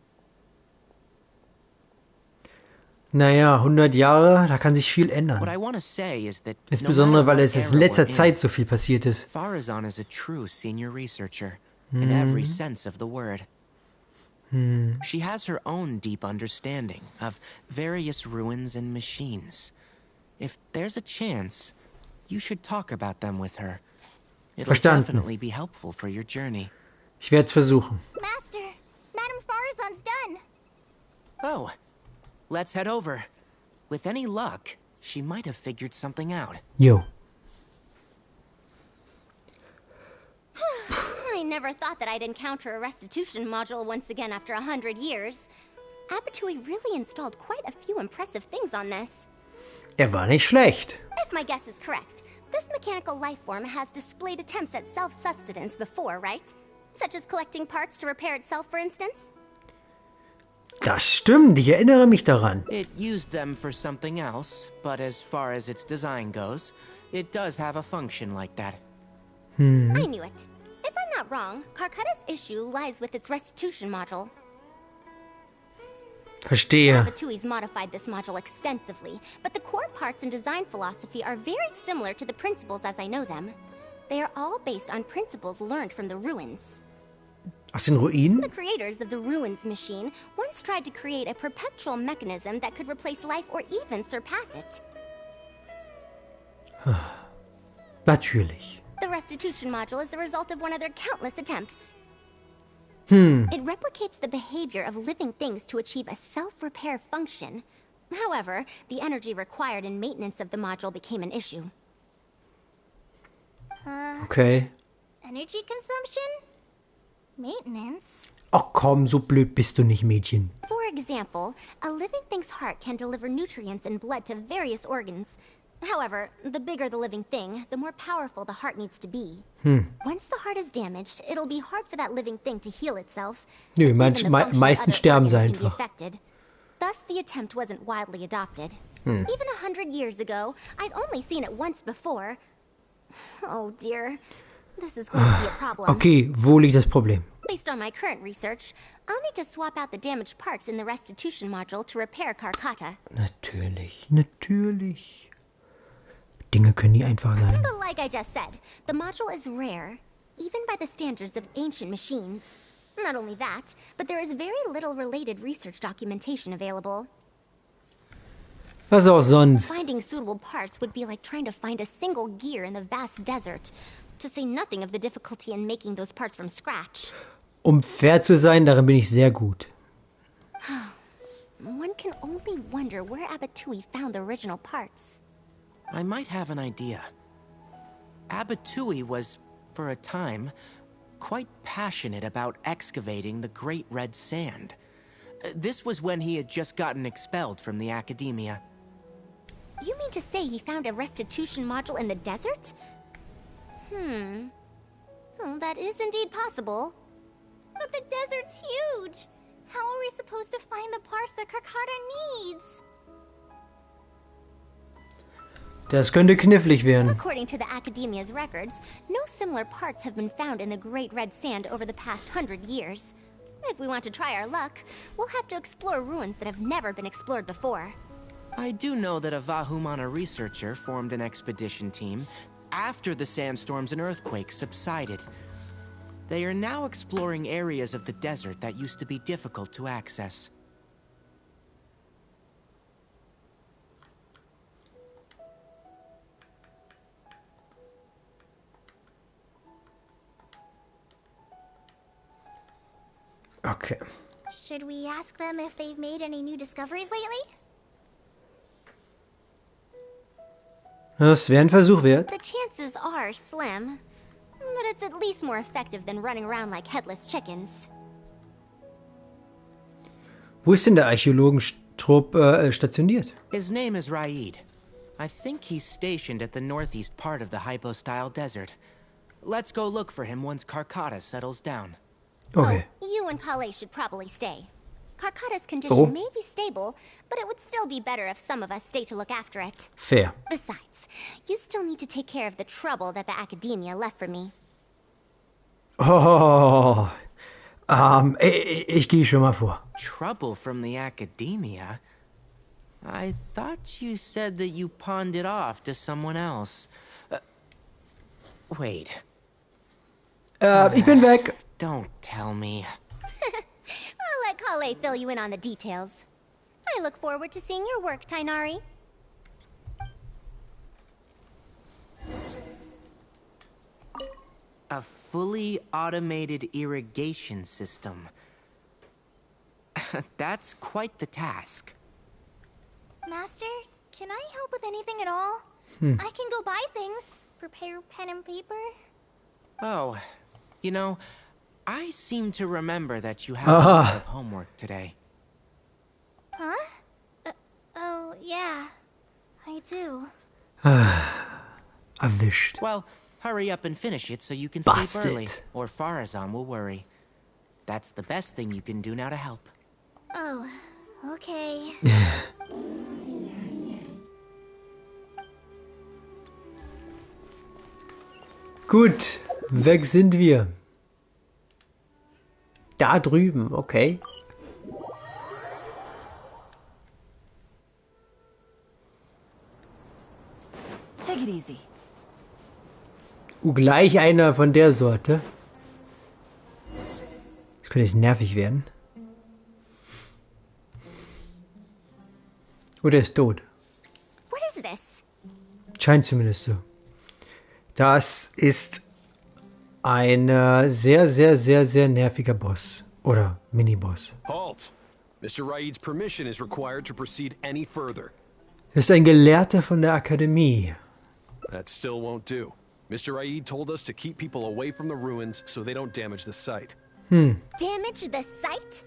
Naja, 100 Jahre, da kann sich viel ändern. What I want to say is that Insbesondere, weil es in letzter Zeit so viel passiert ist. Faruzan is a true senior researcher, in every sense of the word. She has her own deep understanding of various ruins and machines. If there's a chance, you should talk about them with her. It'll definitely be helpful for your journey. Ich werde es versuchen. Master, Madame Faruzan's done. Oh, let's head over. With any luck, she might have figured something out. Jo. I never thought that I'd encounter a restitution module once again after 100 years. Abgrund really installed quite a few impressive things on this. War nicht schlecht. If my guess is correct, this mechanical life form has displayed attempts at self-sustenance before, right? Such as collecting parts to repair itself, for instance? Das stimmt, ich erinnere mich daran. It used them for something else, but as far as its design goes, it does have a function like that. I knew it. If I'm not wrong, Karkata's issue lies with its restitution module. Verstehe. Abatui's modified this module extensively, but the core parts and design philosophy are very similar to the principles as I know them. They are all based on principles learned from the ruins. Aus den Ruinen? The creators of the ruins machine once tried to create a perpetual mechanism that could replace life or even surpass it. Natürlich. The restitution module is the result of one of their countless attempts. It replicates the behavior of living things to achieve a self-repair function. However, the energy required in maintenance of the module became an issue. Okay. Energy consumption? Maintenance? Ach komm, so blöd bist du nicht, Mädchen. For example, a living thing's heart can deliver nutrients and blood to various organs. However, the bigger the living thing, the more powerful the heart needs to be. Once the heart is damaged, it'll be hard for that living thing to heal itself. Nö, meistens sterben sie einfach. Affected. Thus, the attempt wasn't widely adopted. Even 100 years ago, I'd only seen it once before. Oh dear, this is going to be a problem. Okay, wo liegt das Problem? Based on my current research, I'll need to swap out the damaged parts in the restitution module to repair Karkata. Natürlich. Dinge können nie einfach sein. But like I just said, the module is rare, even by the standards of ancient machines. Not only that, but there is very little related research documentation available. Was auch sonst. Finding suitable parts would be like trying to find a single gear in the vast desert, to say nothing of the difficulty in making those parts from scratch. Fair zu sein, darin bin ich sehr gut. One can only wonder where Abgrund found the original parts. I might have an idea. Abgrund was, for a time, quite passionate about excavating the Great Red Sand. This was when he had just gotten expelled from the academia. You mean to say he found a restitution module in the desert? Well, that is indeed possible. But the desert's huge! How are we supposed to find the parts that Karkata needs? Das könnte knifflig werden. According to the Academia's records, no similar parts have been found in the Great Red Sand over the past 100 years. If we want to try our luck, we'll have to explore ruins that have never been explored before. I do know that a Vahumana researcher formed an expedition team after the sandstorms and earthquakes subsided. They are now exploring areas of the desert that used to be difficult to access. Okay. Should we ask them if they've made any new discoveries lately? Das wäre ein Versuch wert. The chances are slim, but it's at least more effective than running around like headless chickens. Wo ist denn der Archäologentrupp stationiert? His name is Raid. I think he's stationed at the northeast part of the Hypostyle Desert. Let's go look for him once Karkata settles down. Okay. Oh, you and Kale should probably stay. Karkata's condition may be stable, but it would still be better if some of us stay to look after it. Fair. Besides, you still need to take care of the trouble that the Academia left for me. Oh, ich gehe schon mal vor. Trouble from the Academia? I thought you said that you pawned it off to someone else. Wait. Ich bin weg. Don't tell me. I'll let Kale fill you in on the details. I look forward to seeing your work, Tainari. A fully automated irrigation system. That's quite the task. Master, can I help with anything at all? I can go buy things. Prepare pen and paper. Oh, you know, I seem to remember that you have a lot of homework today. Huh? Oh, yeah. I do. Erwischt. Well, hurry up and finish it so you can sleep early, or Faruzan will worry. That's the best thing you can do now to help. Oh, okay. Gut, weg sind wir. Da drüben, okay. Take it easy. Gleich einer von der Sorte. Das könnte jetzt nervig werden. Oder ist tot. What is this? Scheint zumindest so. Das ist ein sehr, sehr, sehr, sehr nerviger Boss. Oder Mini-Boss. Halt! Mr. Raid's permission is required to proceed any further. Das ist ein Gelehrter von der Akademie. That still won't do. Mr. Raid told us to keep people away from the ruins so they don't damage the site. Damage the site?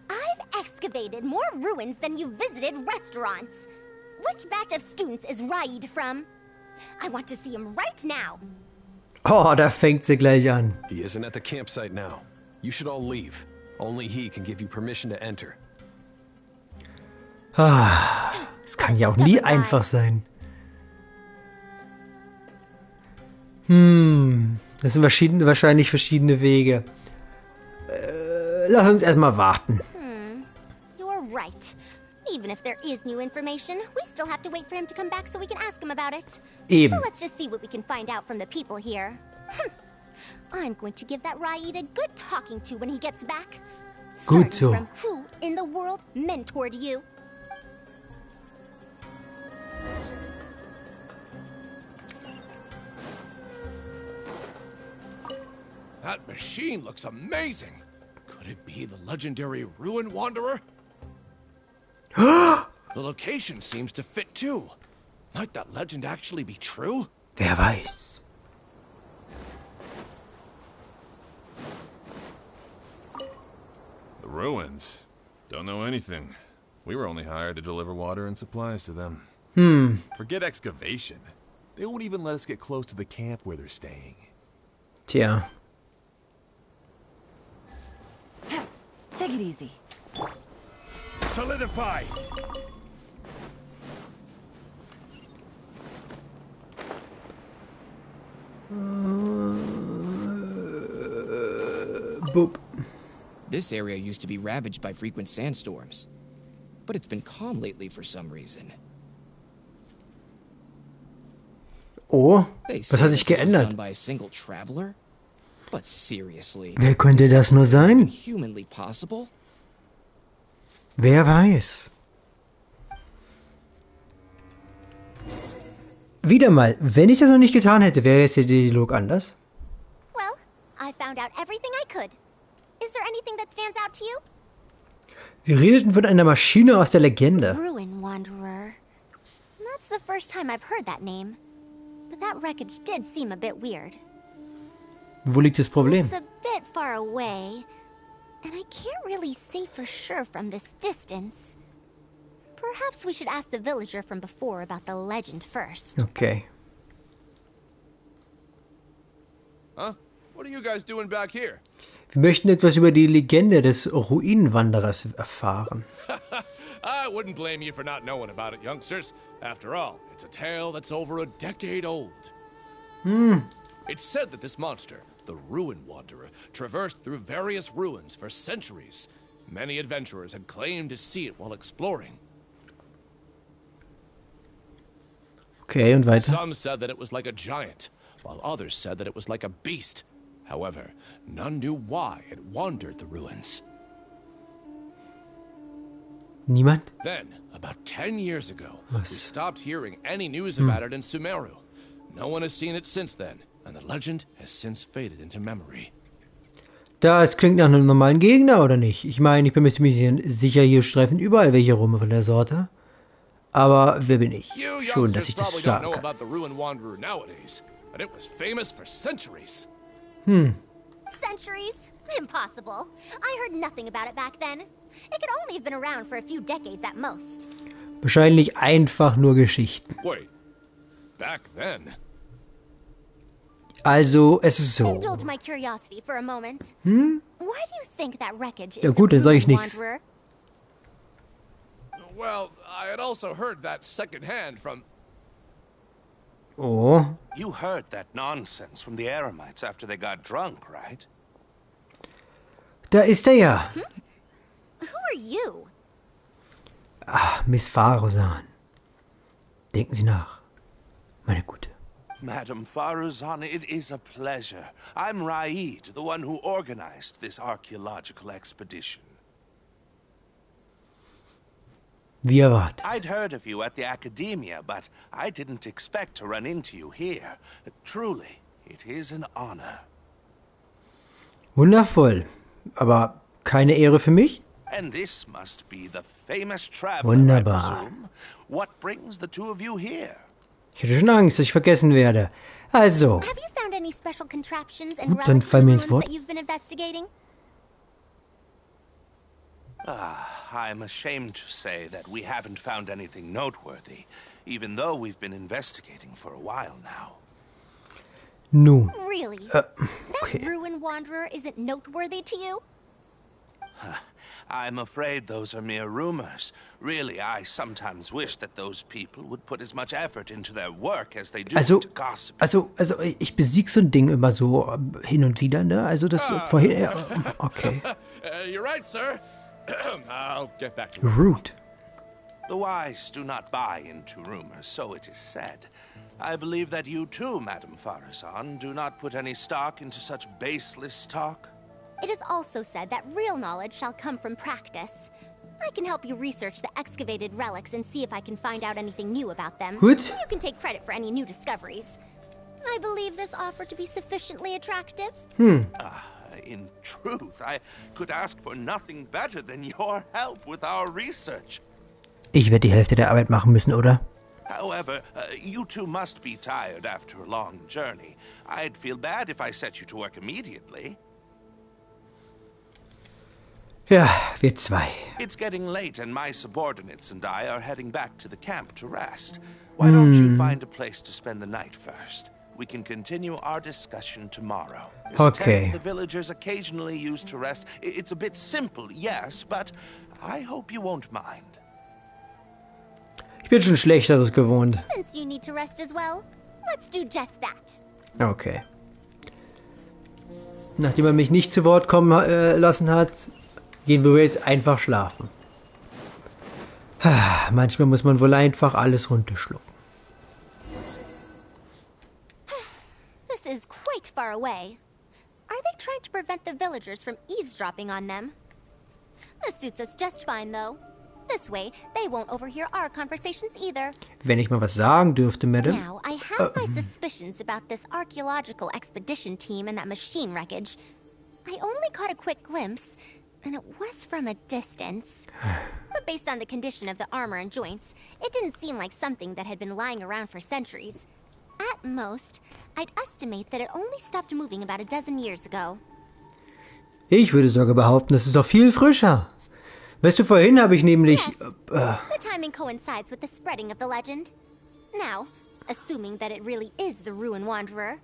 I've excavated more ruins than you've visited restaurants. Which batch of students is Raid from? I want to see him right now. Oh, da fängt sie gleich an. He isn't at the campsite now. You should all leave. Only he can give you permission to enter. Das kann ja auch nie einfach sein. Das sind wahrscheinlich verschiedene Wege. Lass uns erstmal warten. You're right. Even if there is new information, we still have to wait for him to come back so we can ask him about it. Eben. So let's just see what we can find out from the people here. I'm going to give that Raid a good talking to when he gets back. Gut Starting so. from who in the world mentored you? That machine looks amazing. Could it be the legendary Ruin Wanderer? The location seems to fit too. Might that legend actually be true? Wer weiß. The ruins? Don't know anything. We were only hired to deliver water and supplies to them. Forget excavation. They won't even let us get close to the camp where they're staying. Tja. Take it easy. Solidify! Boop. This area used to be ravaged by frequent sandstorms, but it's been calm lately for some reason. Oh, They was say hat sich that this was geändert? done by a single traveler? But seriously, Wer könnte is das nur such even sein? humanly possible? Wer weiß. Wieder mal, wenn ich das noch nicht getan hätte, wäre jetzt der Dialog anders. Well, I found out everything I could. Is there anything that stands out to you? Sie redeten von einer Maschine aus der Legende. Ruin Wanderer. That's the first time I've heard that name. But that wreckage did seem a bit weird. Wo liegt das Problem? It's a bit far away, and I can't really say for sure from this distance. Perhaps we should ask the villager from before about the legend first. Okay. Huh? What are you guys doing back here? Wir möchten etwas über die Legende des Ruinenwanderers erfahren. I wouldn't blame you for not knowing about it, youngsters. After all, it's a tale that's over a decade old. It's said that this monster, the Ruin Wanderer, traversed through various ruins for centuries. Many adventurers had claimed to see it while exploring. Okay, und weiter? Some said that it was like a giant, while others said that it was like a beast. However, none knew why it wandered the ruins. Niemand? Then, about 10 years ago, we stopped hearing any news about it in Sumeru. No one has seen it since then, and the legend has since faded into memory. Das klingt nach einem normalen Gegner, oder nicht? Ich meine, ich bin mir ziemlich sicher, hier streifen überall welche rum von der Sorte. Aber wer bin ich? Schon, dass ich das sagen kann. Centuries? Impossible. I heard nothing about it back then. It could only have been around for a few decades at most. Wahrscheinlich einfach nur Geschichten. Wait. Back then? Also, es ist so. Indulge my curiosity for a moment. Why do you think that wreckage is Ja gut, dann sage ich the nichts. Wanderer? Well, I had also heard that secondhand from... Oh. You heard that nonsense from the Eremites after they got drunk, right? Da ist er ja. Who are you? Ah, Miss Faruzan. Denken Sie nach. Meine Gute. Madam Faruzan, it is a pleasure. I'm Raid, the one who organized this archaeological expedition. Wie erwartet. I'd heard of you at the Academia, but I didn't expect to run into you here. Truly, it is an honor. Wundervoll. Aber keine Ehre für mich? And this must be the famous traveler, Wunderbar. I presume. What brings the two of you here? Ich hätte schon Angst, dass ich vergessen werde. Also. Have you found any special contraptions and Dann relics fall in mir the ins ruins Wort. that you've been investigating? I'm ashamed to say that we haven't found anything noteworthy, even though we've been investigating for a while now. Nun. Really? Okay. That ruin wanderer isn't noteworthy to you? I'm afraid those are mere rumors. Really, I sometimes wish that those people would put as much effort into their work as they do into gossip. Also, ich besieg so ein Ding immer so hin und wieder, ne? Also das so vorher. Okay. You're right, sir. I'll get back to Rude. The wise do not buy into rumors, so it is said. I believe that you too, Madam Faruzan, do not put any stock into such baseless talk. It is also said that real knowledge shall come from practice. I can help you research the excavated relics and see if I can find out anything new about them. Good. You can take credit for any new discoveries. I believe this offer to be sufficiently attractive. In truth, I could ask for nothing better than your help with our research. Ich werde die Hälfte der Arbeit machen müssen, oder? However, you two must be tired after a long journey. I'd feel bad if I set you to work immediately. Ja, wir zwei. It's getting late and my subordinates and I are heading back to the camp to rest. Why don't you find a place to spend the night first? We can continue our discussion tomorrow. This Okay. tent the villagers occasionally use to rest. It's a bit simple, yes, but I hope you won't mind. Ich bin schon Schlechteres gewohnt. Since you need to rest as well, let's do just that. Okay. Nachdem er mich nicht zu Wort kommen lassen hat, gehen wir jetzt einfach schlafen. Manchmal muss man wohl einfach alles runterschlucken. This is quite far away. Are they trying to prevent the villagers from eavesdropping on them? This suits us just fine, though. This way, they won't overhear our conversations either. Wenn ich mal was sagen dürfte, Madam. Now, I have my suspicions about this archaeological expedition team and that machine wreckage. I only caught a quick glimpse, and it was from a distance. But based on the condition of the armor and joints, it didn't seem like something that had been lying around for centuries. At most, I'd estimate that it only stopped moving about a dozen years ago. Ich würde sogar behaupten, das ist doch viel frischer. Weißt du, vorhin habe ich nämlich... The timing coincides with the spreading of the legend. Now, assuming that it really is the Ruin Wanderer.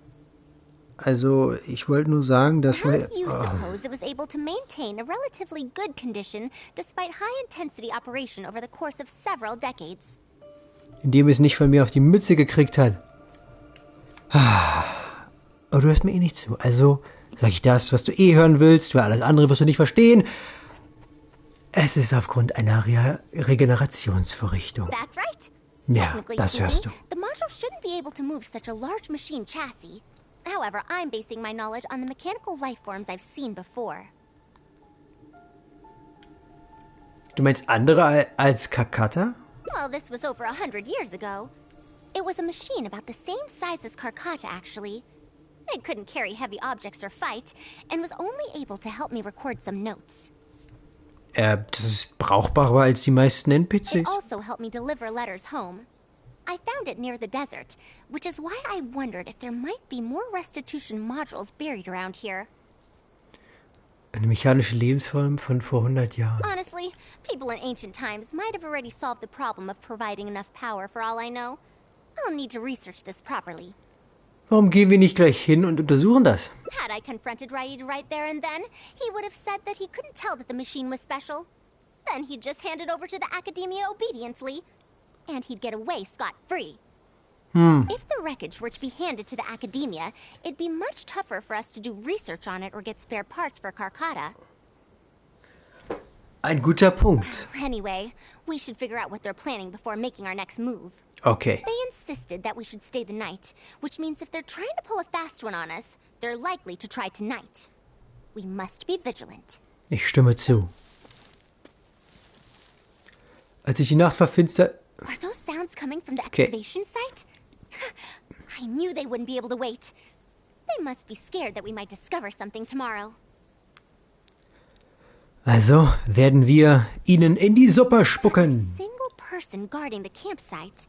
Also, ich wollte nur sagen, dass... How do you suppose it was able to maintain a relatively good condition despite high-intensity operation over the course of several decades? Indem es nicht von mir auf die Mütze gekriegt hat. Aber du hörst mir eh nicht zu. Also sag ich das, was du eh hören willst, weil alles andere wirst du nicht verstehen. Es ist aufgrund einer Regenerationsvorrichtung. That's right. Technically speaking, the module shouldn't be able to move such a large machine chassis. However, I'm basing my knowledge on the mechanical life forms I've seen before. Du meinst andere als Kakata? Well, this was over 100 years ago. It was a machine about the same size as Karkata, actually. It couldn't carry heavy objects or fight, and was only able to help me record some notes. Das ist brauchbarer als die meisten NPCs. It also helped me deliver letters home. I found it near the desert, which is why I wondered if there might be more restitution modules buried around here. Eine mechanische Lebensform von vor 100 Jahren. Honestly, people in ancient times might have already solved the problem of providing enough power for all I know. I'll need to research this properly. Warum gehen wir nicht gleich hin und untersuchen das? Had I confronted Raid right there and then, he would have said that he couldn't tell that the machine was special. Then he'd just hand it over to the Academia obediently, and he'd get away scot-free. If the wreckage were to be handed to the Academia, it'd be much tougher for us to do research on it or get spare parts for Karkata. Ein guter Punkt. Anyway, we should figure out what they're planning before making our next move. Okay. They insisted that we should stay the night, which means if they're trying to pull a fast one on us, they're likely to try tonight. We must be vigilant. Ich stimme zu. Als sich die Nacht verfinstert... Are those sounds coming from the excavation site? I knew they wouldn't be able to wait. They must be scared that we might discover something tomorrow. Also werden wir ihnen in die Suppe spucken. A single person guarding the campsite.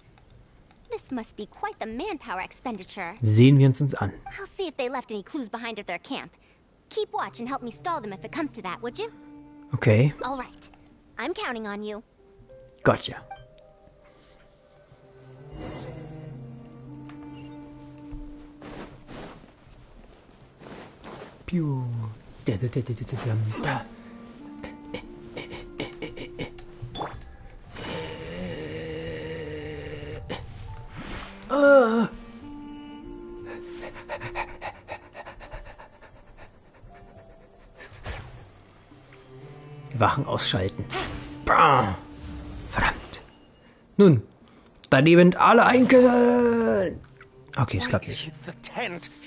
This must be quite the manpower expenditure. Sehen wir uns an. I'll see if they left any clues behind at their camp. Keep watch and help me stall them if it comes to that, would you? Okay. All right. I'm counting on you. Gotcha. Piu. Da. Wachen ausschalten. Bah. Verdammt. Nun, dann eben alle einkesseln. Okay, es klappt nicht.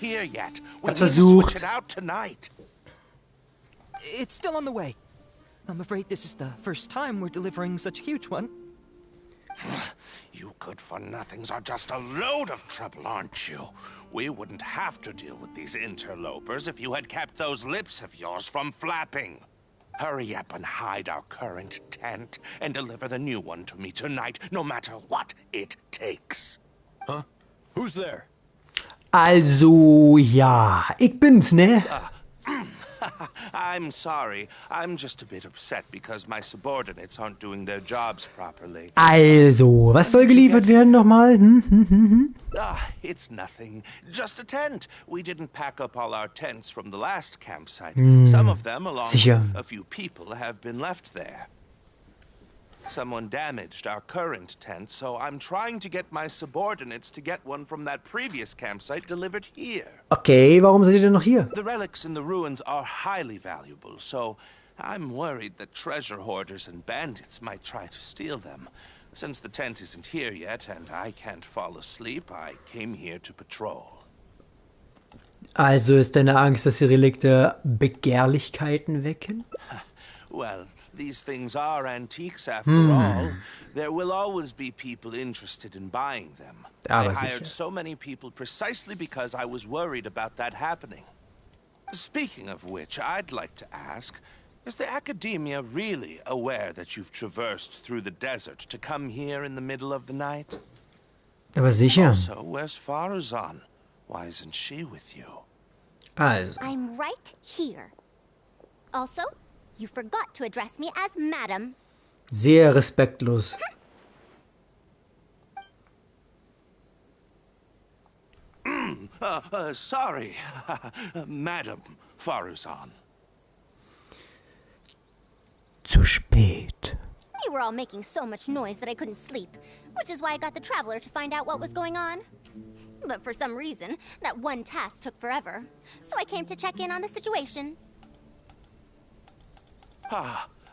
Ich hab's versucht. It's still on the way. I'm afraid this is the first time we're delivering such a huge one. You good-for-nothings are just a load of trouble, aren't you? We wouldn't have to deal with these interlopers if you had kept those lips of yours from flapping. Hurry up and hide our current tent and deliver the new one to me tonight, no matter what it takes. Huh? Who's there? Also, ja, ich bin's, ne? I'm sorry. I'm just a bit upset because my subordinates aren't doing their jobs properly. Also, was soll geliefert werden nochmal? It's nothing. Just a tent. We didn't pack up all our tents from the last campsite. Some of them, along with a few people, have been left there. Someone damaged our current tent, so I'm trying to get my subordinates to get one from that previous campsite delivered here. Okay, warum seid ihr denn noch hier? The relics in the ruins are highly valuable, so I'm worried that treasure hoarders and bandits might try to steal them. Since the tent isn't here yet and I can't fall asleep, I came here to patrol. Also ist deine Angst, dass die Relikte Begehrlichkeiten wecken? Well, these things are antiques after all. There will always be people interested in buying them. I hired so many people precisely because I was worried about that happening. Speaking of which, I'd like to ask, is the Academia really aware that you've traversed through the desert to come here in the middle of the night? Aber sicher. Also, where's Faruzan? Why isn't she with you? Also. I'm right here. Also, you forgot to address me as Madam. Sehr respektlos. Sorry, Madam Faruzan. Zu spät. You were all making so much noise that I couldn't sleep, which is why I got the Traveler to find out what was going on. But for some reason, that one task took forever, so I came to check in on the situation.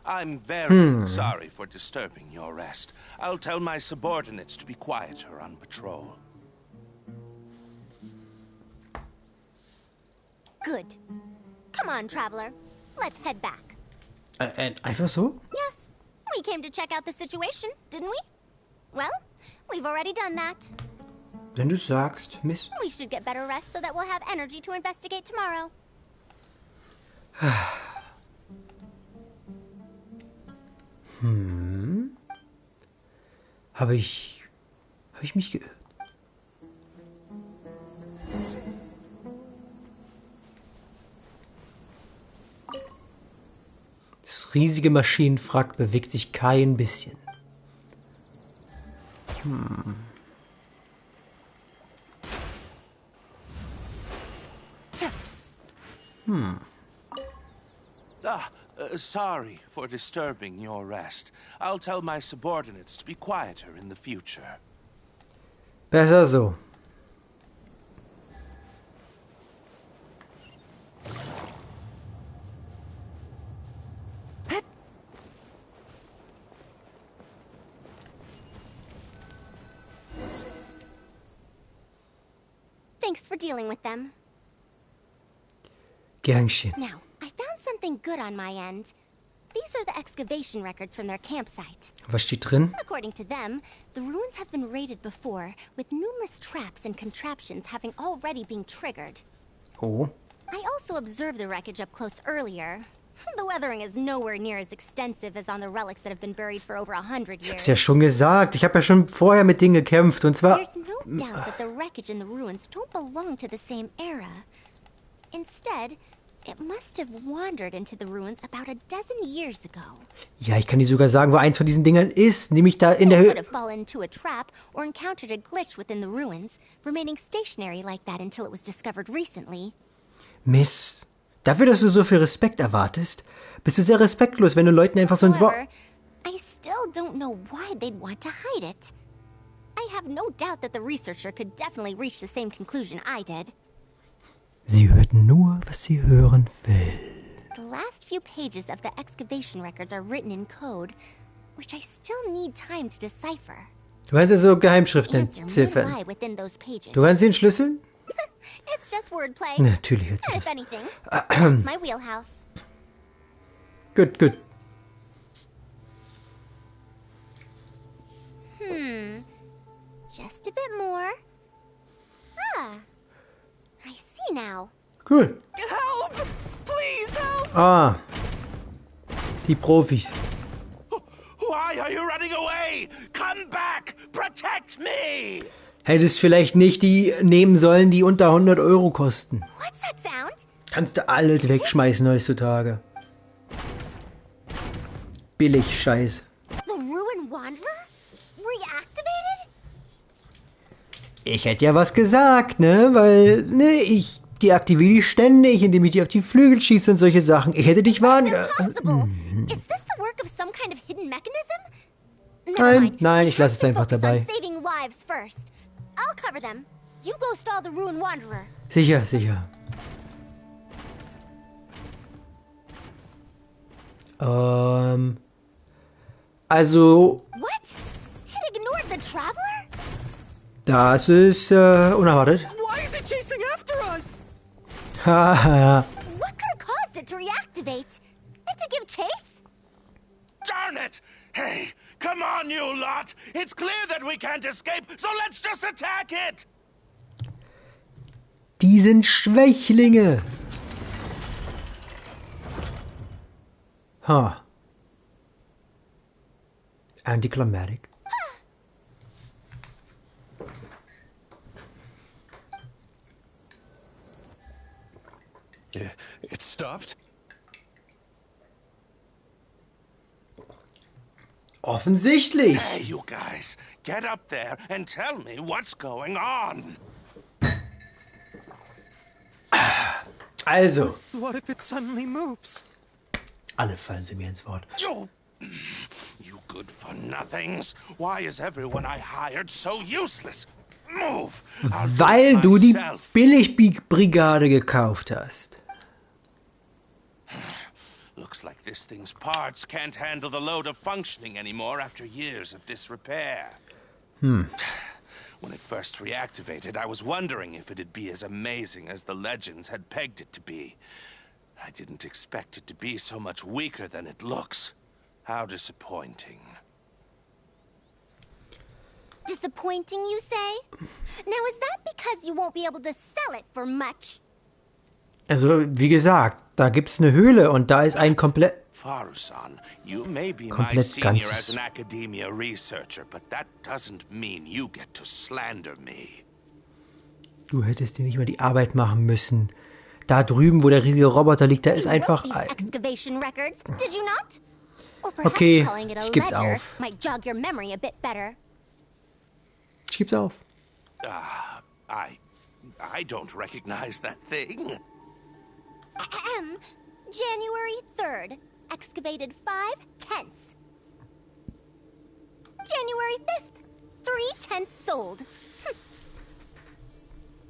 I'm very sorry for disturbing your rest. I'll tell my subordinates to be quieter on patrol. Good. Come on, Traveler. Let's head back. Einfach so? Yes. We came to check out the situation, didn't we? Well, we've already done that. Wenn du sagst, Miss. We should get better rest so that we'll have energy to investigate tomorrow. Habe ich mich geirrt? Das riesige Maschinenwrack bewegt sich kein bisschen. Sorry for disturbing your rest. I'll tell my subordinates to be quieter in the future. Besser so. Thanks for dealing with them. Genshin. Now, I found something good on my end. These are the excavation records from their campsite. Was steht drin? According to them, the ruins have been raided before, with numerous traps and contraptions having already been triggered. Oh. I also observed the wreckage up close earlier. The weathering is nowhere near as extensive as on the relics that have been buried for over 100 years. Ich hab's ja schon gesagt. Ich habe ja schon vorher mit denen gekämpft. Und zwar... There's no doubt that the wreckage and the ruins don't belong to the same era. Instead, it must have wandered into the ruins about a dozen years ago. Ja, ich kann dir sogar sagen, wo eins von diesen Dingern ist. Nämlich da in der Höhe... It could have fallen into a trap or encountered a glitch within the ruins, remaining stationary like that until it was discovered recently. Miss... Dafür, dass du so viel Respekt erwartest, bist du sehr respektlos, wenn du Leuten einfach so ins Wort... I still don't know why they'd want to hide it. I have no doubt that the researcher could definitely reach the same conclusion I did. Sie hört nur, was sie hören will. The last few pages of the excavation records are written in code, which I still need time to decipher. Du kannst ja so Geheimschriften entziffern. Du kannst sie entschlüsseln? It's just wordplay. Natürlich. If anything, it's my wheelhouse. Gut, gut. Just a bit more. Ah, I see now. Gut. Help! Please help! Ah. Die Profis. Why are you running away? Come back! Protect me! Hättest vielleicht nicht die nehmen sollen, die unter 100 € kosten. What's that sound? Kannst du alles wegschmeißen heutzutage. Billig Scheiß. The Ruin Wanderer? Reactivated? Ich hätte ja was gesagt, ne? Weil, ne, ich deaktiviere die ständig, indem ich die auf die Flügel schieße und solche Sachen. Ich hätte dich warnen... Is this the work of some kind of hidden mechanism? Nein, nein, ich lasse es einfach dabei. Saving lives first. I'll cover them. You go stall the Ruin Wanderer. Sicher, sicher. Also... What? It ignored the Traveler? Das ist, unerwartet. Why is it chasing after us? Haha. What could have caused it to reactivate? And to give chase? Darn it! Hey, come on, you lot! It's clear that we can't escape, so let's just attack it! Die sind Schwächlinge. Huh. Anticlimactic. It stopped? Offensichtlich. Hey, you guys, get up there and tell me what's going on. Also. What if it suddenly moves? Alle fallen sie mir ins Wort. You good-for-nothings. Why is everyone I hired so useless? Move. Weil du die Billigbrigade gekauft hast. Looks like this thing's parts can't handle the load of functioning anymore after years of disrepair. When it first reactivated, I was wondering if it'd be as amazing as the legends had pegged it to be. I didn't expect it to be so much weaker than it looks. How disappointing. Disappointing, you say? Now, is that because you won't be able to sell it for much? Also, wie gesagt, da gibt's eine Höhle und da ist ein Faruzan, you may be my senior as an academia researcher, but that doesn't mean you get to slander me. Du hättest dir nicht mal die Arbeit machen müssen. Da drüben, wo der riesige Roboter liegt, da ist einfach ein... Okay, ich geb's auf. Ich geb's auf. I don't recognize that thing. January 3rd, excavated 5/10. January 5th, 3/10 sold.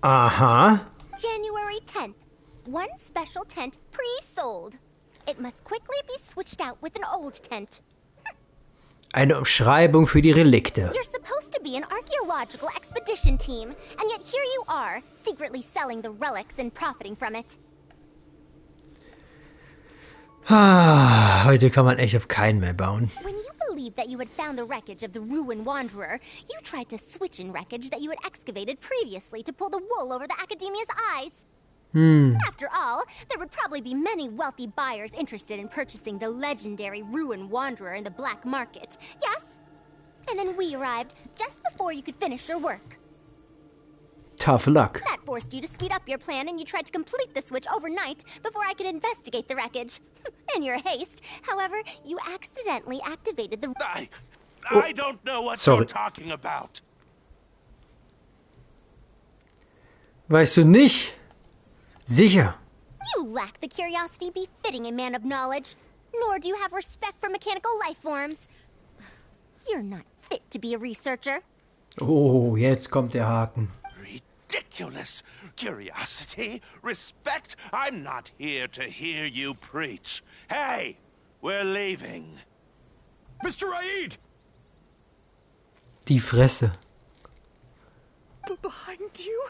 Aha. January 10th, one special tent pre-sold. It must quickly be switched out with an old tent. Eine Umschreibung für die Relikte. You're supposed to be an archaeological expedition team, and yet here you are, secretly selling the relics and profiting from it. Heute kann man echt auf keinen mehr bauen. When you believed that you had found the wreckage of the Ruin Wanderer, you tried to switch in wreckage that you had excavated previously to pull the wool over the Academia's eyes. After all, there would probably be many wealthy buyers interested in purchasing the legendary Ruin Wanderer in the black market, yes? And then we arrived just before you could finish your work. Tough luck. That forced you to speed up your plan, and you tried to complete the switch overnight before I could investigate the wreckage. In your haste, however, you accidentally activated the... I don't know what you're talking about. Weißt du nicht? Sicher. You lack the curiosity befitting a man of knowledge, nor do you have respect for mechanical life forms. You're not fit to be a researcher. Oh, jetzt kommt der Haken. Ridiculous. Curiosity? Respect? I'm not here to hear you preach. Hey, we're leaving. Mr. Aid! Die Fresse. Behind you?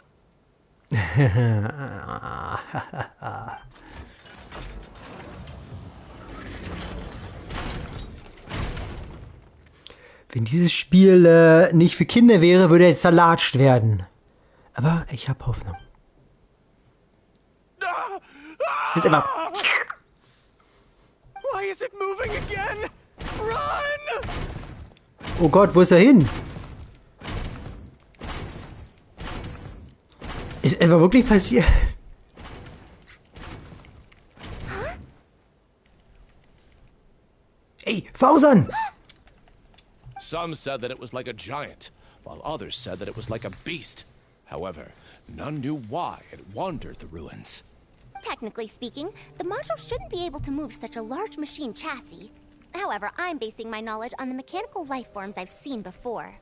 Wenn dieses Spiel nicht für Kinder wäre, würde er zerlatscht werden. Aber ich habe Hoffnung. Jetzt einfach. Why is it moving again? Run! Oh Gott, wo ist er hin? Ist etwa wirklich passiert? Ey, Faruzan! Some said that it was like a giant, while others said that it was like a beast. However, none knew why it wandered the ruins. Technically speaking, the module shouldn't be able to move such a large machine chassis. However, I'm basing my knowledge on the mechanical life forms I've seen before.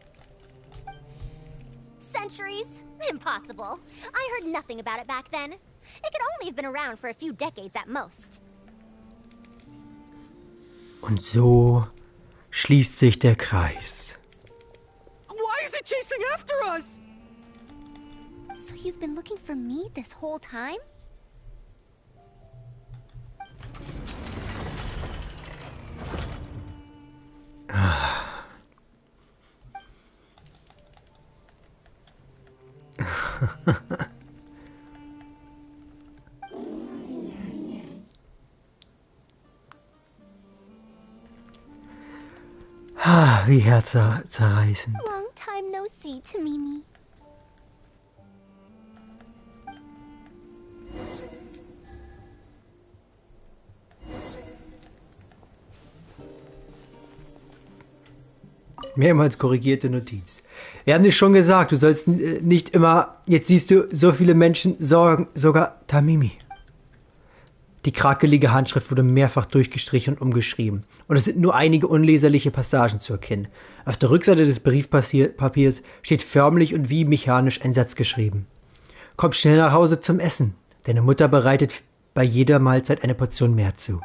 Centuries? Impossible. I heard nothing about it back then. It could only have been around for a few decades at most. Und so schließt sich der Kreis. Why is it chasing after us? So you've been looking for me this whole time? Wie herzzerreißend. Long time no see, Tamimi. Mehrmals korrigierte Notiz. Wir haben dir schon gesagt, du sollst nicht immer... Jetzt siehst du, so viele Menschen sorgen, sogar Tamimi. Die krakelige Handschrift wurde mehrfach durchgestrichen und umgeschrieben. Und es sind nur einige unleserliche Passagen zu erkennen. Auf der Rückseite des Briefpapiers steht förmlich und wie mechanisch ein Satz geschrieben. Komm schnell nach Hause zum Essen. Deine Mutter bereitet bei jeder Mahlzeit eine Portion mehr zu.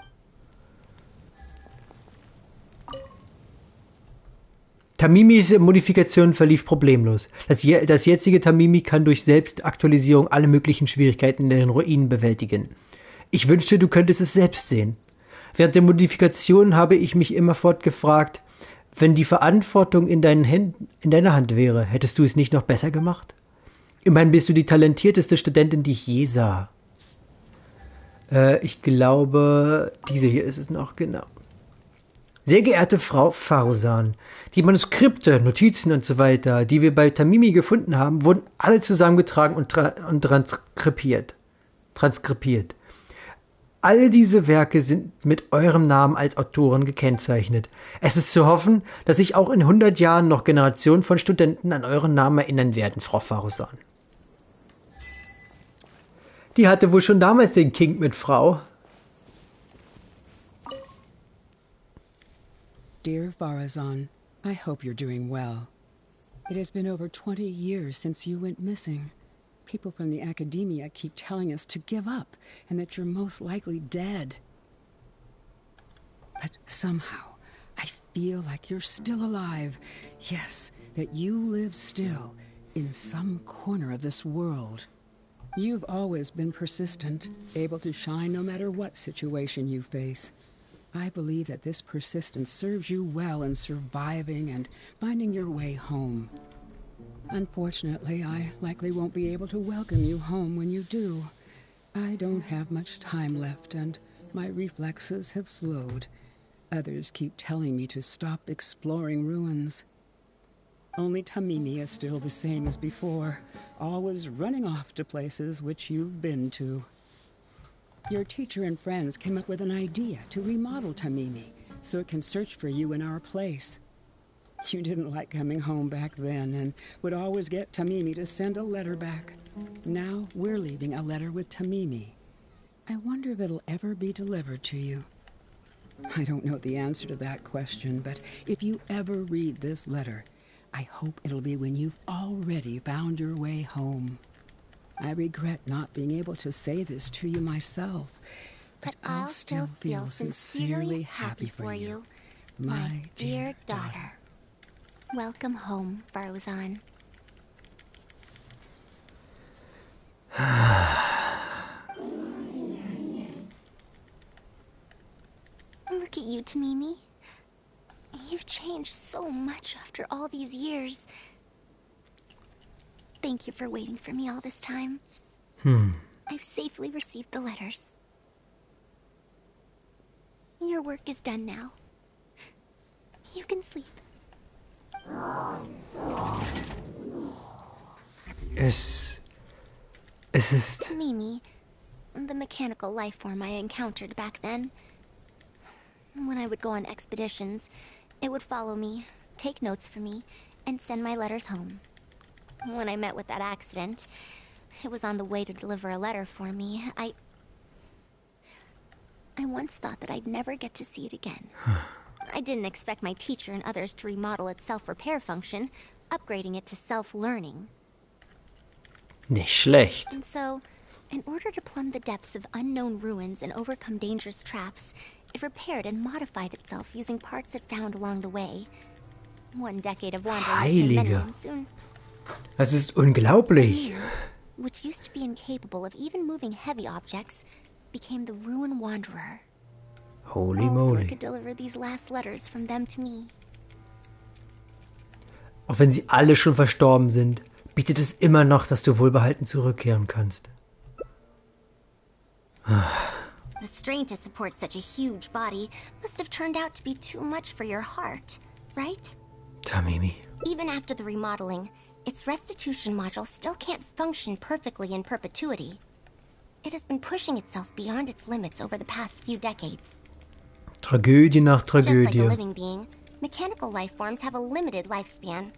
Tamimis Modifikation verlief problemlos. Das jetzige Tamimi kann durch Selbstaktualisierung alle möglichen Schwierigkeiten in den Ruinen bewältigen. Ich wünschte, du könntest es selbst sehen. Während der Modifikation habe ich mich immerfort gefragt, wenn die Verantwortung in deiner Hand wäre, hättest du es nicht noch besser gemacht? Immerhin bist du die talentierteste Studentin, die ich je sah. Ich glaube, diese hier ist es noch, genau. Sehr geehrte Frau Faruzan, die Manuskripte, Notizen und so weiter, die wir bei Tamimi gefunden haben, wurden alle zusammengetragen und transkribiert. All diese Werke sind mit eurem Namen als Autorin gekennzeichnet. Es ist zu hoffen, dass sich auch in 100 Jahren noch Generationen von Studenten an euren Namen erinnern werden, Frau Faruzan. Die hatte wohl schon damals den Kink mit Frau. Dear Faruzan, I hope you're doing well. It has been over 20 years since you went missing. People from the academia keep telling us to give up and that you're most likely dead. But somehow, I feel like you're still alive. Yes, that you live still in some corner of this world. You've always been persistent, able to shine no matter what situation you face. I believe that this persistence serves you well in surviving and finding your way home. Unfortunately, I likely won't be able to welcome you home when you do. I don't have much time left, and my reflexes have slowed. Others keep telling me to stop exploring ruins. Only Tamimi is still the same as before, always running off to places which you've been to. Your teacher and friends came up with an idea to remodel Tamimi, so it can search for you in our place. You didn't like coming home back then, and would always get Tamimi to send a letter back. Now we're leaving a letter with Tamimi. I wonder if it'll ever be delivered to you. I don't know the answer to that question, but if you ever read this letter, I hope it'll be when you've already found your way home. I regret not being able to say this to you myself, but I'll still feel sincerely happy for you, my dear daughter. Welcome home, Faruzan. Look at you, Tamimi. You've changed so much after all these years. Thank you for waiting for me all this time. I've safely received the letters. Your work is done now. You can sleep. Es ist... Tamimi, the mechanical life form I encountered back then. When I would go on expeditions, it would follow me, take notes for me, and send my letters home. When I met with that accident, it was on the way to deliver a letter for me. I once thought that I'd never get to see it again. I didn't expect my teacher and others to remodel its self-repair function, upgrading it to self-learning. Nicht schlecht. And so, in order to plumb the depths of unknown ruins and overcome dangerous traps, it repaired and modified itself using parts it found along the way. One decade of wandering became many, and soon... Das ist unglaublich. Which used to be incapable of even moving heavy objects, became the Ruin Wanderer. Holy moly. So I moly. could deliver these last letters from them to me. Auch wenn sie alle schon verstorben sind, bietet es immer noch, dass du wohlbehalten zurückkehren kannst. The strain to support such a huge body must have turned out to be too much for your heart, right? Tamimi. Even after the remodeling, its restitution module still can't function perfectly in perpetuity. It has been pushing itself beyond its limits over the past few decades. Tragödie nach Just like Tragödie. a living being, mechanical life forms have a limited lifespan.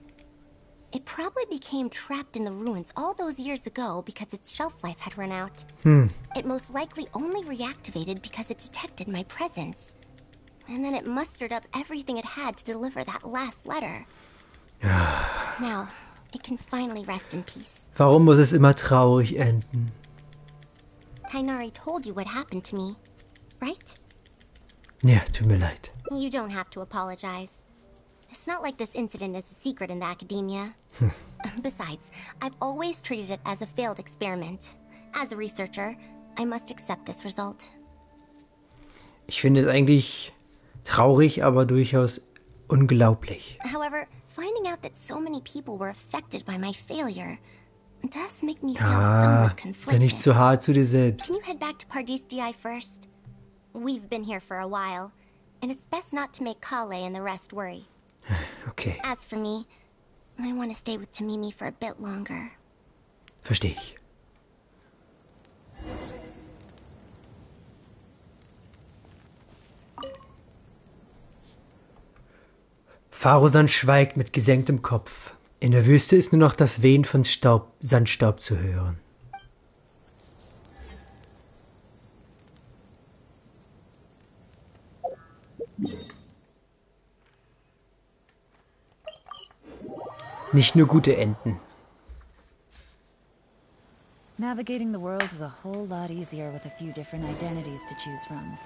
It probably became trapped in the ruins all those years ago because its shelf life had run out. It most likely only reactivated because it detected my presence. And then it mustered up everything it had to deliver that last letter. Now, it can finally rest in peace. Warum muss es immer traurig enden? Tainari told you what happened to me, right? Ja, tut mir leid. You don't have to apologize. It's not like this incident is a secret in the academia. Besides, I've always treated it as a failed experiment. As a researcher, I must accept this result. Ich finde es eigentlich traurig, aber durchaus unglaublich. However, finding out that so many people were affected by my failure does make me feel somewhat conflicted. Sei nicht zu hart zu dir selbst. Can you head back to Pardis DI first? We've been here for a while, and it's best not to make Kale and the rest worry. Okay. As for me, I want to stay with Tamimi for a bit longer. Verstehe ich. Faruzan schweigt mit gesenktem Kopf. In der Wüste ist nur noch das Wehen von Sandstaub zu hören. Nicht nur gute Enten. Navigating the world is a whole lot easier with a few different identities to choose from.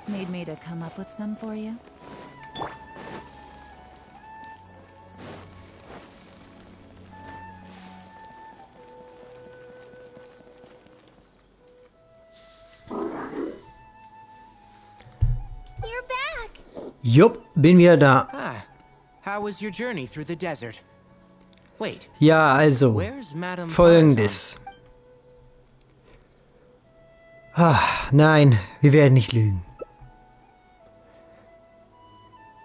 Need me to come up with some for you? You're back. Jupp, bin wieder da. Ah, how was your journey through the desert? Wait. Ja, also, Folgendes. Nein, wir werden nicht lügen.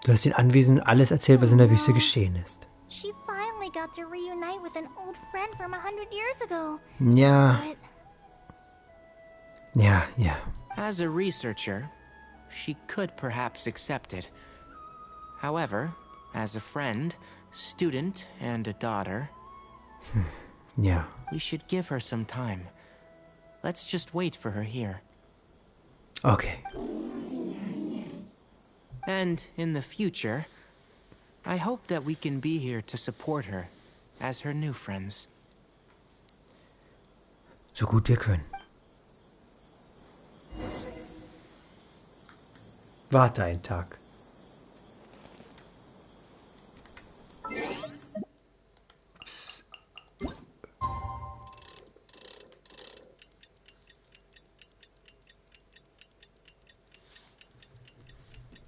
Du hast den Anwesenden alles erzählt, was in der Wüste geschehen ist. She finally got to reunite with an old friend from 100 years ago. Ja. Ja. As a researcher, she could perhaps accept it. However, as a friend, student, and a daughter, ja. We should give her some time. Let's just wait for her here. Okay. And in the future, I hope that we can be here to support her as her new friends. So gut wir können. Warte einen Tag. Ups.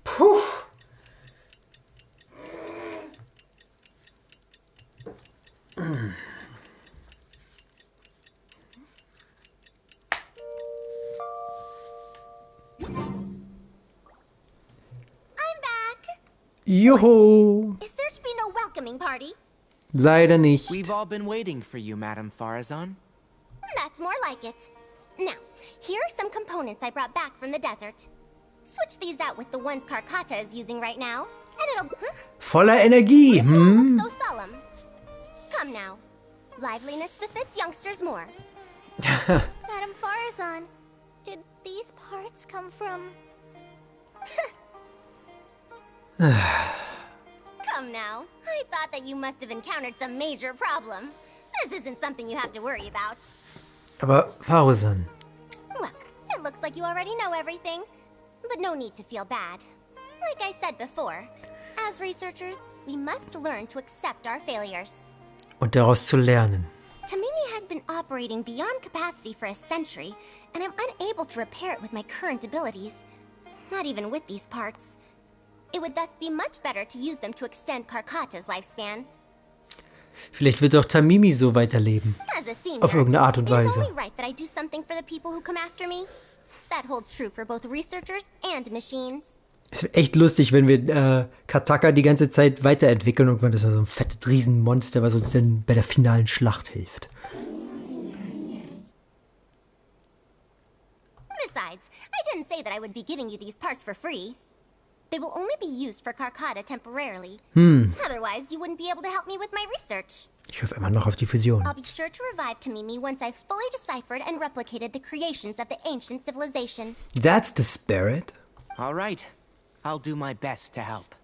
Puh. Juhu! Is there to be no welcoming party? Leider nicht. We've all been waiting for you, Madame Faruzan. That's more like it. Now, here are some components I brought back from the desert. Switch these out with the ones Karkata is using right now, and it'll... Voller Energie, look so solemn. Come now. Liveliness befits youngsters more. Madame Faruzan, did these parts come from... Come now. I thought that you must have encountered some major problem. This isn't something you have to worry about. Aber Faruzan. Well, it looks like you already know everything. But no need to feel bad. Like I said before, as researchers, we must learn to accept our failures. Und daraus zu lernen. Tamimi had been operating beyond capacity for a century, and I'm unable to repair it with my current abilities. Not even with these parts. It would thus be much better to use them to extend Karkata's lifespan. Vielleicht wird auch Tamimi so weiterleben. As a senior, auf irgendeine Art und it's Weise. only right that I do something for the people who come after me. That holds true for both researchers and machines. Es wäre echt lustig, wenn wir Kataka die ganze Zeit weiterentwickeln und wenn das so ein fettes Riesenmonster, was uns dann bei der finalen Schlacht hilft. Besides, I didn't say that I would be giving you these parts for free. They will only be used for Karkata temporarily. Otherwise, you wouldn't be able to help me with my research. Ich hoffe immer noch auf die Fusion. I'll be sure to revive Tamimi once I've fully deciphered and replicated the creations of the ancient civilization. That's the spirit. All right. I'll do my best to help.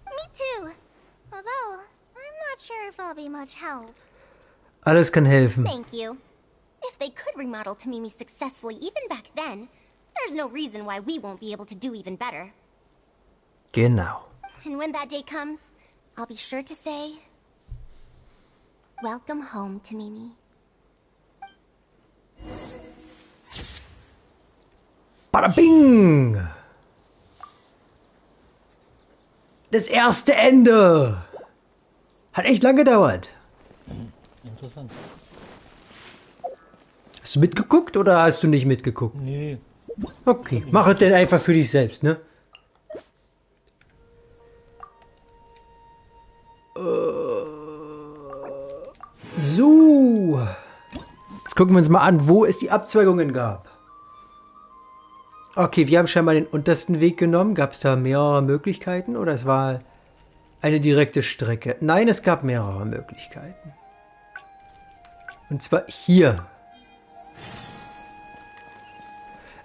Me too. Although, I'm not sure if I'll be much help. Alles kann helfen. Thank you. If they could remodel Tamimi successfully even back then, there's no reason why we won't be able to do even better. Genau. And when that day comes, I'll be sure to say, welcome home to Mimi. Bada bing! Das erste Ende! Hat echt lange gedauert. Interessant. Hast du mitgeguckt oder hast du nicht mitgeguckt? Nee. Okay, mach es denn einfach für dich selbst, ne? So. Jetzt gucken wir uns mal an, wo es die Abzweigungen gab. Okay, wir haben scheinbar den untersten Weg genommen. Gab es da mehrere Möglichkeiten oder es war eine direkte Strecke? Nein, es gab mehrere Möglichkeiten. Und zwar hier.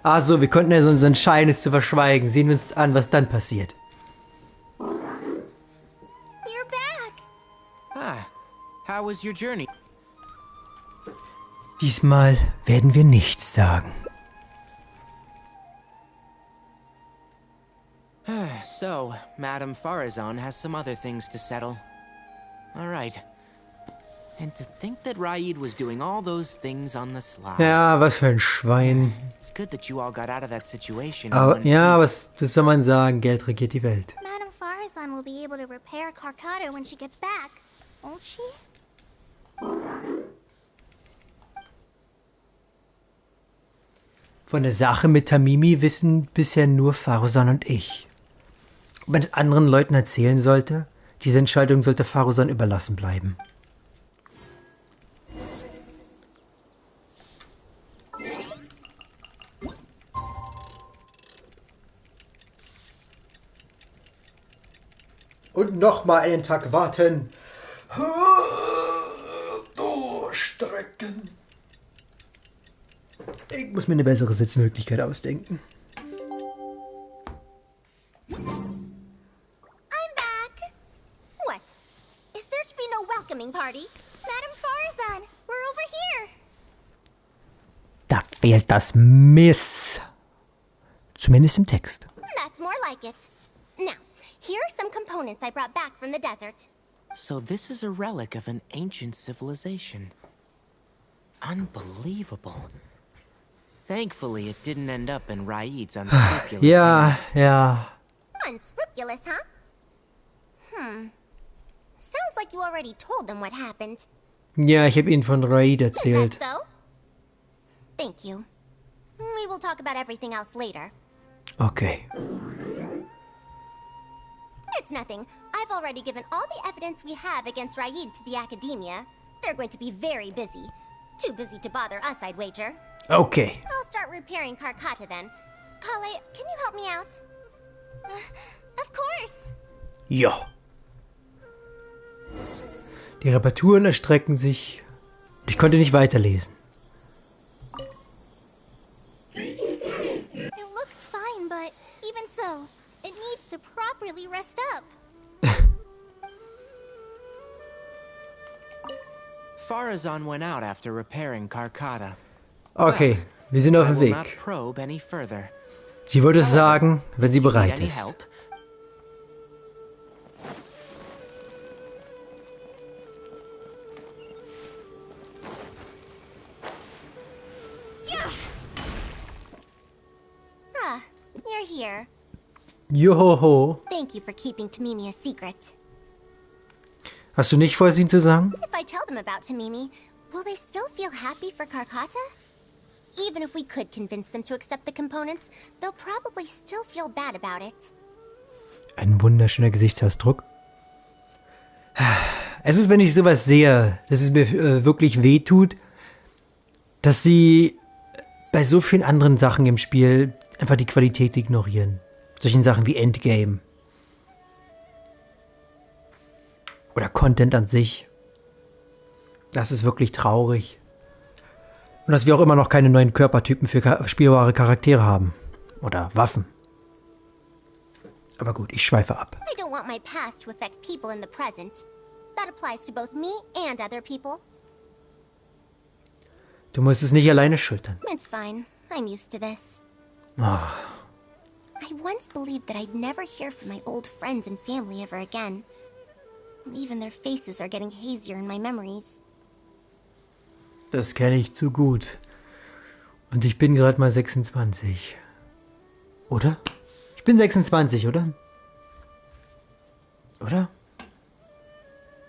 Also, wir konnten ja so unseren Schein zu verschweigen. Sehen wir uns an, was dann passiert. You're back. Ah, how was your journey? Diesmal werden wir nichts sagen. So, Madame Faruzan has some other things to settle. All right. And to think that Raid was doing all those things on the sly. Ja, was für ein Schwein. It's good that you all got out of that situation. Aber ja, was soll man sagen? Geld regiert die Welt. Madame Faruzan will be able to repair Karkata when she gets back, won't she? Von der Sache mit Tamimi wissen bisher nur Faruzan und ich. Ob man es anderen Leuten erzählen sollte, diese Entscheidung sollte Faruzan überlassen bleiben. Und nochmal einen Tag warten. Durchstrecken. Ich muss mir eine bessere Sitzmöglichkeit ausdenken. I'm back. What? Is there to be no welcoming party? Madame Faruzan, we're over here. Da fehlt das Miss. Zumindest im Text. That's more like it. Now, here are some components I brought back from the desert. So this is a relic of an ancient civilization. Unbelievable. Thankfully, it didn't end up in Raid's unscrupulous hands. Ja. Unscrupulous, huh? Sounds like you already told them what happened. Ja, ich habe Ihnen von Raid erzählt. Is that so? Thank you. We will talk about everything else later. Okay. It's nothing. I've already given all the evidence we have against Raid to the Academia. They're going to be very busy. Too busy to bother us, I'd wager. Okay. I'll start repairing Karkata then. Kale, can you help me out? Of course. Ja. Die Reparaturen erstrecken sich. Ich konnte nicht weiterlesen. It looks fine, but even so, it needs to properly rest up. Faruzan went out after repairing Karkata. Okay, wir sind auf dem Weg. Sie würde es sagen, wenn sie bereit ist. Ah, you're here. Johoho. Thank you for keeping Tamimi a secret. Hast du nicht vor, es ihnen zu sagen? If I tell them about Tamimi, will they still feel happy for Karkata? Even if we could convince them to accept the components, they'll probably still feel bad about it. Ein wunderschöner Gesichtsausdruck. Es ist, wenn ich sowas sehe, dass es mir wirklich wehtut, dass sie bei so vielen anderen Sachen im Spiel einfach die Qualität ignorieren. Solchen Sachen wie Endgame. Oder Content an sich. Das ist wirklich traurig. Und dass wir auch immer noch keine neuen Körpertypen für spielbare Charaktere haben. Oder Waffen. Aber gut, ich schweife ab. I don't want my past to affect people in the present. That applies to both me and other people. Du musst es nicht alleine schultern. It's fine. I'm used to this. Oh. I once believed that I'd never hear from my old friends and family ever again. Even their faces are getting hazier in my memories. Das kenne ich zu gut. Und ich bin gerade mal 26. Oder? Ich bin 26, oder? Oder?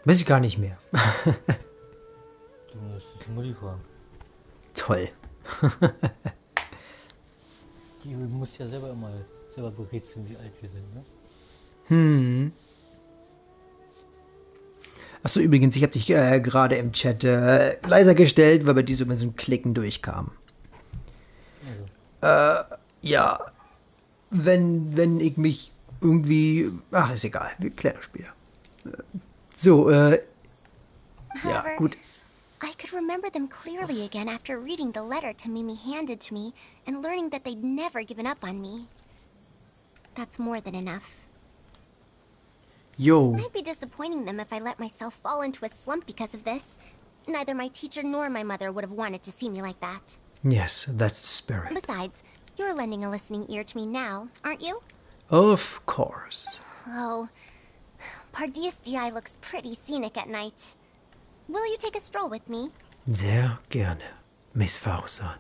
Weiß ich gar nicht mehr. Du musst die Mutti fragen. Toll. Die muss ja selber berätseln, wie alt wir sind, ne? Achso, übrigens, ich habe dich gerade im Chat leiser gestellt, weil bei dir so immer so ein Klicken durchkam. Also. Ja. Wenn ich mich irgendwie... Ach, ist egal. Wir klären das später. So, ja, gut. I could remember them clearly again after reading the letter Tamimi handed to me and learning that they'd never given up on me. That's more than enough. Yo. I'd be disappointing them if I let myself fall into a slump because of this. Neither my teacher nor my mother would have wanted to see me like that. Yes, that's the spirit. Besides, you're lending a listening ear to me now, aren't you? Of course. Oh, Pardias GI looks pretty scenic at night. Will you take a stroll with me? Sehr gerne, Miss Faruzan.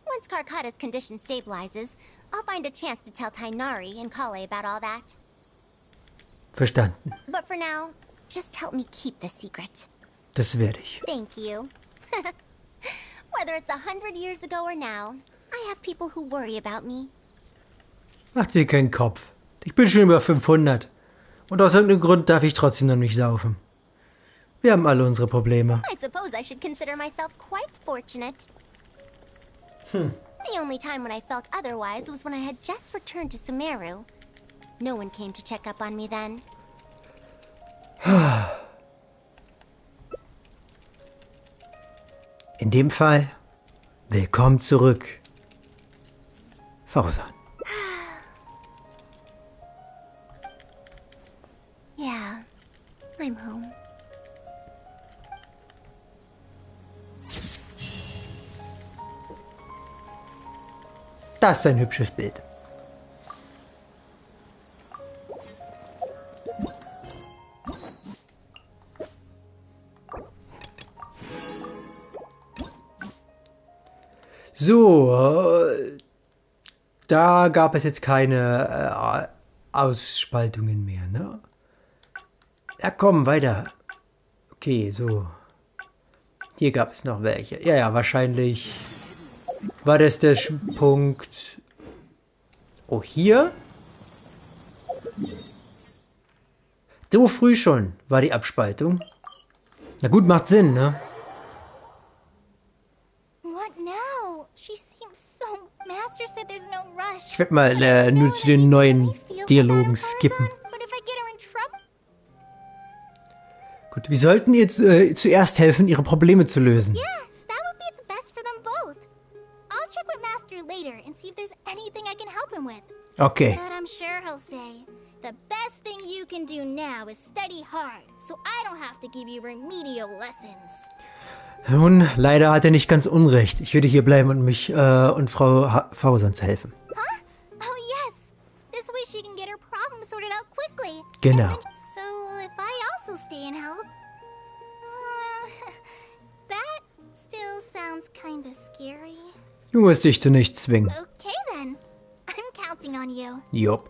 Once Karkata's condition stabilizes, I'll find a chance to tell Tainari and Kale about all that. Verstanden. But for now, just help me keep this secret. Das werde ich. Thank you. Whether it's 100 years ago or now, I have people who worry about me. Mach dir keinen Kopf. Ich bin schon über 500. Und aus irgendeinem Grund darf ich trotzdem noch nicht saufen. Wir haben alle unsere Probleme. I suppose I should consider myself quite fortunate. The only time when I felt otherwise was when I had just returned to Sumeru. No one came to check up on me then. In dem Fall, willkommen zurück, Faruzan. Yeah, I'm home. Das ist ein hübsches Bild. So, da gab es jetzt keine Ausspaltungen mehr, ne? Ja, komm, weiter. Okay, so. Hier gab es noch welche. Ja, ja, wahrscheinlich war das der Punkt. Oh, hier? So früh schon war die Abspaltung. Na gut, macht Sinn, ne? Ich werde mal nur zu den neuen Dialogen skippen. Gut, wir sollten ihr zuerst helfen, ihre Probleme zu lösen. Okay. The best thing you can do now is study hard, so I don't have to give you remedial lessons. Nun, leider hat er nicht ganz unrecht. Ich würde hier bleiben und mich und Frau Faruzan zu helfen. Huh? Oh yes. This way she can get her problem sorted out quickly. Genau. So if I also stay and help, that still sounds kind of scary. Du musst dich zu nichts zwingen. Okay then. I'm counting on you. Jupp.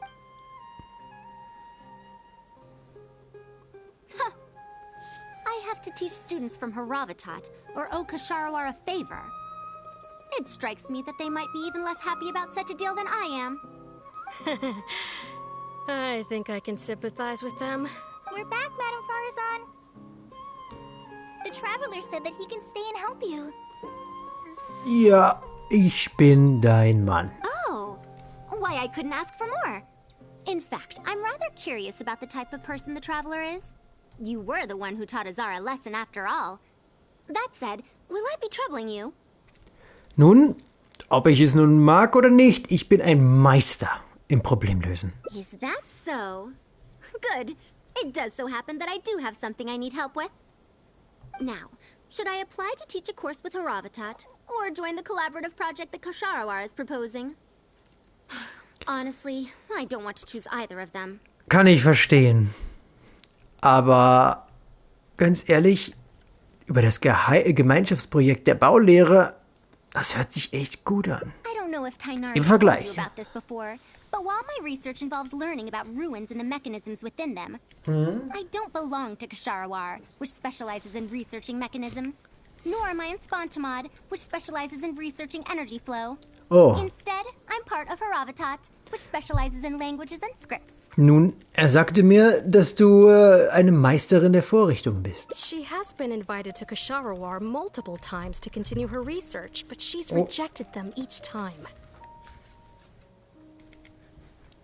I have to teach students from Haravatat or owe Kasharawar a favor. It strikes me that they might be even less happy about such a deal than I am. I think I can sympathize with them. We're back, Madame Faruzan. The Traveler said that he can stay and help you. Ja, ich bin dein Mann. Oh, why I couldn't ask for more. In fact, I'm rather curious about the type of person the Traveler is. You were the one who taught Azara a lesson after all. That said, will I be troubling you? Nun, ob ich es nun mag oder nicht, ich bin ein Meister im Problemlösen. Is that so? Good. It does so happen that I do have something I need help with. Now, should I apply to teach a course with Haravatat, or join the collaborative project that Kasharawar is proposing? Honestly, I don't want to choose either of them. Kann ich verstehen. Aber ganz ehrlich, über das Gemeinschaftsprojekt der Baulehre, das hört sich echt gut an. Im Vergleich. But while my research involves learning about ruins and the mechanisms within them, I don't belong to Ksharawar, which specializes in researching mechanisms. Nor am I in Spontamod, which specializes in researching energy flow. Oh. Instead, I'm part of Haravatat, which specializes in languages and scripts. Nun, sagte mir, dass du eine Meisterin der Vorrichtung bist. She has been invited to Ksharawar multiple times to continue her research, but she's rejected them each time.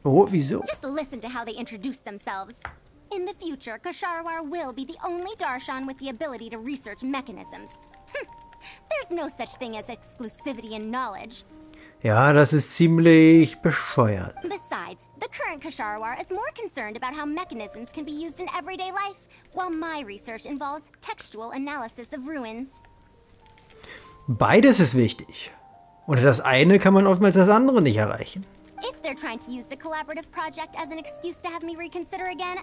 Oh, wieso? Just listen to how they introduce themselves. In the future, Ksharawar will be the only Darshan with the ability to research mechanisms. There's no such thing as exclusivity in knowledge. Ja, das ist ziemlich bescheuert. Besides, the current Ksharawar is more concerned about how mechanisms can be used in everyday life, while my research involves textual analysis of ruins. Beides ist wichtig. Und das eine kann man oftmals das andere nicht erreichen. If they're trying to use the collaborative project as an excuse to have me reconsider again...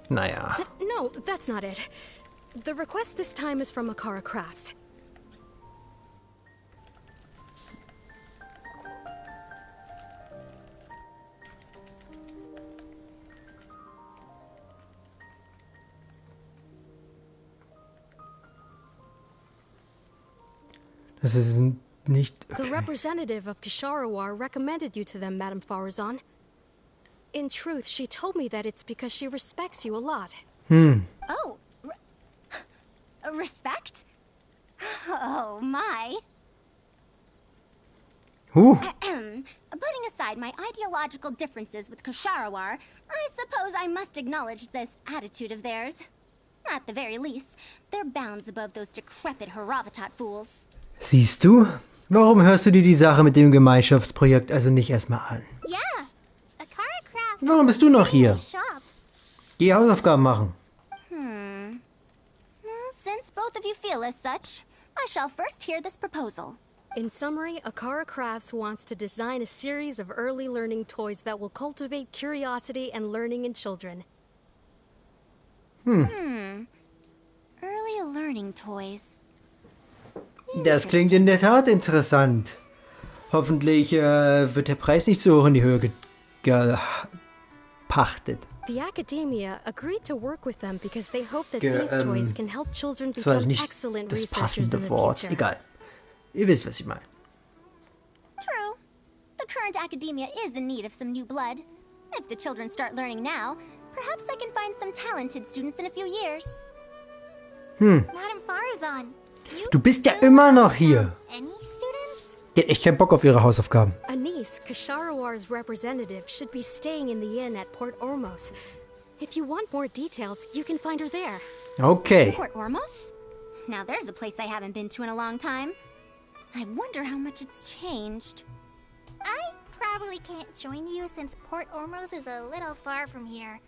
Naja. No, that's not it. The request this time is from Makara Crafts. Das ist nicht... Okay. The representative of Ksharawar recommended you to them, Madame Faruzan. In truth, she told me that it's because she respects you a lot. Oh, respect? Oh, my. Putting aside my ideological differences with Ksharawar, I suppose I must acknowledge this attitude of theirs. At the very least, they're bounds above those decrepit Haravatat fools. Siehst du? Warum hörst du dir die Sache mit dem Gemeinschaftsprojekt also nicht erstmal an? Ja, Akara Crafts. Warum bist du noch hier? Geh Hausaufgaben machen. Since both of you feel as such, I shall first hear this proposal. In summary, Akara Crafts wants to design a series of early learning toys that will cultivate curiosity and learning in children. Early learning toys. Das klingt in der Tat interessant. Hoffentlich wird der Preis nicht so hoch in die Höhe gepachtet. The academia agreed to work with them because they hope that these toys can help children become excellent researchers in the future. Egal. Ihr wisst, was ich meine. True. The current academia is in need of some new blood. If the children start learning now, perhaps I can find some talented students in a few years. Madame Faruzan, du bist ja immer noch hier. Any students? Die hat echt keinen Bock auf ihre Hausaufgaben. Anise, Kasharawar's representative, should be staying in the inn at Port Ormos. If you want more details, you can find her there. Okay. Port Ormos? Now there's a place I haven't been to in a long time. I wonder how much it's changed. I probably can't join you since Port Ormos is a little far from here.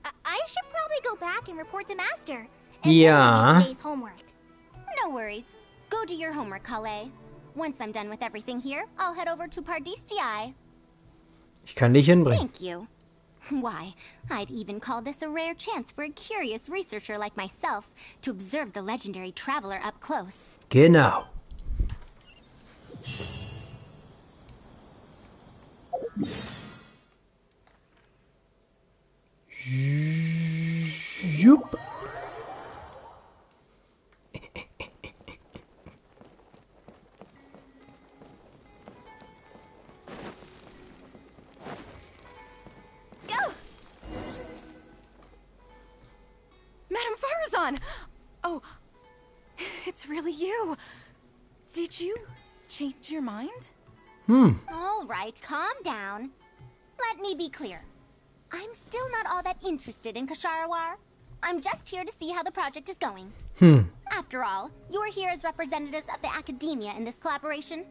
I should probably go back and report to Master. And then today's homework. No worries. Go do your homework, Kale. Once I'm done with everything here, I'll head over to Pardistii. Ich kann dich hinbringen. Thank you. Why, I'd even call this a rare chance for a curious researcher like myself to observe the legendary traveler up close. Genau. Jupp. Madame Faruzan! Oh, it's really you. Did you change your mind? All right, calm down. Let me be clear. I'm still not all that interested in Ksharawar. I'm just here to see how the project is going. After all, you're here as representatives of the academia in this collaboration.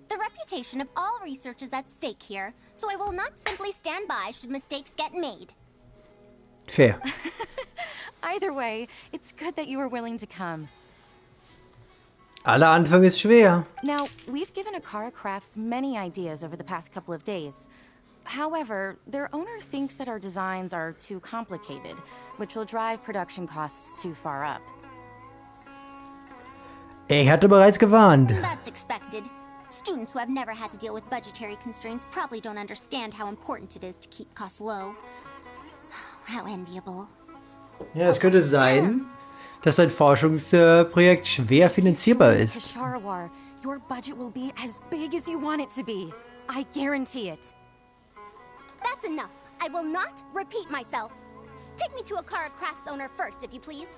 The reputation of all research is at stake here, so I will not simply stand by should mistakes get made. Fair. Either way, it's good that you were willing to come. Aller Anfang ist schwer. Now, we've given Akara Crafts many ideas over the past couple of days. However, their owner thinks that our designs are too complicated, which will drive production costs too far up. Ich hatte bereits gewarnt. That's expected. Students who have never had to deal with budgetary constraints probably don't understand how important it is to keep costs low. How enviable. Ja, es könnte sein, dass dein Forschungsprojekt schwer finanzierbar ist. Kasharawar, your budget will be as big as you want it to be. I guarantee it. That's enough. I will not repeat myself. Take me to Akara Crafts owner first, if you please.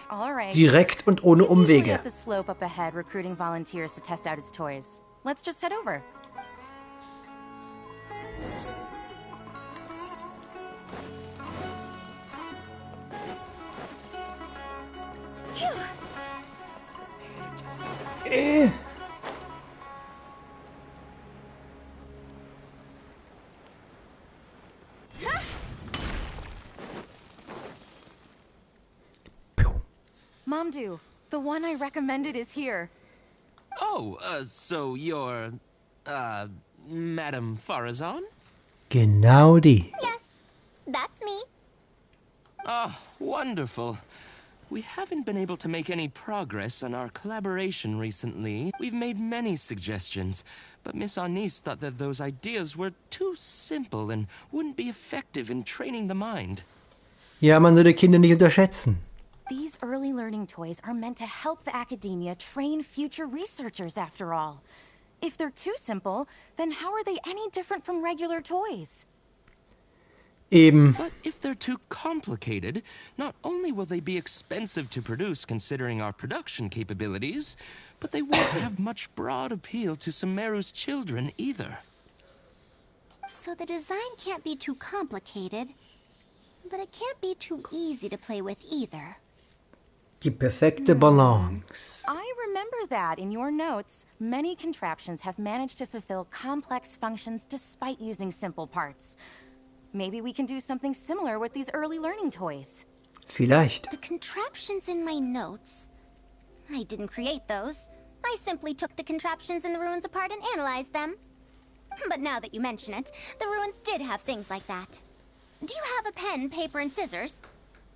All right. Direkt und ohne Umwege. At the slope up ahead, recruiting volunteers to test out his toys. Let's just head over. Mamdu, the one I recommended is here. Oh, so you're, Madam Faruzan? Genau die. Yes, that's me. Oh, wonderful. We haven't been able to make any progress on our collaboration recently. We've made many suggestions, but Miss Anis thought that those ideas were too simple and wouldn't be effective in training the mind. Ja, man sollte Kinder nicht unterschätzen. These early learning toys are meant to help the academia train future researchers, after all. If they're too simple, then how are they any different from regular toys? Eben. But if they're too complicated, not only will they be expensive to produce considering our production capabilities, but they won't have much broad appeal to Sumeru's children either. So the design can't be too complicated, but it can't be too easy to play with either. Die perfekte Balance. I remember that in your notes. Many contraptions have managed to fulfill complex functions despite using simple parts. Maybe we can do something similar with these early learning toys. Vielleicht. The contraptions in my notes? I didn't create those. I simply took the contraptions in the ruins apart and analyzed them. But now that you mention it, the ruins did have things like that. Do you have a pen, paper, and scissors?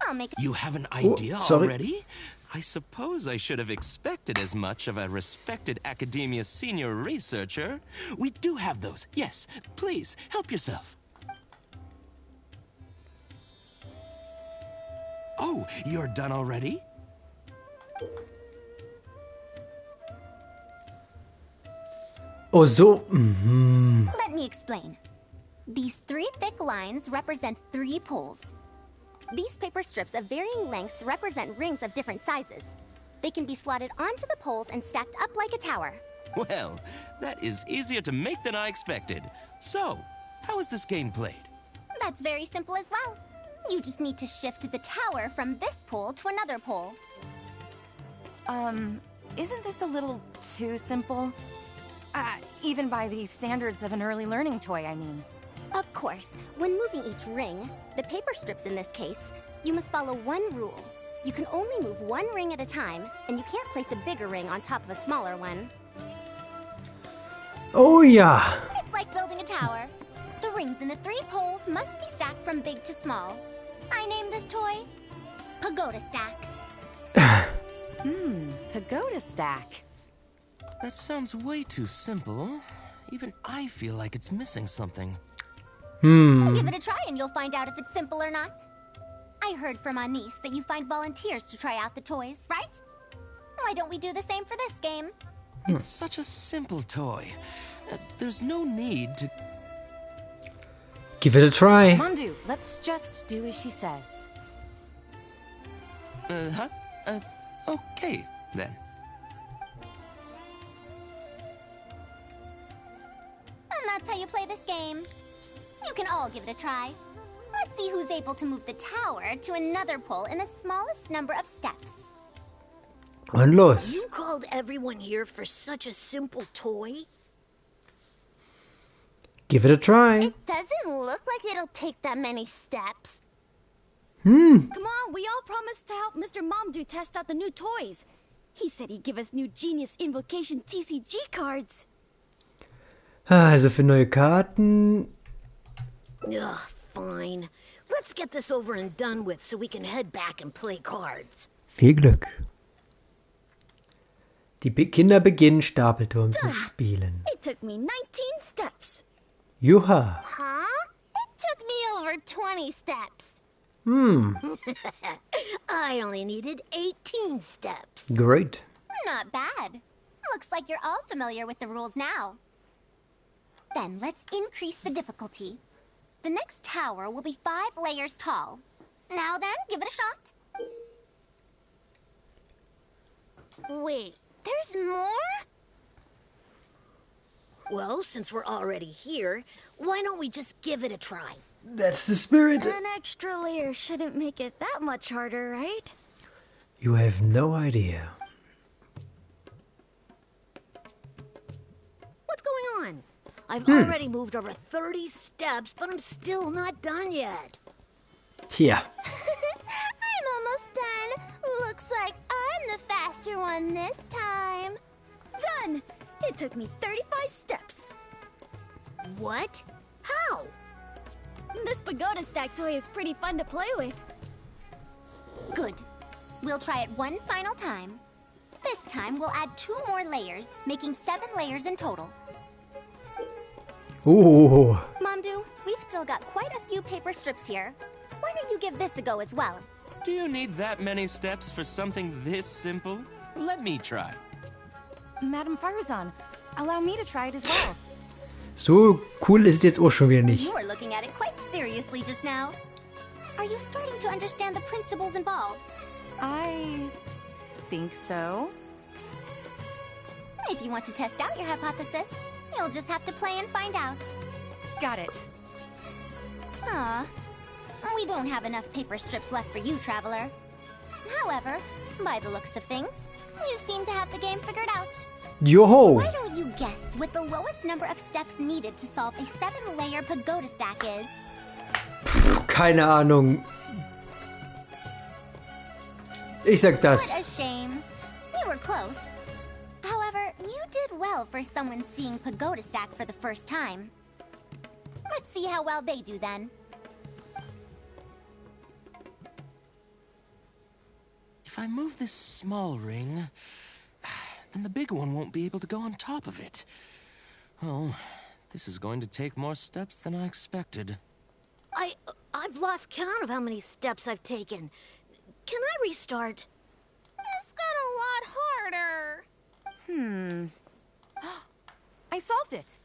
I'll make You have an idea already? I suppose I should have expected as much of a respected academia senior researcher. We do have those. Yes, please, help yourself. Oh, you're done already? Oh, so. Let me explain. These 3 thick lines represent 3 poles. These paper strips of varying lengths represent rings of different sizes. They can be slotted onto the poles and stacked up like a tower. Well, that is easier to make than I expected. So, how is this game played? That's very simple as well. You just need to shift the tower from this pole to another pole. Isn't this a little too simple? Even by the standards of an early learning toy, I mean. Of course, when moving each ring, the paper strips in this case, you must follow one rule. You can only move one ring at a time, and you can't place a bigger ring on top of a smaller one. Oh ja. It's like building a tower. The rings in the 3 poles must be stacked from big to small. I named this toy Pagoda Stack. Pagoda Stack. That sounds way too simple. Even I feel like it's missing something. Give it a try and you'll find out if it's simple or not. I heard from Anis that you find volunteers to try out the toys, right? Why don't we do the same for this game? It's such a simple toy. There's no need to... Give it a try. Mamdu, let's just do as she says. Okay, then. And that's how you play this game. You can all give it a try. Let's see who's able to move the tower to another pole in the smallest number of steps. Und los. You called everyone here for such a simple toy? Give it a try. It doesn't look like it'll take that many steps. Come on, we all promised to help Mr. Mamdu test out the new toys. He said he'd give us new Genius Invocation TCG cards. Also für neue Karten. Ugh, fine. Let's get this over and done with so we can head back and play cards. Viel Glück. Die Kinder beginnen Stapelturm zu spielen. It took me 19 steps. Juha. Huh? It took me over 20 steps. I only needed 18 steps. Great. Not bad. Looks like you're all familiar with the rules now. Then let's increase the difficulty. The next tower will be 5 layers tall. Now then, give it a shot. Wait, there's more? Well, since we're already here, why don't we just give it a try? That's the spirit. An extra layer shouldn't make it that much harder, right? You have no idea. What's going on? I've already moved over 30 steps, but I'm still not done yet. Tja. I'm almost done. Looks like I'm the faster one this time. Done! It took me 35 steps. What? How? This pagoda stack toy is pretty fun to play with. Good. We'll try it one final time. This time, we'll add 2 more layers, making 7 layers in total. Ooh. Mamdu, we've still got quite a few paper strips here. Why don't you give this a go as well? Do you need that many steps for something this simple? Let me try. Madam Faruzan, allow me to try it as well. So cool ist es jetzt auch schon wieder nicht. You were looking at it quite seriously just now. Are you starting to understand the principles involved? I think so. If you want to test out your hypothesis, you'll just have to play and find out. Got it. We don't have enough paper strips left for you, Traveler. However, by the looks of things, you seem to have the game figured out. Joho! Why don't you guess what the lowest number of steps needed to solve a 7-layer pagoda stack is? Keine Ahnung. Ich sag das. What a shame. You were close. However, you did well for someone seeing pagoda stack for the first time. Let's see how well they do then. If I move this small ring, then the big one won't be able to go on top of it. Oh, this is going to take more steps than I expected. I've lost count of how many steps I've taken. Can I restart? This got a lot harder. I solved it.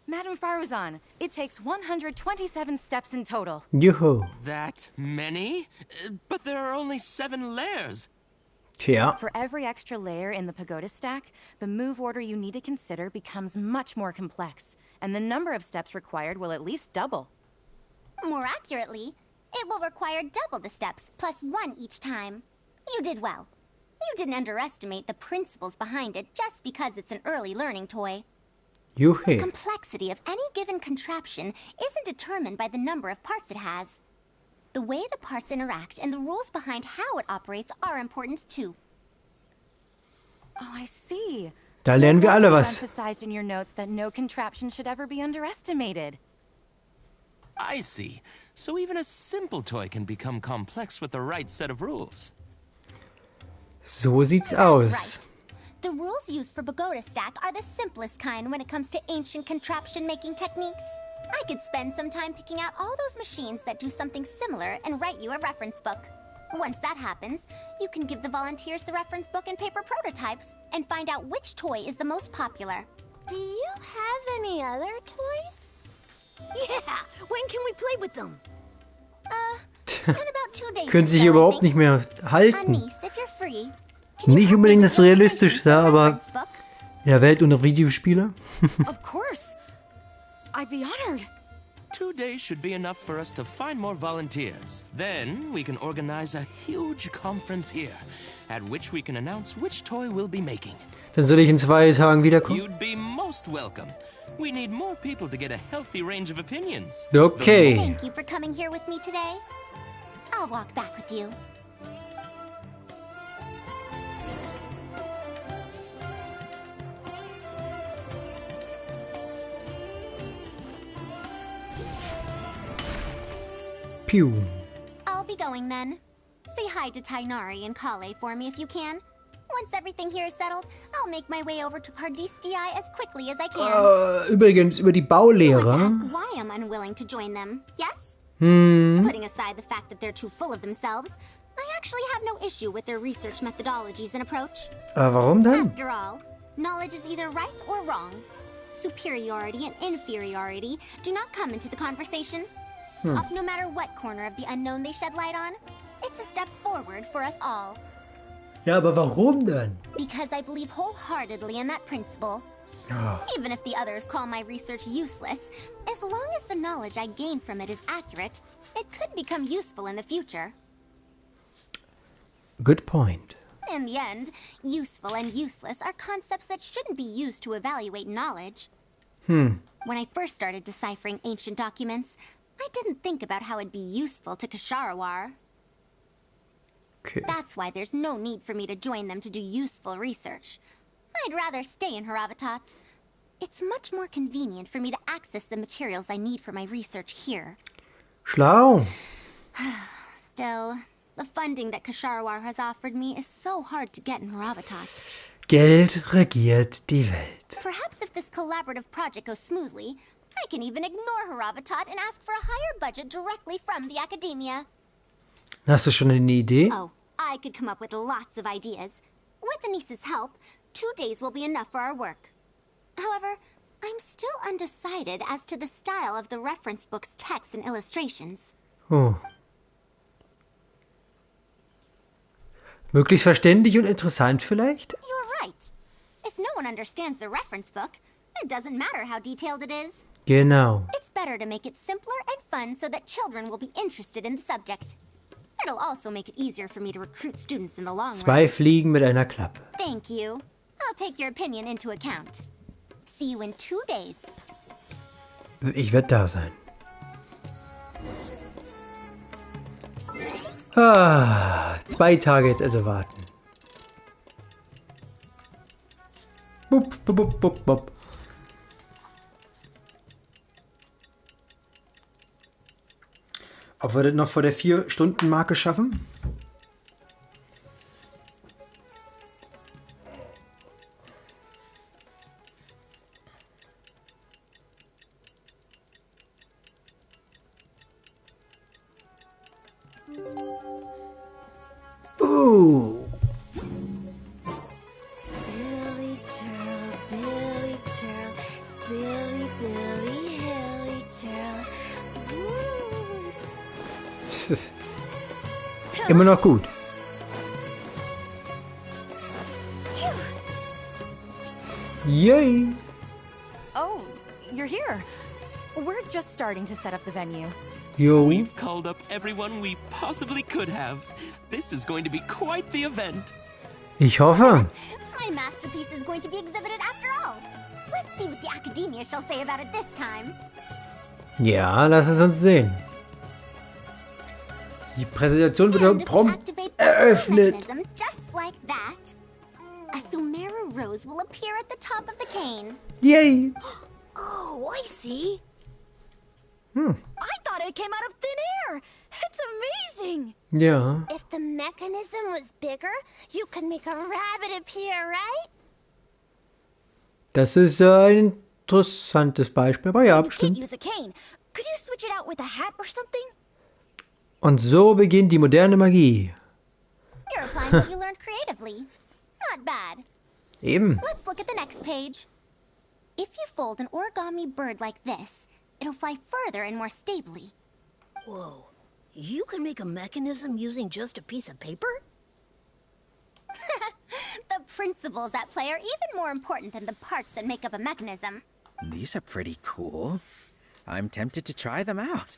Madam Faruzan, it takes 127 steps in total. Yoo-hoo. That many? But there are only 7 layers. Tja. For every extra layer in the pagoda stack, the move order you need to consider becomes much more complex, and the number of steps required will at least double. More accurately, it will require double the steps, plus 1 each time. You did well. You didn't underestimate the principles behind it just because it's an early learning toy. The complexity of any given contraption isn't determined by the number of parts it has. The way the parts interact and the rules behind how it operates are important too. Oh, I see. Da lernen wir alle You was. emphasized in your notes that no contraption should ever be underestimated. I see. So even a simple toy can become complex with the right set of rules. So sieht's aus. Right. The rules used for pagoda stack are the simplest kind when it comes to ancient contraption-making techniques. I could spend some time picking out all those machines that do something similar and write you a reference book. Once that happens, you can give the volunteers the reference book and paper prototypes and find out which toy is the most popular. Do you have any other toys? Yeah, when can we play with them? In about 2 days. Können sich überhaupt nicht mehr halten. Niece, if you're free, Nicht unbedingt das Realistischste, aber in der Welt unter Videospiele. Of course. I'd be honored. 2 days should be enough for us to find more volunteers. Then we can organize a huge conference here, at which we can announce which toy we'll be making. Dann soll ich in 2 Tagen wiederkommen. You'd be most welcome. We need more people to get a healthy range of opinions. Okay. Thank you for coming here with me today. I'll walk back with you. Pew. I'll be going then. Say hi to Tainari and Kale for me if you can. Once everything here is settled, I'll make my way over to Pardistii as quickly as I can. Übrigens, über die You want to Baulehrer. ask why I'm unwilling to join them, yes? Putting aside the fact that they're too full of themselves, I actually have no issue with their research methodologies and approach. Aber warum dann? After all, knowledge is either right or wrong. Superiority and inferiority do not come into the conversation. No matter what corner of the unknown they shed light on, it's a step forward for us all. Ja, aber warum dann? Because I believe wholeheartedly in that principle. Even if the others call my research useless, as long as the knowledge I gain from it is accurate, it could become useful in the future. Good point. In the end, useful and useless are concepts that shouldn't be used to evaluate knowledge. When I first started deciphering ancient documents, I didn't think about how it'd be useful to Ksharawar. Okay. That's why there's no need for me to join them to do useful research. I'd rather stay in Haravatat. It's much more convenient for me to access the materials I need for my research here. Schlau. Still, the funding that Ksharawar has offered me is so hard to get in Haravatat. Geld regiert die Welt. Perhaps if this collaborative project goes smoothly, I can even ignore Haravatat and ask for a higher budget directly from the academia. Hast du schon eine Idee? Oh, I could come up with lots of ideas. With Anissa's help, 2 days will be enough for our work. However, I'm still undecided as to the style of the reference book's text and illustrations. Oh. Möglichst verständlich und interessant vielleicht? You're right. If no one understands the reference book, it doesn't matter how detailed it is. Genau. It's better to make it simpler and fun so that children will be interested in the subject. It'll also make it easier for me to recruit students in the long run. 2 Fliegen mit einer Klappe. Thank you. I'll take your opinion into account. See you in 2 days. Ich werde da sein. 2 Tage jetzt also warten. Bup, bup, bup, bup, bup. Ob wir das noch vor der 4-Stunden-Marke schaffen? Silly churl, Billy churl, silly Billy, hilly churl. Immer noch gut. Yay! Oh, you're here. We're just starting to set up the venue. Jo. We've called up everyone we possibly could have. This is going to be quite the event. Ich hoffe. My masterpiece is going to be exhibited after all. Let's see what the academia shall say about it this time. Ja, lass es uns sehen. Die Präsentation wird prompt eröffnet. Just like that, a Sumeru rose will appear at the top of the cane. Yay! Oh, I see. I thought it came out of thin air. It's amazing. Ja. If the mechanism was bigger, you could make a rabbit appear, right? Das ist ein interessantes Beispiel, aber ja, You can't bestimmt. use a cane. Could you switch it out with a hat or something? Und so beginnt die moderne Magie. You're applying what you learned creatively. Not bad. Eben. Let's look at the next page. If you fold an origami bird like this, it'll fly further and more stably. Whoa. You can make a mechanism using just a piece of paper? The principles at play are even more important than the parts that make up a mechanism. These are pretty cool. I'm tempted to try them out.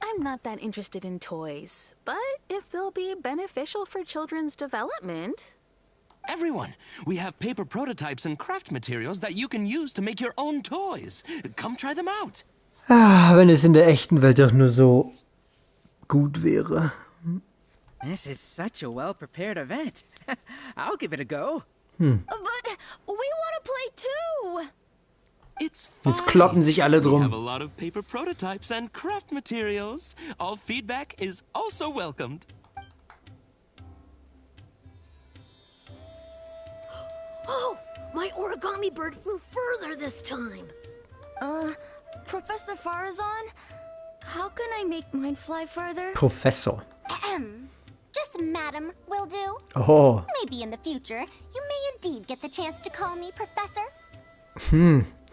I'm not that interested in toys, but if they'll be beneficial for children's development... Everyone, we have paper prototypes and craft materials that you can use to make your own toys. Come try them out. Wenn es in der echten Welt doch nur so gut wäre. This is such a well-prepared event. I'll give it a go. But we want to play too. It's Jetzt kloppen sich alle We have a drum. lot of paper prototypes and craft materials. All feedback is also welcomed. Oh, my origami bird flew further this time. Professor Faruzan? How can I make mine fly further? Professor. Just madam will do. Oh. Maybe in the future, you may indeed get the chance to call me Professor.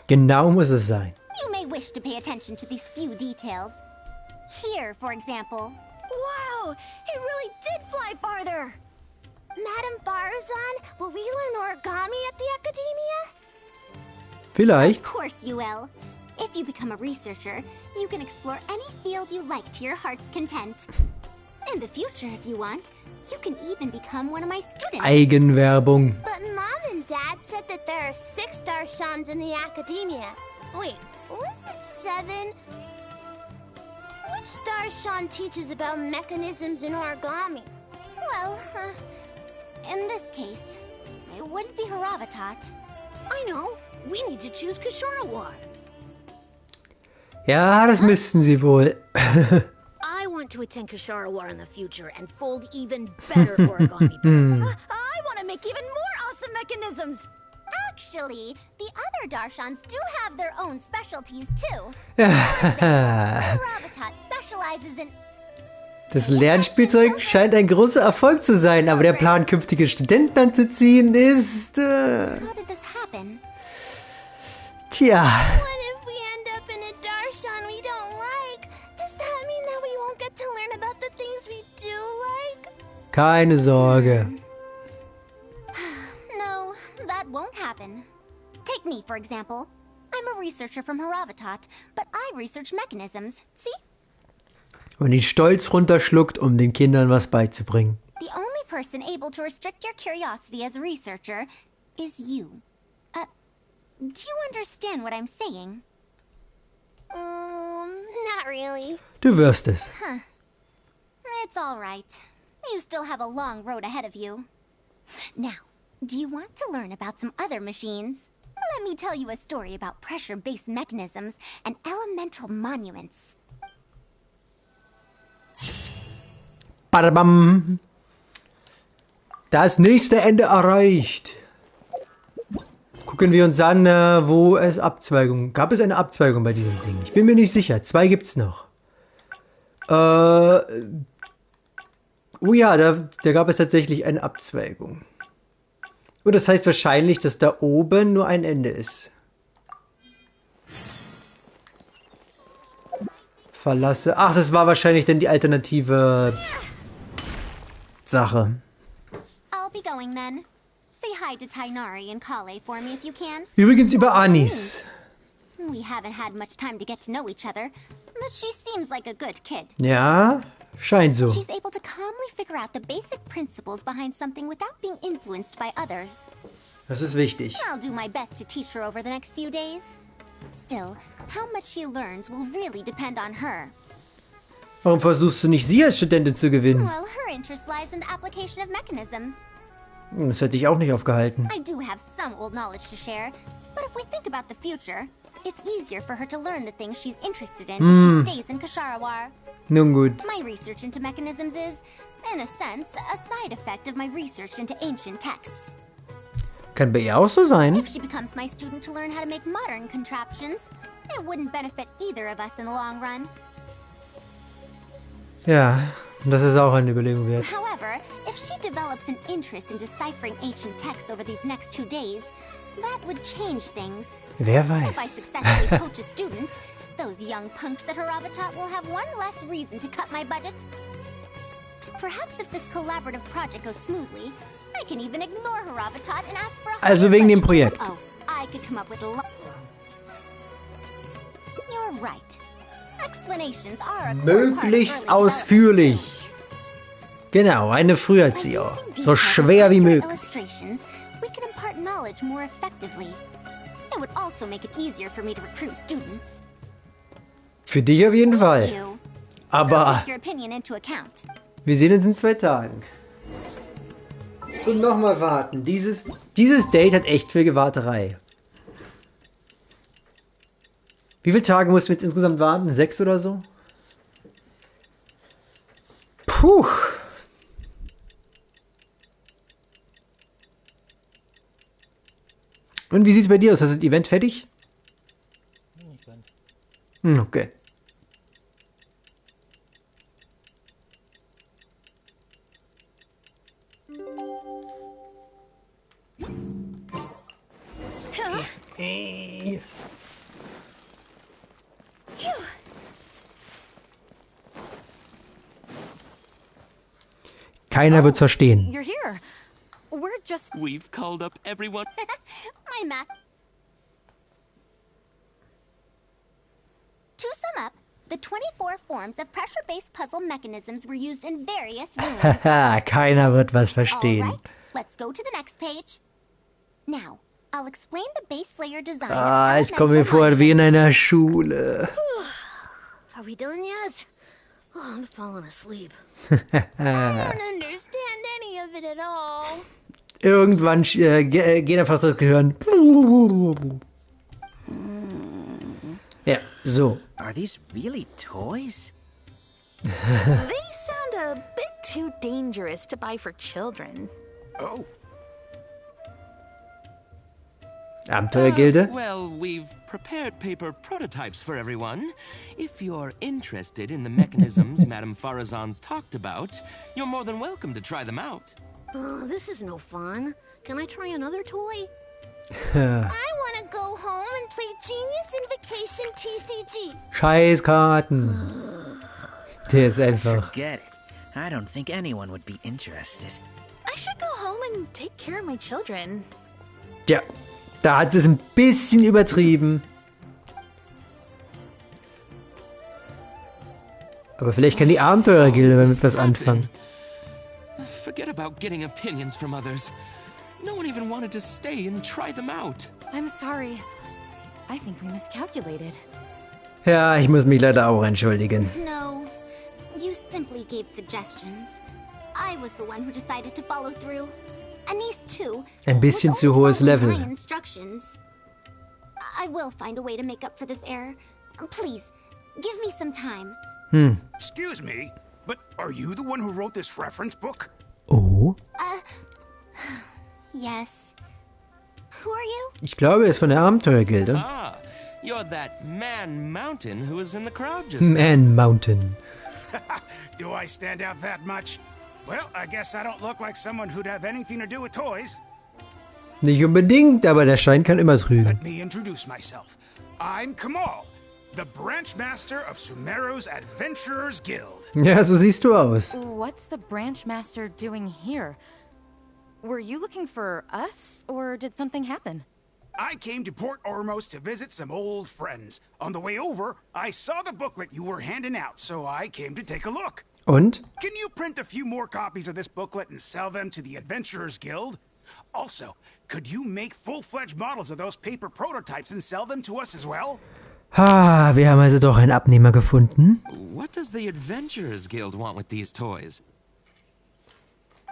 Genau muss es sein. You may wish to pay attention to these few details. Here, for example. Wow! It really did fly farther! Madam Faruzan, will we learn origami at the Academia? Vielleicht. Of course you will. If you become a researcher, you can explore any field you like to your heart's content. In the future, if you want, you can even become one of my students. Eigenwerbung. But Mom and Dad said that there are 6 Darshans in the Academia. Wait, was it 7? Which Darshan teaches about mechanisms in origami? Well, in this case, it wouldn't be Haravatat. I know. We need to choose Kasharawar. Ja, das müssten sie wohl. I want to attend Kasharawar in the future and fold even better origami. I want to make even more awesome mechanisms! Actually, the other Darshans do have their own specialties too. Ja. Haravatat specializes in... Das Lernspielzeug scheint ein großer Erfolg zu sein, aber der Plan, künftige Studenten anzuziehen, ist... How did this happen? Tja. What if we end up in a Darshan we don't like? Does that mean that we won't get to learn about the things we do like? Keine Sorge. No, that won't happen. Take me, for example. I'm a researcher from Haravatat, but I research mechanisms. See? Und ihn stolz runterschluckt, um den Kindern was beizubringen. The only person able to restrict your curiosity as a researcher is you. Do you understand what I'm saying? Not really. Du wirst es. Huh. It's all right. You still have a long road ahead of you. Now, do you want to learn about some other machines? Let me tell you a story about pressure-based mechanisms and elemental monuments. Badabam. Das nächste Ende erreicht. Gucken wir uns an, wo es Abzweigungen... Gab es eine Abzweigung bei diesem Ding? Ich bin mir nicht sicher. 2 gibt's noch. Oh ja, da gab es tatsächlich eine Abzweigung. Und das heißt wahrscheinlich, dass da oben nur ein Ende ist. Verlasse... Ach, das war wahrscheinlich dann die alternative Sache. I'll be going then. Say hi to Tainari and Kale for me if you can. Übrigens über Anis. We haven't had much time to get to know each other, but she seems like a good kid. Ja, scheint so. She's able to calmly figure out the basic principles behind something without being influenced by others. Das ist wichtig. I'll do my best to teach her over the next few days. Still, how much she learns will really depend on her. Warum versuchst du nicht, sie als Studentin zu gewinnen? Well, her interest lies in the application of mechanisms. Das hätte ich auch nicht aufgehalten. I do have some old knowledge to share, but if we think about the future, it's easier for her to learn the things she's interested in if she stays in Kasharawar. Nun gut. My research into mechanisms is, in a sense, a side effect of my research into ancient texts. Kann bei ihr auch so sein. If she becomes my student to learn how to make modern contraptions, it wouldn't benefit either of us in the long run. Ja, das ist auch eine Überlegung wert. However, if she develops an interest in deciphering ancient texts over these next 2 days, that would change things. Wer weiß. If I successfully coach a student, those young punks at Haravatat will have one less reason to cut my budget. Perhaps if this collaborative project goes smoothly, I can even ignore Haravatat and ask for a Also wegen dem Projekt. Oh, I could come up with a lot. You're right. Explanations are a Möglichst ausführlich. Genau, eine Früherzieher. So schwer wie möglich. Illustrations, we can impart knowledge more effectively. It would also make it easier for me to recruit students. Für dich auf jeden Fall. Thank you. I'll Aber take your opinion into account. wir sehen uns in 2 Tagen. Und nochmal warten. Dieses Date hat echt viel Gewarterei. Wie viele Tage musst du jetzt insgesamt warten? 6 oder so? Puh. Und wie sieht es bei dir aus? Hast du das Event fertig? Nicht ganz. Okay. Keiner wird's verstehen. You're here. We've called up everyone. My master. To sum up, the 24 forms of pressure-based puzzle mechanisms were used in various ruins. Haha, keiner wird was verstehen. All right, let's go to the next page. Now, I'll explain the base layer design. Ich komme mir vor wie in einer Schule. Are we done yet? Oh, I'm falling asleep. I don't understand any of it at all. Irgendwann geht einfach das Gehirn. Ja, so. Are these really toys? They sound a bit too dangerous to buy for children. Oh. Abenteuergilde? Well, we've prepared paper prototypes for everyone. If you're interested in the mechanisms Madame Faruzan's talked about, you're more than welcome to try them out. Oh, this is no fun. Can I try another toy? I want to go home and play Genius Invocation TCG. Scheißkarten. Der ist einfach. Forget it. I don't think anyone would be interested. I should go home and take care of my children. Ja, da hat es ein bisschen übertrieben. Aber vielleicht kann die Abenteuergilde damit was anfangen. Forget about getting opinions from others. No one even wanted to stay and try them out. I'm sorry. I think we miscalculated. Ja, ich muss mich leider auch entschuldigen. No, you simply gave suggestions. I was the one who decided to follow through. Anise too. Ein bisschen zu hohes Level. My instructions. I will find a way to make up for this error. Please, give me some time. Excuse me, but are you the one who wrote this reference book? Oh? Yes. Who are you? Ich glaube, er ist von der Abenteuergilde. Ah, you're that Man Mountain who was in the crowd just now. Man Mountain. Do I stand out that much? Well, I guess I don't look like someone who'd have anything to do with toys. Nicht unbedingt, aber der Schein kann immer trügen. Let me introduce myself. I'm Kamal, the branch master of Sumeru's Adventurers Guild. Ja, so siehst du aus. What's the branch master doing here? Were you looking for us, or did something happen? I came to Port Ormos to visit some old friends. On the way over, I saw the booklet you were handing out, so I came to take a look. Und? Can you print a few more copies of this booklet and sell them to the Adventurers Guild? Also, could you make full-fledged models of those paper prototypes and sell them to us as well? Ah, wir haben also doch einen Abnehmer gefunden. What does the Adventurers Guild want with these toys?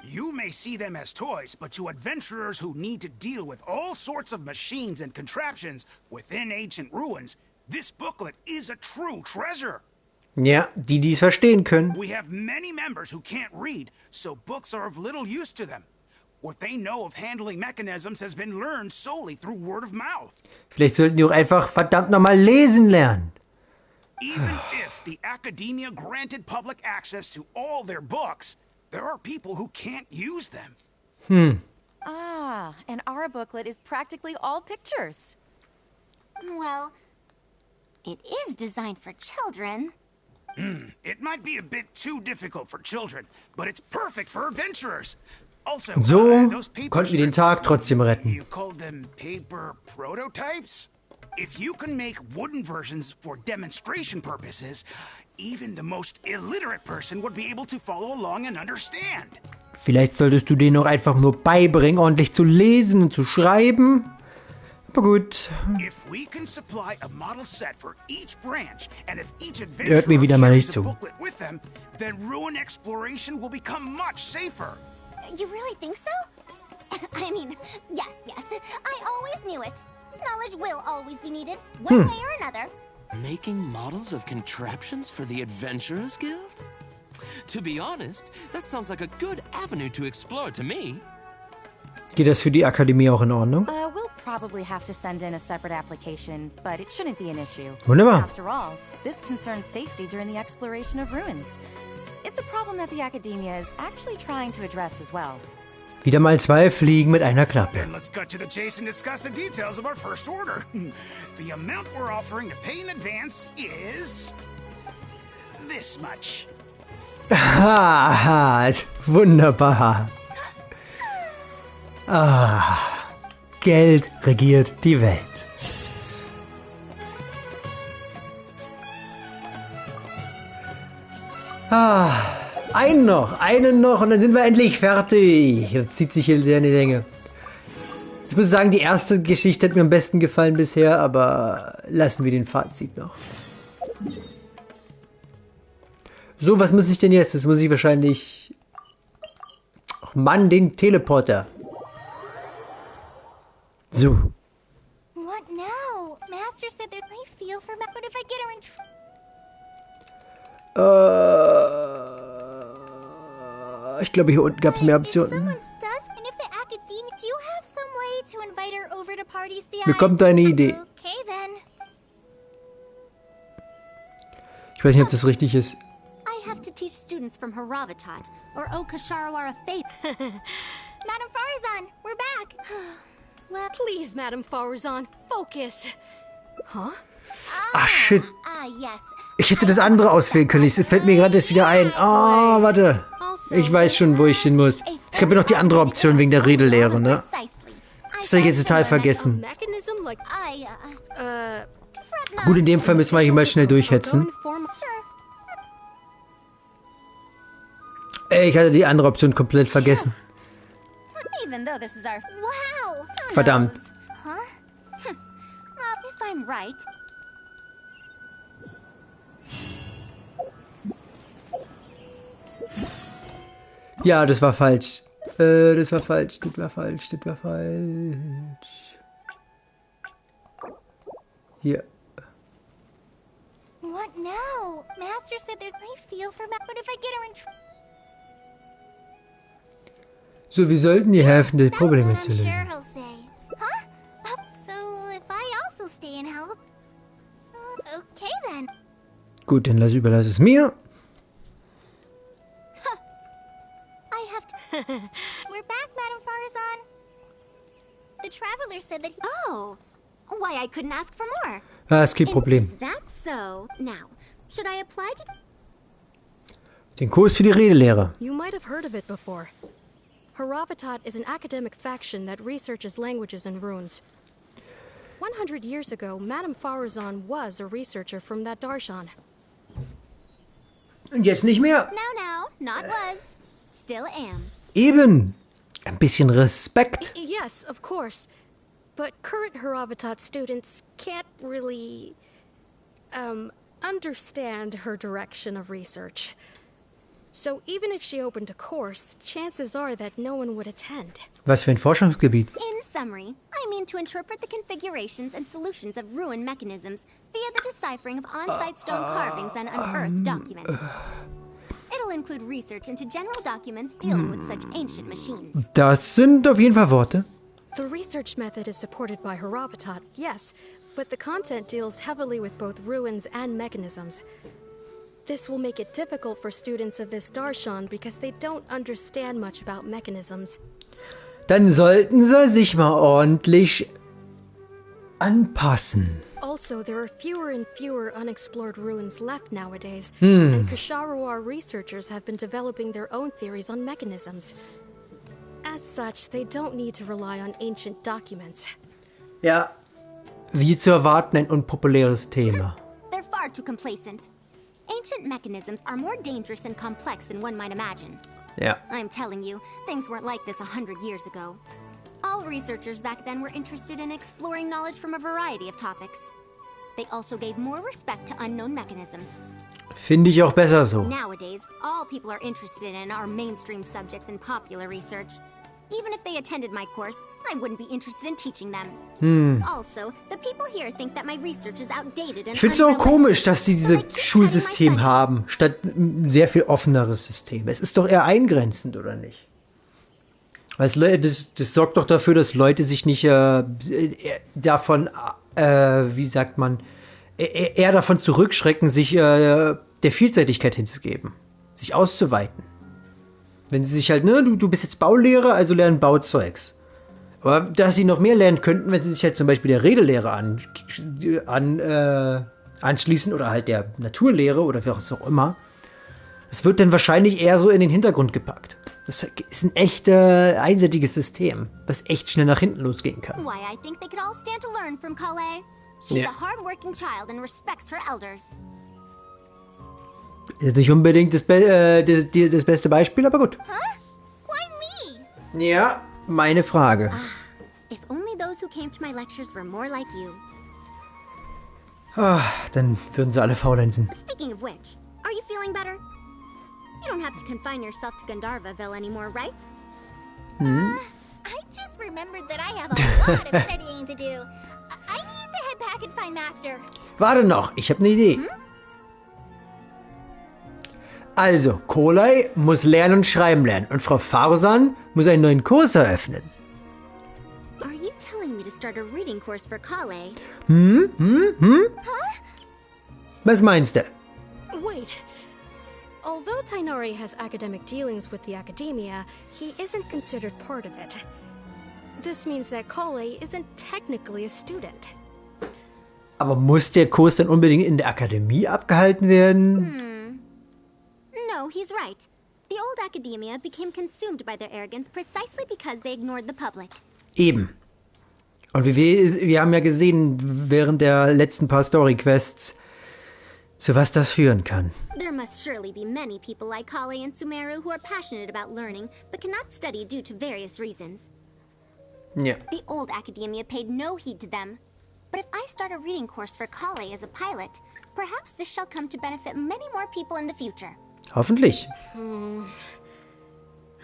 You may see them as toys, but to adventurers who need to deal with all sorts of machines and contraptions within ancient ruins, this booklet is a true treasure. Ja, die es verstehen können. We have many members who can't read, so books are of little use to them. What they know of handling mechanisms has been learned solely through word of mouth. Vielleicht sollten die auch einfach verdammt nochmal lesen lernen. Even if the academia granted public access to all their books, there are people who can't use them. Ah, and our booklet is practically all pictures. Well, it is designed for children. It might be a bit too difficult for children, but it's perfect for adventurers. Also, So those paper konnten wir den strips, Tag trotzdem retten. You called them paper prototypes? If you can make wooden versions for demonstration purposes, even the most illiterate person would be able to follow along and understand. Vielleicht solltest du denen auch einfach nur beibringen, ordentlich zu lesen und zu schreiben. Aber gut. If we can supply a model set for each branch, and if each Hört mir wieder mal nicht zu. booklet with them, then ruin exploration will become much safer. You really think so? I mean, yes. I always knew it. Knowledge will always be needed, one way or another. Making models of contraptions for the Adventurers Guild? To be honest, that sounds like a good avenue to explore to me. Geht das für die Akademie auch in Ordnung? We'll probably have to send in a separate application, but it shouldn't be an issue. Wunderbar. After all, this concerns safety during the exploration of ruins. It's a problem that the Academia is actually trying to address as well. Wieder mal 2 Fliegen mit einer Klappe. Then let's cut to the chase and discuss the details of our first order. The amount we're offering to pay in advance is this much. Haha, wunderbar. Geld regiert die Welt. Einen noch und dann sind wir endlich fertig. Das zieht sich hier sehr in die Länge. Ich muss sagen, die erste Geschichte hat mir am besten gefallen bisher, aber lassen wir den Fazit noch. So, was muss ich denn jetzt? Das muss ich wahrscheinlich... Ach Mann, den Teleporter. So. What now? Master said there's no feel for me, but if I get her in ich glaube, hier unten gab es mehr Optionen. Mir kommt eine Idee. Ich weiß nicht, ob das richtig ist. I have to teach students from Haravatat or Okasharawara Fate. Madam Faruzan, we're back. Well, please, Madam Faruzan, focus. Huh? Ach, shit. Yes. Ich hätte das andere auswählen können. Es fällt mir gerade erst wieder ein. Oh, warte. Ich weiß schon, wo ich hin muss. Es gab ja noch die andere Option wegen der Redellehre, ne? Das habe ich jetzt total vergessen. Gut, in dem Fall müssen wir hier mal schnell durchhetzen. Ich hatte die andere Option komplett vergessen. Verdammt. Ja, das war falsch. Das war falsch. Hier. What now? Master said there's no feel for me, but if I get her in so, wir sollten ihr helfen, die Probleme zu lösen. Gut, dann überlass es mir. We're back, Madam Faruzan. The traveler said that he... Oh, why I couldn't ask for more. Ist kein Problem. Is that so? Now, should I apply to... Den Kurs für die Redelehre. You might have heard of it before. Haravatat is an academic faction that researches languages and runes. 100 years ago, Madam Faruzan was a researcher from that darshan. Und jetzt nicht mehr. No, not was. Still am. Eben. Ein bisschen Respekt. Yes, of course. But current Haravatat students can't really, understand her direction of research. So even if she opened a course, chances are that no one would attend. Was für ein Forschungsgebiet? In summary, I mean to interpret the configurations and solutions of ruin mechanisms via the deciphering of on-site stone carvings and unearthed documents. It'll include research into general documents dealing with such ancient machines. Das sind auf jeden Fall Worte. The research method is supported by Haravatat, yes, but the content deals heavily with both ruins and mechanisms. This will make it difficult for students of this darshan because they don't understand much about mechanisms. Dann sollten sie sich mal ordentlich anpassen. Also, there are fewer and fewer unexplored ruins left nowadays, and Ksharawar researchers have been developing their own theories on mechanisms. As such, they don't need to rely on ancient documents. Ja, wie zu erwarten, ein unpopuläres Thema. They're far too complacent. Ancient mechanisms are more dangerous and complex than one might imagine. Ja. I'm telling you, things weren't like this 100 years ago. All researchers back then were interested in exploring knowledge from a variety of topics. They also gave more respect to unknown mechanisms. Finde ich auch besser so. Nowadays, all people are interested in are mainstream subjects in popular research. Even if they attended my course, I wouldn't be interested in teaching them. Also, the people here think that my research is outdated and Ich finde es auch komisch, dass sie dieses Schulsystem haben, statt ein sehr viel offeneres System. Es ist doch eher eingrenzend, oder nicht? Weil das sorgt doch dafür, dass Leute sich nicht davon, wie sagt man, eher davon zurückschrecken, sich der Vielseitigkeit hinzugeben, sich auszuweiten. Wenn sie sich halt, du bist jetzt Baulehrer, also lernen Bauzeugs. Aber dass sie noch mehr lernen könnten, wenn sie sich halt zum Beispiel der Redelehre anschließen oder halt der Naturlehre oder was auch immer, das wird dann wahrscheinlich eher so in den Hintergrund gepackt. Das ist ein echt einseitiges System, das echt schnell nach hinten losgehen kann. Why I think they could all stand to learn from Kale. She's a hardworking child and respects her elders. Ist nicht unbedingt das beste Beispiel, aber gut. Huh? Why me? Ja, meine Frage. If only those who came to my lectures were more like you. Dann würden sie alle faulenzen. Speaking of which, are you feeling better? You don't have to confine yourself to Gandharvaville anymore, right? I just remembered that I have a lot of studying to do. I need to head back and find Master. Warte noch, ich habe eine Idee. Also, Kolai muss lernen und schreiben lernen und Frau Faruzan muss einen neuen Kurs eröffnen. Are you telling me to start a reading course for Kale? Was meinst du? Wait. Although Tainari has academic dealings with the academia, he isn't considered part of it. This means that Kale isn't technically a student. Aber muss der Kurs dann unbedingt in der Akademie abgehalten werden? No, he's right. The old academia became consumed by their arrogance precisely because they ignored the public. Eben. Und wir haben ja gesehen, während der letzten paar Story-Quests, zu was das führen kann. There must surely be many people like Kale and Sumeru who are passionate about learning, but cannot study due to various reasons. Ja. The old academia paid no heed to them. But if I start a reading course for Kale as a pilot, perhaps this shall come to benefit many more people in the future. Hoffentlich.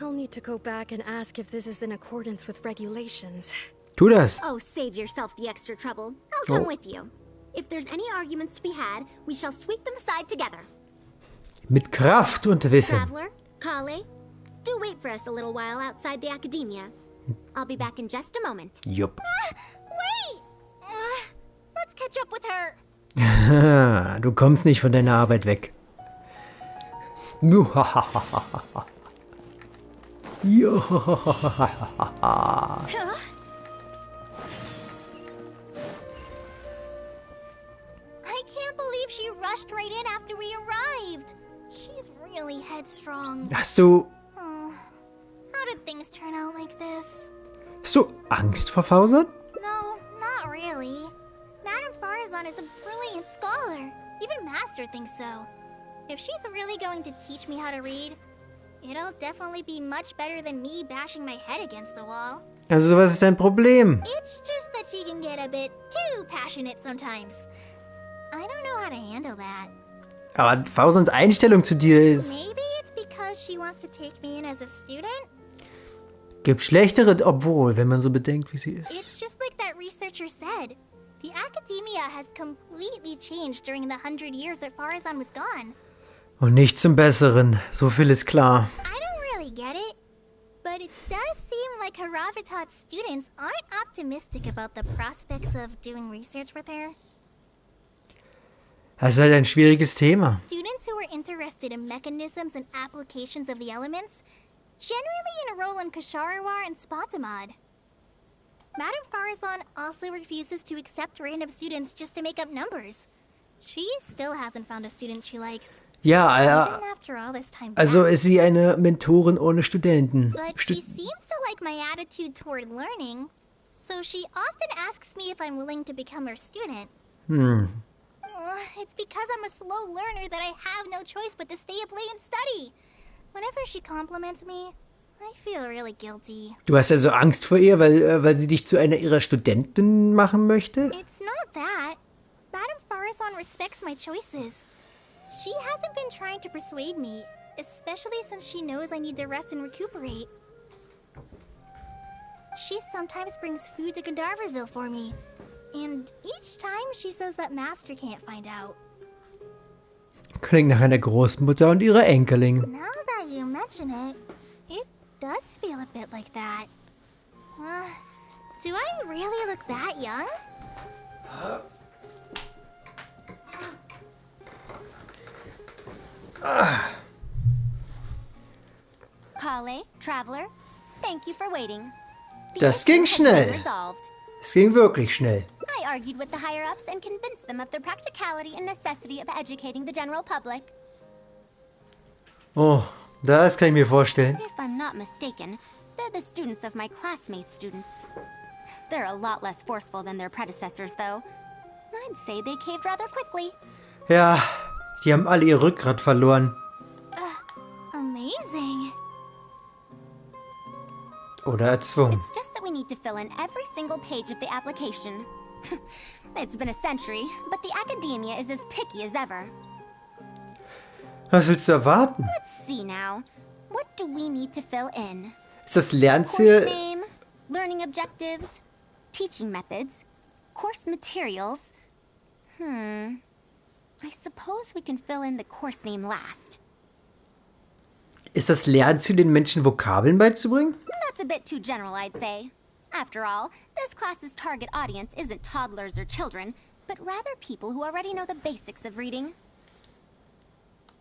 I'll need to go back and ask if this is in accordance with regulations. Tu das. Oh, save yourself the extra trouble. I'll come with you. If there's any arguments to be had, we shall sweep them aside together. Mit Kraft und Wissen. Traveler, Kale, do wait for us a little while outside the academia. I'll be back in just a moment. Jupp. Wait! Let's catch up with her. Du kommst nicht von deiner Arbeit weg. I can't believe she rushed right in after we arrived. She's really headstrong. Hast du How did things turn out like this? Hast du Angst vor Faruzan? No, not really. Madame Faruzan is a brilliant scholar. Even Master thinks so. If she's really going to teach me how to read, it'll definitely be much better than me bashing my head against the wall. Also, was ist dein Problem? It's just that she can get a bit too passionate sometimes. I don't know how to handle that. Aber Faruzans Einstellung zu dir ist... Maybe it's because she wants to take me in as a student? Gibt schlechtere, obwohl, wenn man so bedenkt, wie sie ist. It's just like that researcher said. The academia has completely changed during the 100 years that Faruzan was gone. Und nicht zum Besseren, so viel ist klar. I don't really get it, but it does seem like Haravatat's students aren't optimistic about the prospects of doing research with her. Das ist halt ein schwieriges Thema. Students who are interested in mechanisms and applications of the elements generally enroll in Kasharawar and Spatamad. Madame Faruzan also refuses to accept random students just to make up numbers. She still hasn't found a student she likes. Ja, also ist sie eine Mentorin ohne Studenten. But she seems to like my attitude toward learning, so she often asks me if I'm willing to become her student. It's because I'm a slow learner that I have no choice but to stay up late and study. Whenever she compliments me, I feel really guilty. Du hast also Angst vor ihr, weil sie dich zu einer ihrer Studenten machen möchte? It's not that. Madame Faruzan respects my choices. She hasn't been trying to persuade me, especially since she knows I need to rest and recuperate. She sometimes brings food to Gandharvaville for me. And each time she says that Master can't find out. Klingt nach einer Großmutter und ihrer Enkelin. Now that you mention it, it does feel a bit like that. Do I really look that young? Kale, Traveler, thank you for waiting. Das ging schnell. Es ging wirklich schnell. I argued with the higher-ups and convinced them of the practicality and necessity of educating the general public. Oh, das kann ich mir vorstellen. If I'm not mistaken, they're the students of my classmates' students. They're a lot less forceful than their predecessors, though. I'd say they caved rather quickly. Ja, die haben alle ihr Rückgrat verloren. Amazing. Oder erzwungen. It's just that we need to fill in every single page of the application. It's been a century, but the academia is as picky as ever. Was willst du erwarten? Let's see now. What do we need to fill in? Ist das Lernziel? Course name, learning objectives, teaching methods, course materials. I suppose we can fill in the course name last. Ist das Lernziel, den Menschen Vokabeln beizubringen? That's a bit too general, I'd say. After all, this class's target audience isn't toddlers or children, but rather people who already know the basics of reading.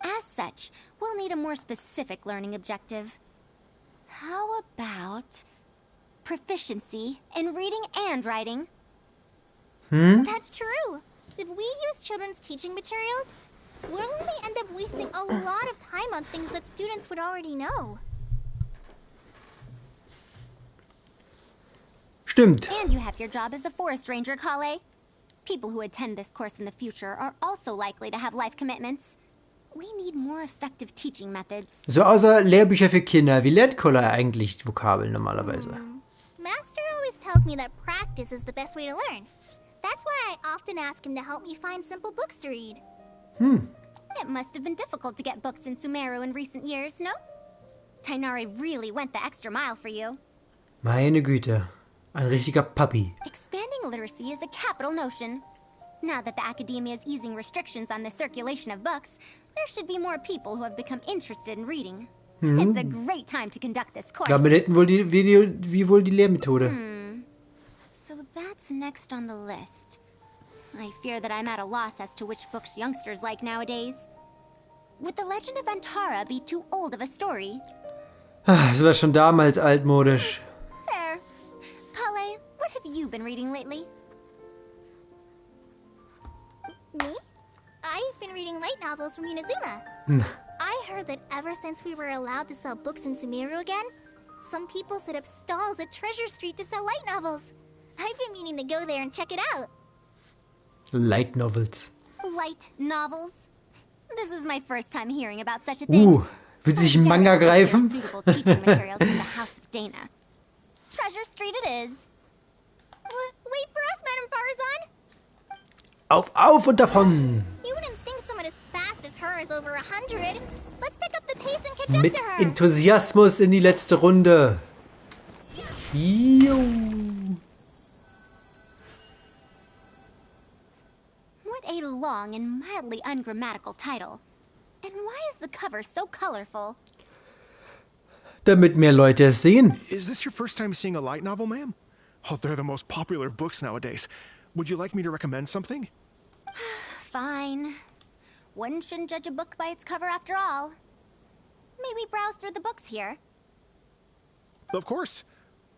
As such, we'll need a more specific learning objective. How about proficiency in reading and writing? That's true. If we use children's teaching materials, we'll only end up wasting a lot of time on things that students would already know. Stimmt. And you have your job as a forest ranger, Kale. People who attend this course in the future are also likely to have life commitments. We need more effective teaching methods. So außer Lehrbücher für Kinder, wie lernt Kola eigentlich Vokabeln normalerweise? Master always tells me that practice is the best way to learn. That's why I often ask him to help me find simple books to read. It must have been difficult to get books in Sumeru in recent years, no? Tainari really went the extra mile for you. Meine Güte. Ein richtiger Papi. Expanding literacy is a capital notion. Now that the academia is easing restrictions on the circulation of books, there should be more people who have become interested in reading. It's a great time to conduct this course. Damit hätten wohl wie wohl die Lehrmethode. So that's next on the list. I fear that I'm at a loss as to which books youngsters like nowadays. Would The Legend of Antara be too old of a story? Das war schon damals altmodisch. Fair. Kale, what have you been reading lately? Me? I've been reading light novels from Inazuma. I heard that ever since we were allowed to sell books in Sumeru again, some people set up stalls at Treasure Street to sell light novels. I've been meaning to go there and check it out. Light novels. Light novels? This is my first time hearing about such a thing. Will sie sich einen Manga greifen? Suitable teaching materials from the House of Dana. Treasure Street it is. Wait for us, Madame Faruzan. Auf und davon! You wouldn't think someone as fast as her is over 100. Let's pick up the pace and catch up Mit to her. Enthusiasmus in die letzte Runde. What a long and mildly ungrammatical title. And why is the cover so colorful? Damit mehr Leute es sehen. Is this your first time seeing a light novel, ma'am? Oh, they're the most popular of books nowadays. Would you like me to recommend something? Fine. One shouldn't judge a book by its cover after all. May we browse through the books here? Of course.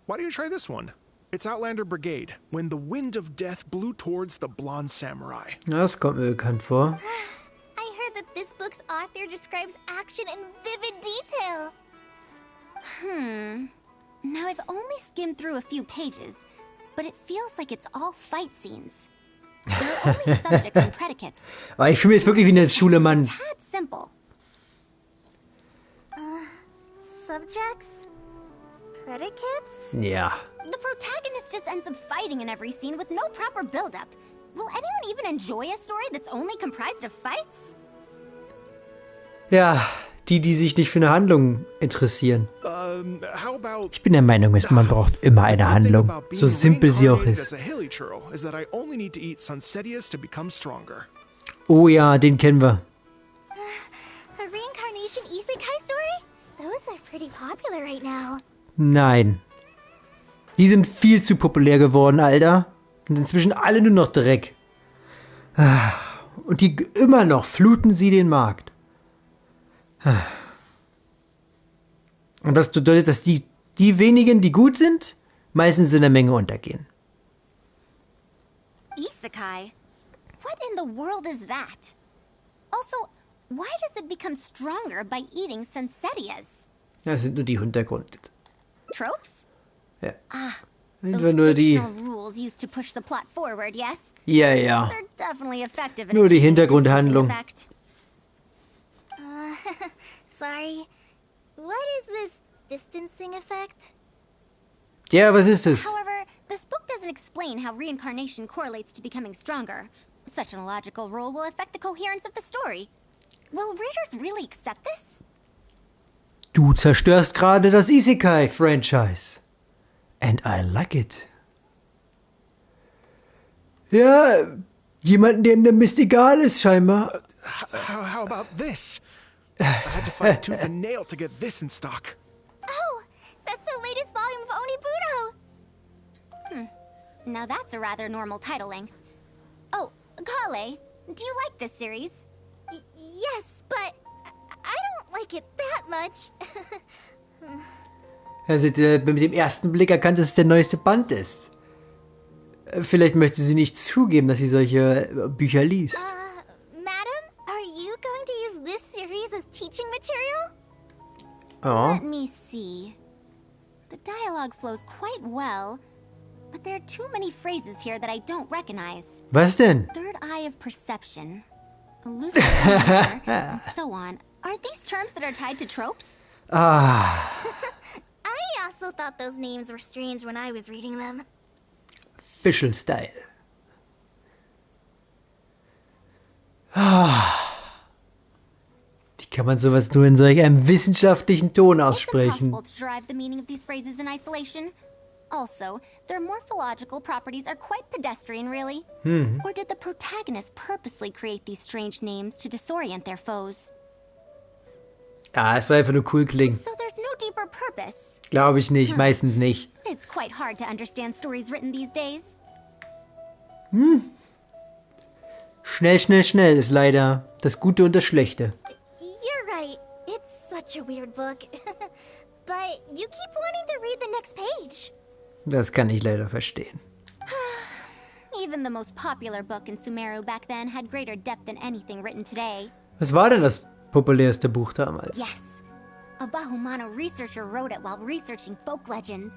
Why don't you try this one? It's Outlander Brigade, When the Wind of Death Blew Towards the Blonde Samurai. Das kommt mir bekannt vor. I heard that this book's author describes action in vivid detail. Now I've only skimmed through a few pages, but it feels like it's all fight scenes. There are only subjects and predicates. Aber ich fühle mich jetzt wirklich wie in der Schule, Mann. Tad simple. Subjects? Predicates? Ja. The protagonist just ends up fighting in every scene with no proper build-up. Will anyone even enjoy a story that's only comprised of fights? Ja, die sich nicht für eine Handlung interessieren. Ich bin der Meinung, man braucht immer eine Handlung, so simpel sie auch ist. Oh ja, den kennen wir. A reincarnation isekai story? Those are pretty popular right now. Nein. Die sind viel zu populär geworden, Alter. Und inzwischen alle nur noch Dreck. Und die immer noch fluten sie den Markt. Und das bedeutet, dass die wenigen, die gut sind, meistens in der Menge untergehen. Isekai? What in the world is that? Also, why does it become stronger by eating Sensetias? Das sind nur die Hintergründe. Tropes? Ja. Those nur die. Rules used to push the plot forward, yes? Ja, ja. They're definitely effective in Nur die Hintergrundhandlung. Sorry. What is this distancing effect? Ja, was ist das? However, this book doesn't explain how reincarnation correlates to becoming stronger. Such an illogical rule will affect the coherence of the story. Will readers really accept this? Du zerstörst gerade das Isekai-Franchise. And I like it. Ja, jemanden, dem der Mist egal ist, scheinbar. How about this? I had to fight tooth and nail to get this in stock. Oh, that's the latest volume of Onibudo. Now that's a rather normal title length. Oh, Kale, do you like this series? Yes, but I don't like it that much. Also mit dem ersten Blick erkannt, dass es der neueste Band ist. Vielleicht möchte sie nicht zugeben, dass sie solche Bücher liest. Madam, are you going to use this series as teaching material? Oh. Let me see. The dialogue flows quite well, but there are too many phrases here that I don't recognize. Was denn? Third eye of perception, elusive and so on. Are these terms that are tied to tropes? I also thought those names were strange when I was reading them. Official Style. Wie kann man sowas nur in solch einem wissenschaftlichen Ton aussprechen? It's impossible to derive the meaning of these phrases in isolation. Also, their morphological properties are quite pedestrian, really. Or did the protagonist purposely create these strange names to disorient their foes? Es soll einfach nur cool klingen. So there's no deeper purpose. Glaube ich nicht, meistens nicht. It's quite hard to understand stories written these days. Schnell, schnell, schnell ist leider das Gute und das Schlechte. You're right. It's such a weird book. But you keep wanting to read the next page. Das kann ich leider verstehen. Even the most popular book in Sumeru back then had greater depth than anything written today. Was war denn das populärste Buch damals? Yes. A Bahumano researcher wrote it while researching folk legends.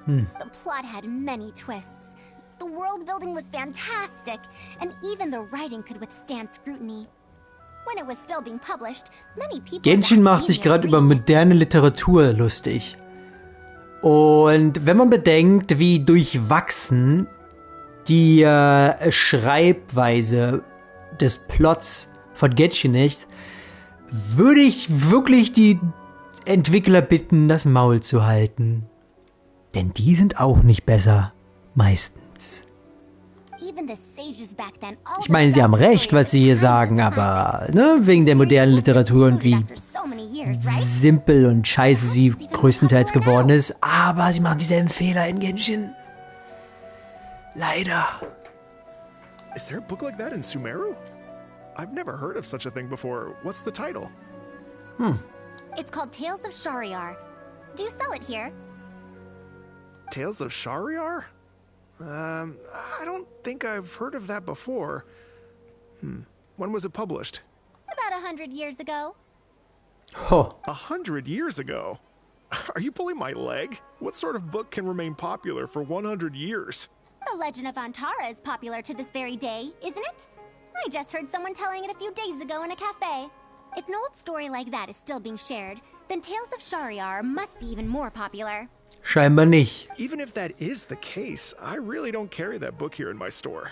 The plot had many twists. The world building was fantastic, and even the writing could withstand scrutiny. When it was still being published, many people Genshin macht sich gerade über moderne Literatur lustig. Und wenn man bedenkt, wie durchwachsen die Schreibweise des Plots von Genshin ist, würde ich wirklich die Entwickler bitten, das Maul zu halten. Denn die sind auch nicht besser, meistens. Ich meine, sie haben recht, was sie hier sagen, aber wegen der modernen Literatur und wie simpel und scheiße sie größtenteils geworden ist, aber sie machen dieselben Fehler in Genshin. Leider. Is there a book like that in Sumeru? I've never heard of such a thing before. What's the title? It's called Tales of Shariar. Do you sell it here? Tales of Shariar? I don't think I've heard of that before. When was it published? About 100 years ago. 100 years ago? Are you pulling my leg? What sort of book can remain popular for 100 years? The Legend of Antara is popular to this very day, isn't it? I just heard someone telling it a few days ago in a cafe. If an old story like that is still being shared, then Tales of Shariar must be even more popular. Scheinbar nicht. Even if that is the case, I really don't carry that book here in my store.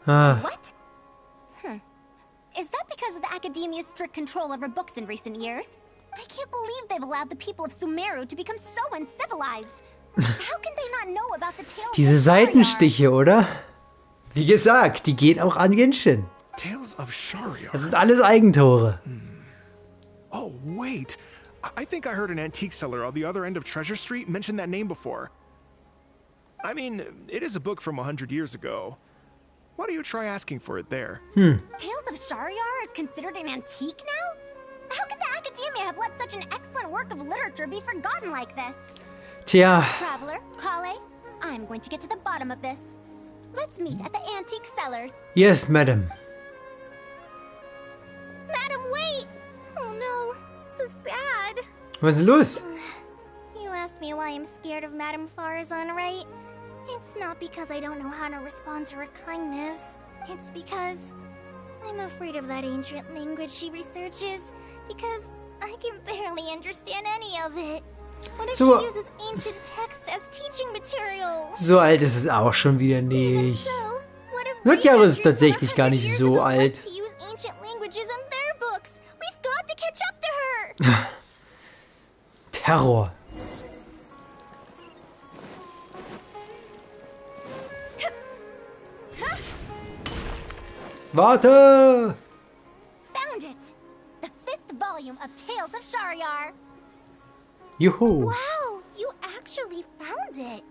What? Is that because of the academia's strict control over books in recent years? I can't believe they've allowed the people of Sumeru to become so uncivilized. How can they not know about the tales Diese Seitenstiche, oder? Wie gesagt, die gehen auch an Genshin. Tales of Shariar. Das sind alles Eigentore. Oh, wait. I think I heard an antique seller on the other end of Treasure Street mention that name before. I mean, it is a book from 100 years ago. Why don't you try asking for it there? Tales of Shariar is considered an antique now? How could the Academia have let such an excellent work of literature be forgotten like this? Tja. Traveler, Kale, I'm going to get to the bottom of this. Let's meet at the antique sellers. Yes, madam. Madam, wait! Oh no, this is bad. Was ist los? You asked me why I'm scared of Madame Faruzan, right? It's not because I don't know how to respond to her kindness. It's because I'm afraid of that ancient language she researches, because I can barely understand any of it. What if she uses ancient texts as teaching material? So alt ist es auch schon wieder nicht. 100 Jahre ist tatsächlich gar nicht so alt. Terror. Warte! Found it! The 5th volume of Tales of Shariar. Juhu! Wow, you actually found it.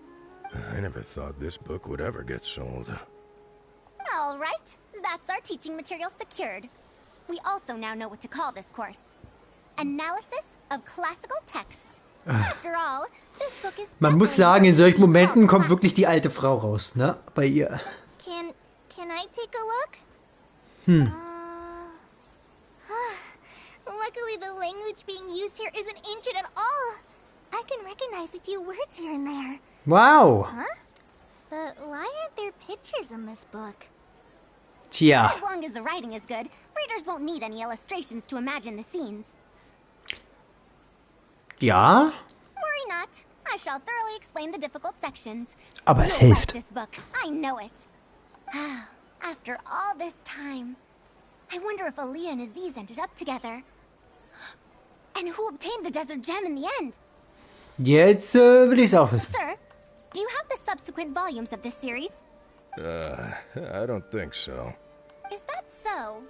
I never thought this book would ever get sold. All right, that's our teaching material secured. We also now know what to call this course. Analysis of classical texts. After all, this book is Man muss sagen, in solchen Momenten kommt wirklich die alte Frau raus, ne? Bei ihr. Can I take a look? Luckily, the language being used here isn't ancient at all. I can recognize a few words here and there. Wow. Huh? But why aren't there pictures in this book? Tja. As long as the writing is good, readers won't need any illustrations to imagine the scenes. Ja? Worry not. I shall thoroughly explain the difficult sections. Aber es hilft. This book. I know it. After all this time, I wonder if Aaliyah and Aziz ended up together. And who obtained the desert gem in the end? Jetzt will ich's auch wissen. Sir, do you have the subsequent volumes of this series? I don't think so. Is that so?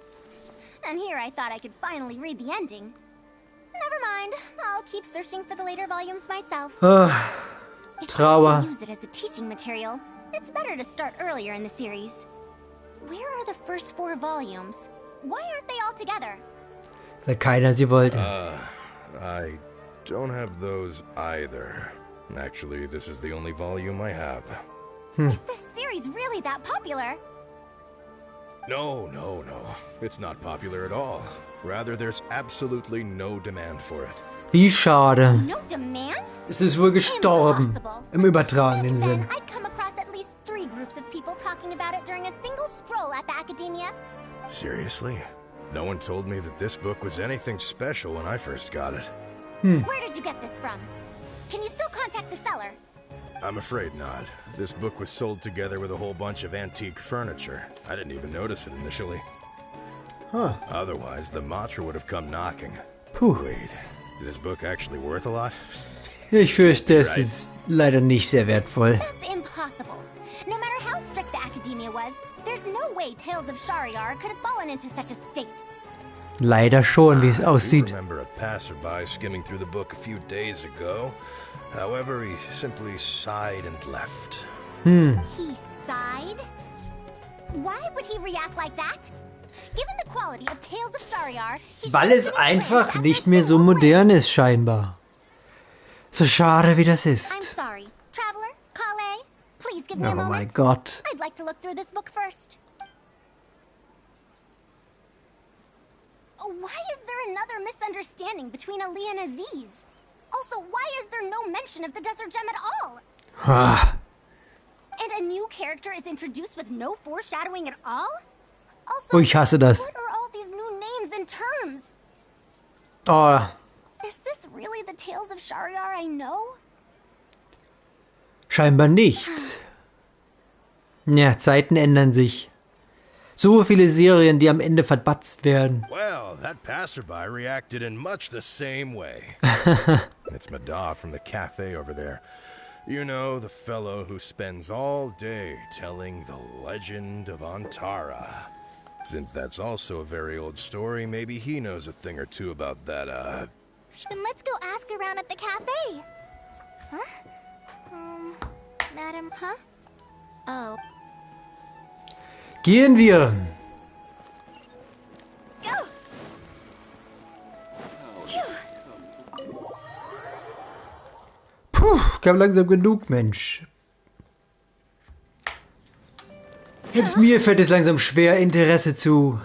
And here I thought I could finally read the ending. Never mind. I'll keep searching for the later volumes myself. Trauer. If you use it as a teaching material, it's better to start earlier in the series. Where are the first 4 volumes? Why aren't they all together? Weil keiner sie wollte. I don't have those either. Actually, this is the only volume I have. Is this series really that popular? No. It's not popular at all. Rather, there's absolutely no demand for it. Wie schade. No demand? Es ist wohl gestorben. Im übertragenen Sinn. I'd come across at least 3 groups of people talking about it during a single stroll at the Academia. Seriously? No one told me that this book was anything special when I first got it. Where did you get this from? Can you still contact the seller? I'm afraid not. This book was sold together with a whole bunch of antique furniture. I didn't even notice it initially. Huh. Otherwise, the Matra would have come knocking. Puh. Wait, is this book actually worth a lot? Ich fürchte, es ist leider nicht sehr wertvoll. That's impossible. No matter how strict the Academia was, there's no way Tales of Shariar could have fallen into such a state. Leider schon, wie es aussieht. I remember a passerby skimming through the book a few days ago. However, he simply sighed and left. He sighed? Why would he react like that? Given the quality of Tales of Shariar, Weil es einfach nicht mehr so modern ist, scheinbar. So schade, wie das ist. I'm sorry. Traveler, Kale, please give me a moment. Oh mein Gott. I'd like to look through this book first. Why is there another misunderstanding between Ali and Aziz? Also, why is there no mention of the desert gem at all? And a new character is introduced with no foreshadowing at all? Also, ich hasse das. What are all these new names and terms? Oh. Is this really the Tales of Shariar I know? Scheinbar nicht. Ja, Zeiten ändern sich. So viele Serien, die am Ende verbatzt werden. Well, that passerby reacted in much the same way. It's Mada from the cafe over there. You know, the fellow who spends all day telling the legend of Antara. Since that's also a very old story, maybe he knows a thing or two about that, Then let's go ask around at the cafe. Huh? Madam, huh? Oh. Gehen wir. Go! Puh, ich hab langsam genug, Mensch. Selbst mir fällt es langsam schwer, Interesse zu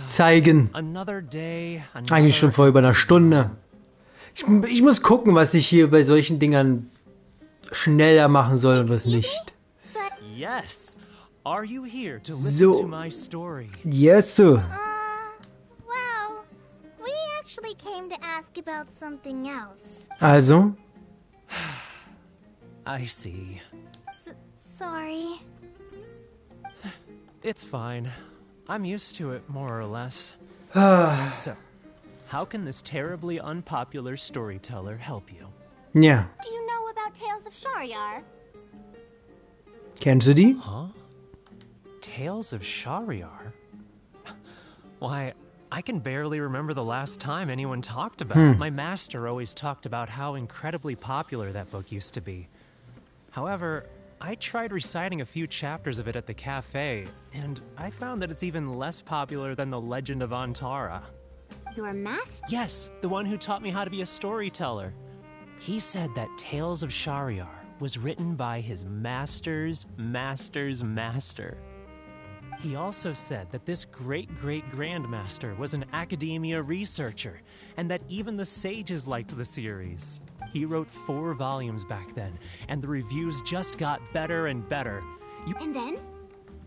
zeigen. Eigentlich schon vor über einer Stunde. Ich muss gucken, was ich hier bei solchen Dingern schneller machen soll und was nicht. Yes. Are you here to listen So. to my story? Yes, sir. Well, we actually came to ask about something else. Also? I see. Sorry. It's fine. I'm used to it, more or less. So, how can this terribly unpopular storyteller help you? Ja. Do you know about Tales of Shariar? Kennst du die? Huh? Tales of Shariar? Why, I can barely remember the last time anyone talked about it. My master always talked about how incredibly popular that book used to be. However, I tried reciting a few chapters of it at the cafe, and I found that it's even less popular than the Legend of Antara. Your master? Yes, the one who taught me how to be a storyteller. He said that Tales of Shariar was written by his master's master's master. He also said that this great-great-grandmaster was an academia researcher, and that even the sages liked the series. He wrote 4 volumes back then, and the reviews just got better and better. And then?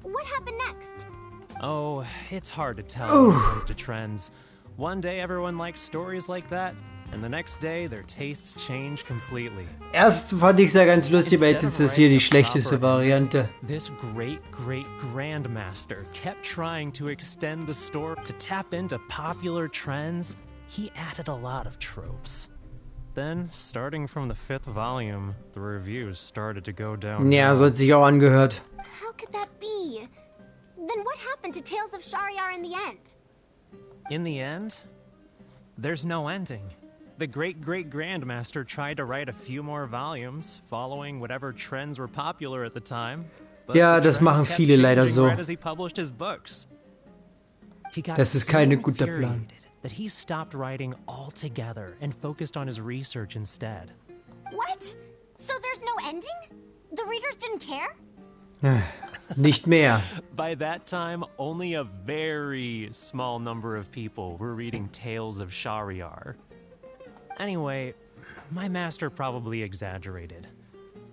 What happened next? Oh, it's hard to tell when it comes to trends. One day everyone likes stories like that, and the next day their tastes change completely. Erst fand ich's ja ganz lustig, aber jetzt ist das hier die schlechteste Variante. This great-great-grandmaster kept trying to extend the story to tap into popular trends. He added a lot of tropes. Then, starting from the 5th volume, the reviews started to go down. Ja, so hat sich auch angehört. How could that be? Then what happened to Tales of Shariar in the end? In the end, there's no ending. The great-great-grandmaster tried to write a few more volumes, following whatever trends were popular at the time. Ja, das machen viele leider so. Right as he published his books. He got Das ist kein guter Plan. That he stopped writing altogether and focused on his research instead. What? So there's no ending? The readers didn't care? Nicht mehr. By that time, only a very small number of people were reading Tales of Shariar. Anyway, my master probably exaggerated.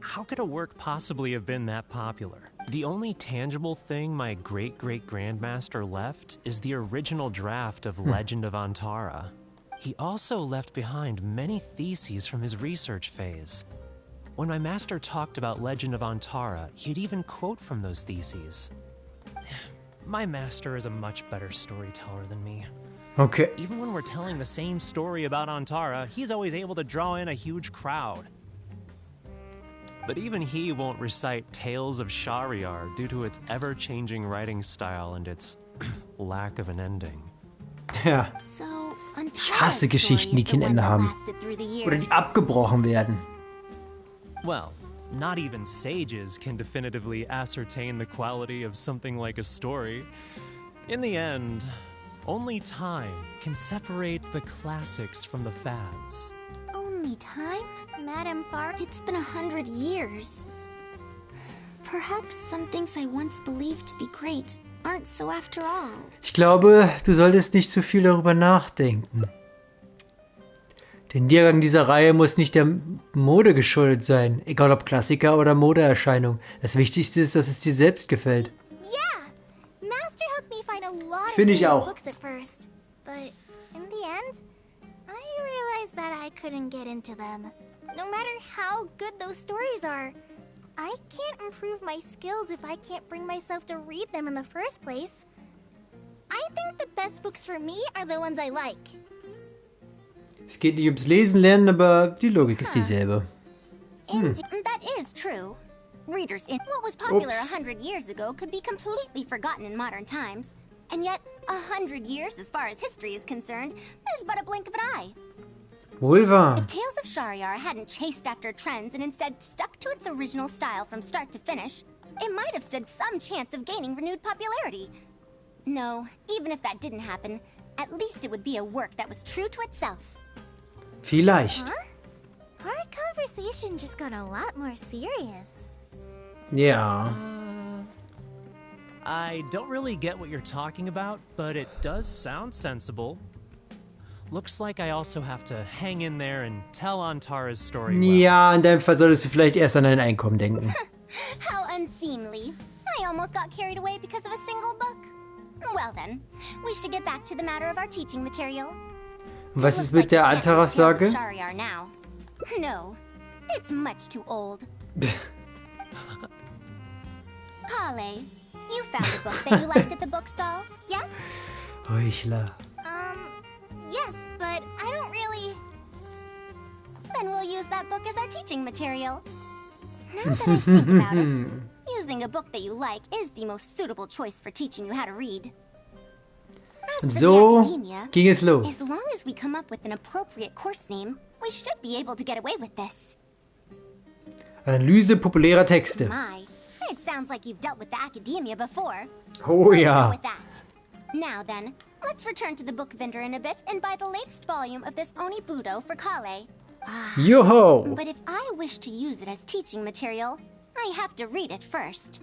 How could a work possibly have been that popular? The only tangible thing my great-great-grandmaster left is the original draft of Legend of Antara. He also left behind many theses from his research phase. When my master talked about Legend of Antara, he'd even quote from those theses. My master is a much better storyteller than me. Okay. Even when we're telling the same story about Antara, he's always able to draw in a huge crowd. But even he won't recite Tales of Shariar due to its ever-changing writing style and its lack of an ending. Ja. Ich hasse Geschichten, die kein Ende haben. Oder die abgebrochen werden. Well, not even sages can definitively ascertain the quality of something like a story. In the end, only time can separate the classics from the fads. Only time? Madam Far, it's been 100 years. Perhaps some things I once believed to be great aren't so after all. Ich glaube, du solltest nicht zu viel darüber nachdenken. Der Niedergang dieser Reihe muss nicht der Mode geschuldet sein, egal ob Klassiker oder Modeerscheinung. Das Wichtigste ist, dass es dir selbst gefällt. Yeah, Master helped me find a lot of Finde ich these auch. books at first, but in the end, I realized that I couldn't get into them. No matter how good those stories are, I can't improve my skills if I can't bring myself to read them in the first place. I think the best books for me are the ones I like. Es geht nicht ums Lesen lernen, aber die Logik ist dieselbe. That is true. Readers in what was popular 100 years ago could be completely forgotten in modern times. And yet, 100 years as far as history is concerned is but a blink of an eye. Wohl wahr. If Tales of Shariar hadn't chased after trends and instead stuck to its original style from start to finish, it might have stood some chance of gaining renewed popularity. No, even if that didn't happen, at least it would be a work that was true to itself. Vielleicht. Huh? Our conversation just got a lot more serious. Ja. I don't really get what you're talking about, but it does sound sensible. Looks like I also have to hang in there and tell Antara's story well. Ja, in deinem Fall solltest du vielleicht erst an dein Einkommen denken. How unseemly. I almost got carried away because of a single book. Well then, we should get back to the matter of our teaching material. Was ist mit der Antara-Sage? No, it's much too old. Kale, you found a book that you liked at the bookstall, yes? Heuchler. Yes, but I don't really... Then we'll use that book as our teaching material. Now that I think about it, using a book that you like is the most suitable choice for teaching you how to read. Und so ging es los. As long as we come up with an appropriate course name, we should be able to get away with this. Analyse populärer Texte. My, it sounds like you've dealt with the academia before. Oh ja. Let's go with that. Now then, let's return to the book vendor in a bit and buy the latest volume of this Onibudo for Kale. Yo-ho! But if I wish to use it as teaching material, I have to read it first.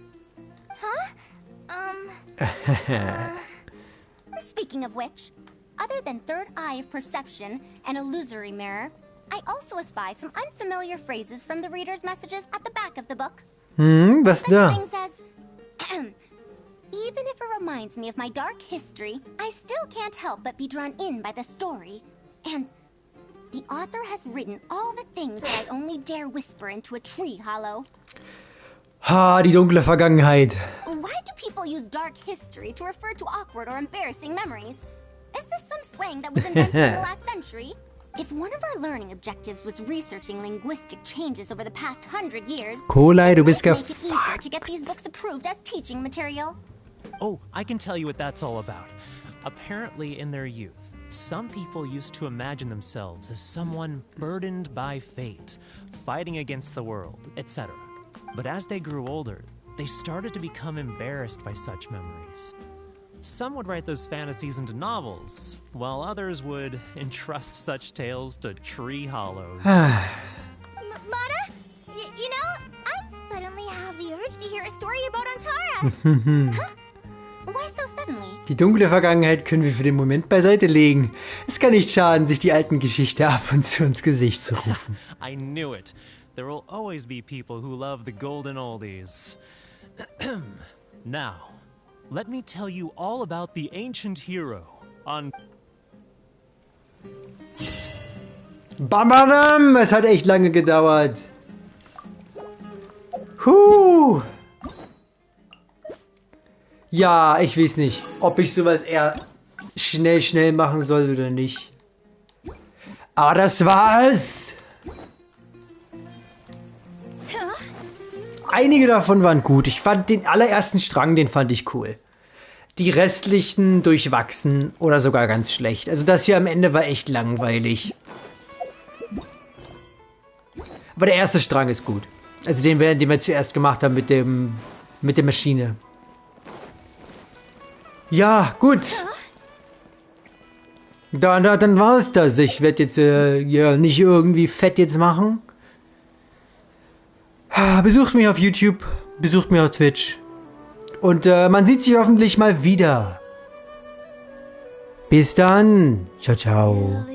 Speaking of which, other than third eye of perception and illusory mirror, I also espy some unfamiliar phrases from the reader's messages at the back of the book. Was da? Such things as, even if it reminds me of my dark history, I still can't help but be drawn in by the story. And the author has written all the things that I only dare whisper into a tree hollow. Ha, die dunkle Vergangenheit. Why do people use dark history to refer to awkward or embarrassing memories? Is this some slang that was invented in the last century? If one of our learning objectives was researching linguistic changes over the past 100 years, Kolai, du bist it would make it easier to get these books approved as teaching material. Oh, I can tell you what that's all about. Apparently, in their youth, some people used to imagine themselves as someone burdened by fate, fighting against the world, etc. But as they grew older, they started to become embarrassed by such memories. Some would write those fantasies into novels, while others would entrust such tales to tree hollows. Mata, you know, I suddenly have the urge to hear a story about Antara. Huh? Why so suddenly? Die dunkle Vergangenheit können wir für den Moment beiseite legen. Es kann nicht schaden, sich die alten Geschichten ab und zu ins Gesicht zu rufen. I knew it. There will always be people who love the golden oldies. Now, let me tell you all about the ancient hero on... Bam! Es hat echt lange gedauert. Ja, ich weiß nicht, ob ich sowas eher schnell machen soll oder nicht. Aber das war's. Einige davon waren gut. Ich fand den allerersten Strang, den fand ich cool. Die restlichen durchwachsen oder sogar ganz schlecht. Also das hier am Ende war echt langweilig. Aber der erste Strang ist gut. Also den wir zuerst gemacht haben mit der Maschine. Ja, gut. Dann war es das. Ich werde jetzt ja nicht irgendwie fett jetzt machen. Besucht mich auf YouTube, besucht mich auf Twitch. Und man sieht sich hoffentlich mal wieder. Bis dann. Ciao, ciao.